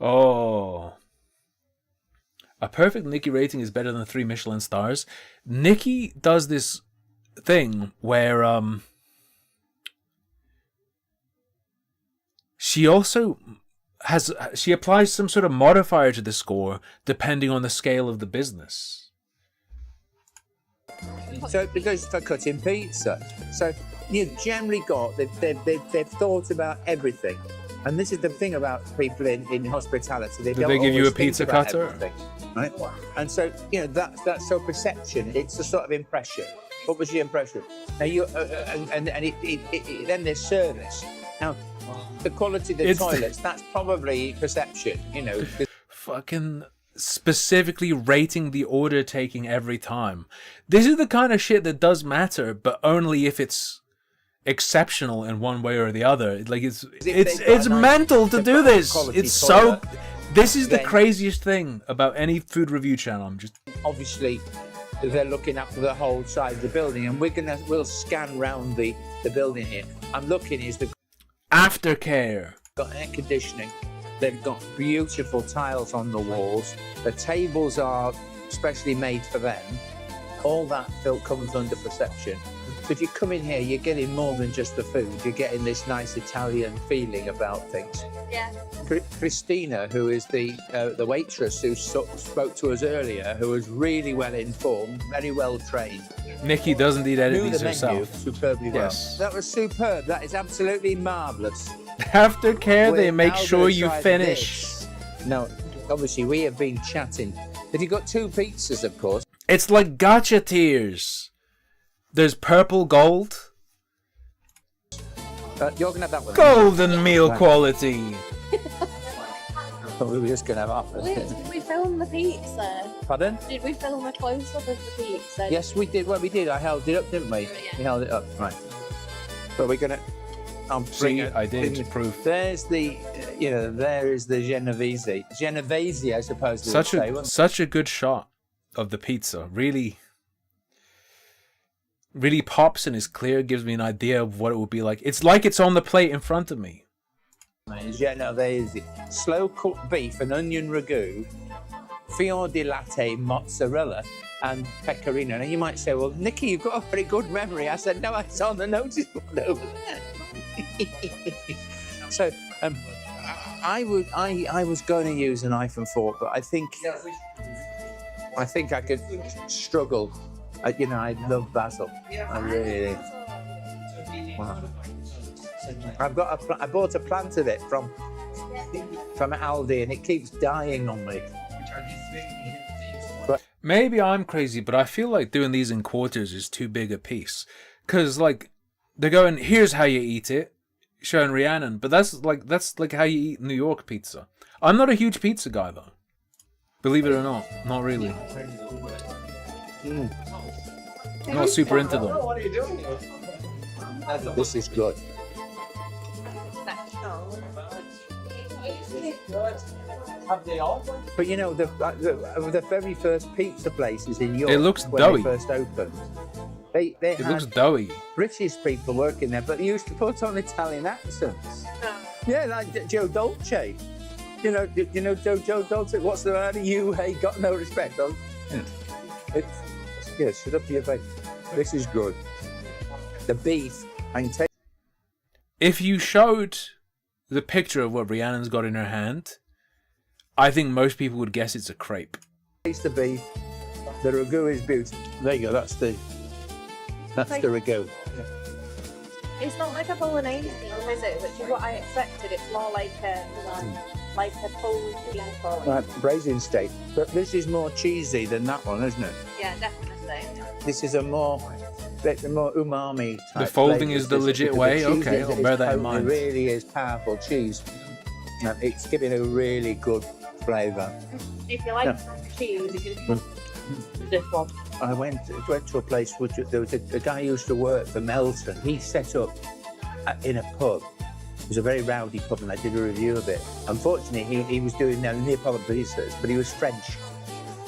Oh. A perfect Nikki rating is better than 3 Michelin stars. Nikki does this thing where she also she applies some sort of modifier to the score depending on the scale of the business. So it goes for cutting pizza. So you've generally got they've thought about everything, and this is the thing about people in hospitality. Do they give you a pizza cutter? Right? And so that's your perception. It's a sort of impression. What was your impression? Now you then there's service. Now the quality of the toilets. That's probably perception. Fucking specifically rating the order taking every time. This is the kind of shit that does matter, but only if it's exceptional in one way or the other. Like it's mental to do this. It's so. This is the craziest thing about any food review channel. I'm just obviously they're looking after the whole side of the building, and we'll scan round the building here. I'm looking is the aftercare. Got air conditioning. They've got beautiful tiles on the walls. The tables are specially made for them. All that comes under perception. So if you come in here, you're getting more than just the food. You're getting this nice Italian feeling about things. Yeah. Christina, who is the waitress who spoke to us earlier, who was really well informed, very well trained. Nikki does indeed edit Knew these the menu herself. superbly well. Yes. That was superb. That is absolutely marvellous. Aftercare, they We're make now sure gonna you try finish. this. No, obviously we have been chatting. Have you got 2 pizzas, of course? It's like gacha tiers. There's purple gold. You're gonna have that one. Golden meal quality. We were just gonna have half. Did we film the pizza? Pardon? Did we film a close-up of the pizza? Yes, we did. Well, we did. I held it up, didn't we? We held it up. Right. But we're gonna. See, I did proof. There's the, there is the Genovese. Genovese, I suppose. Such a good shot of the pizza. Really pops and is clear. Gives me an idea of what it would be like. It's like it's on the plate in front of me. Genovese, slow cooked beef and onion ragu, fior di latte mozzarella, and pecorino. Now you might say, well, Nikki, you've got a very good memory. I said, no, it's on the notice board over there. So I was going to use a knife and fork, but I think I could struggle. I love basil. I really. Wow. I bought a plant of it from Aldi, and it keeps dying on me. But maybe I'm crazy, but I feel like doing these in quarters is too big a piece. Cause they're going, here's how you eat it, showing Rhiannon, but that's like how you eat New York pizza. I'm not a huge pizza guy though. Believe it or not, not really. I'm not super into them. What are you doing? This is good. But the very first pizza places in Europe, it looks when doughy. They first opened, It looks doughy. British people working there, but they used to put on Italian accents. Yeah, like Joe Dolce. You know Joe Dolce. What's the matter? You ain't got no respect. Shut up your face. This is good. The beef, I can taste. If you showed the picture of what Rhiannon's got in her hand, I think most people would guess it's a crepe. Taste the beef. The ragu is beautiful. There you go. That's the ragu. It's not like a bolognese beef, is it? Which is what I expected. It's more like a pulled beef or Right, braising steak. But this is more cheesy than that one, isn't it? Yeah, definitely. This is a more umami type. The folding flavour. is the This- legit because way? the cheese Okay, is I'll bear that in potent. mind. It really is powerful cheese. It's giving a really good flavour. If you like cheese, you can this one. I went to a place where there was a guy who used to work for Melton. He set up in a pub. It was a very rowdy pub, and I did a review of it. Unfortunately, he was doing Neapolitan pizzas, but he was French.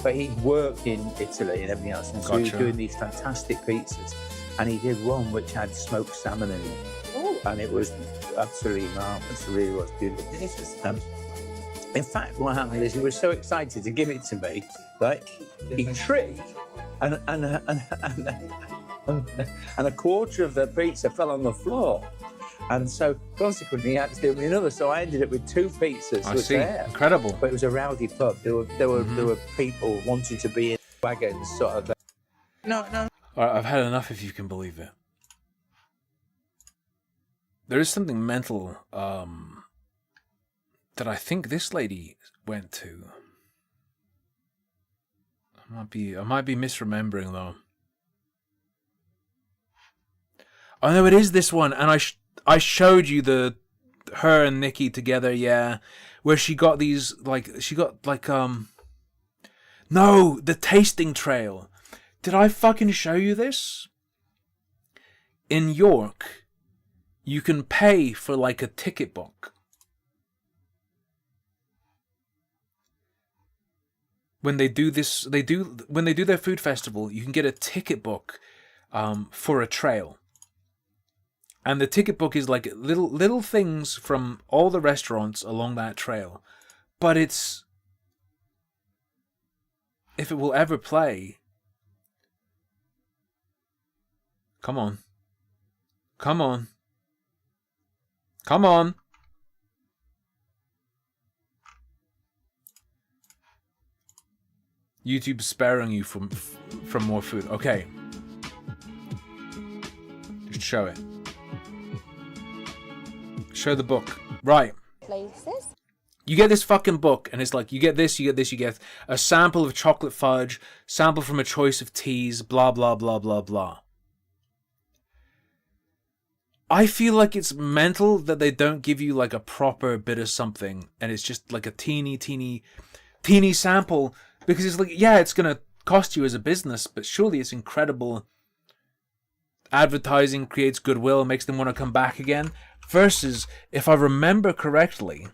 But he worked in Italy and everything else, and so he was Gotcha. doing these fantastic pizzas. And he did one which had smoked salmon in it, and it was absolutely marvellous. It really was beautiful. In fact, what happened is he was so excited to give it to me, right? He tripped, and a quarter of the pizza fell on the floor. And so, consequently, he had to do me another. So I ended up with 2 pizzas. I see. Incredible. But it was a rowdy pub. There were people wanting to be in wagons, sort of. No. All right, I've had enough, if you can believe it. There is something mental that I think this lady went to. I might be misremembering though. Oh no, it is this one, and I showed you her and Nikki together, yeah, where she got these no, the tasting trail. Did I fucking show you this? In York, you can pay for like a ticket book. When they do this, when they do their food festival, you can get a ticket book for a trail. And the ticket book is like little things from all the restaurants along that trail. But it's, if it will ever play, come on. Come on. Come on. YouTube's sparing you from more food. Okay. Just show it. Show the book. Right. Places. You get this fucking book, and it's like, you get this, you get this, you get a sample of chocolate fudge, sample from a choice of teas, blah, blah, blah, blah, blah. I feel like it's mental that they don't give you like a proper bit of something, and it's just like a teeny sample, because it's like, yeah, it's going to cost you as a business, but surely it's incredible. Advertising creates goodwill, makes them want to come back again. Versus, if I remember correctly,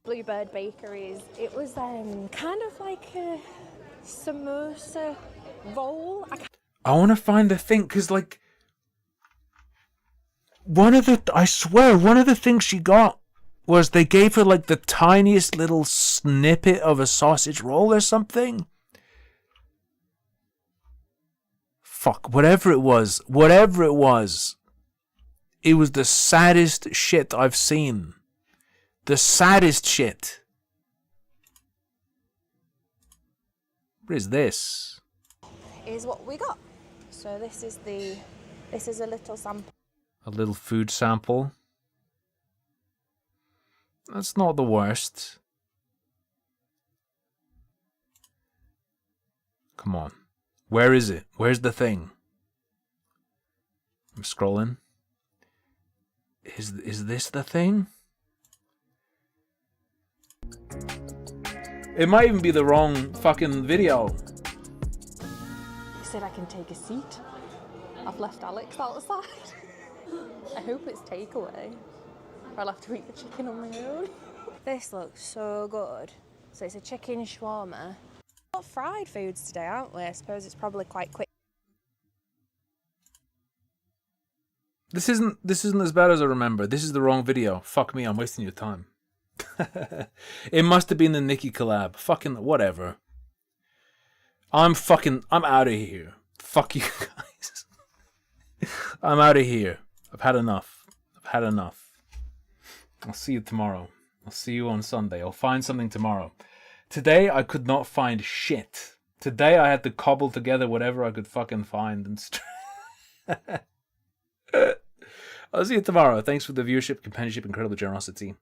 Bluebird Bakeries. It was kind of like a samosa roll. I want to find the thing, because like, I swear, one of the things she got was they gave her like the tiniest little snippet of a sausage roll or something. Fuck, whatever it was, it was the saddest shit I've seen. The saddest shit. What is this? Is what we got. So this is a little sample. A little food sample. That's not the worst. Come on. Where is it? Where's the thing? I'm scrolling. Is this the thing? It might even be the wrong fucking video. He said I can take a seat. I've left Alex outside. I hope it's takeaway. Or I'll have to eat the chicken on my own. This looks so good. So it's a chicken shawarma. We've got fried foods today, aren't we? I suppose it's probably quite quick. This isn't as bad as I remember. This is the wrong video. Fuck me, I'm wasting your time. It must have been the Nikki collab. Fucking whatever. I'm out of here. Fuck you guys. I'm out of here. I've had enough. I'll see you tomorrow. I'll see you on Sunday. I'll find something tomorrow. Today I could not find shit. Today I had to cobble together whatever I could fucking find and I'll see you tomorrow. Thanks for the viewership, companionship, incredible generosity.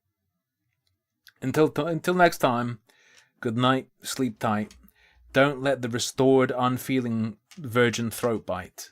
Until next time, good night, sleep tight. Don't let the restored, unfeeling virgin throat bite.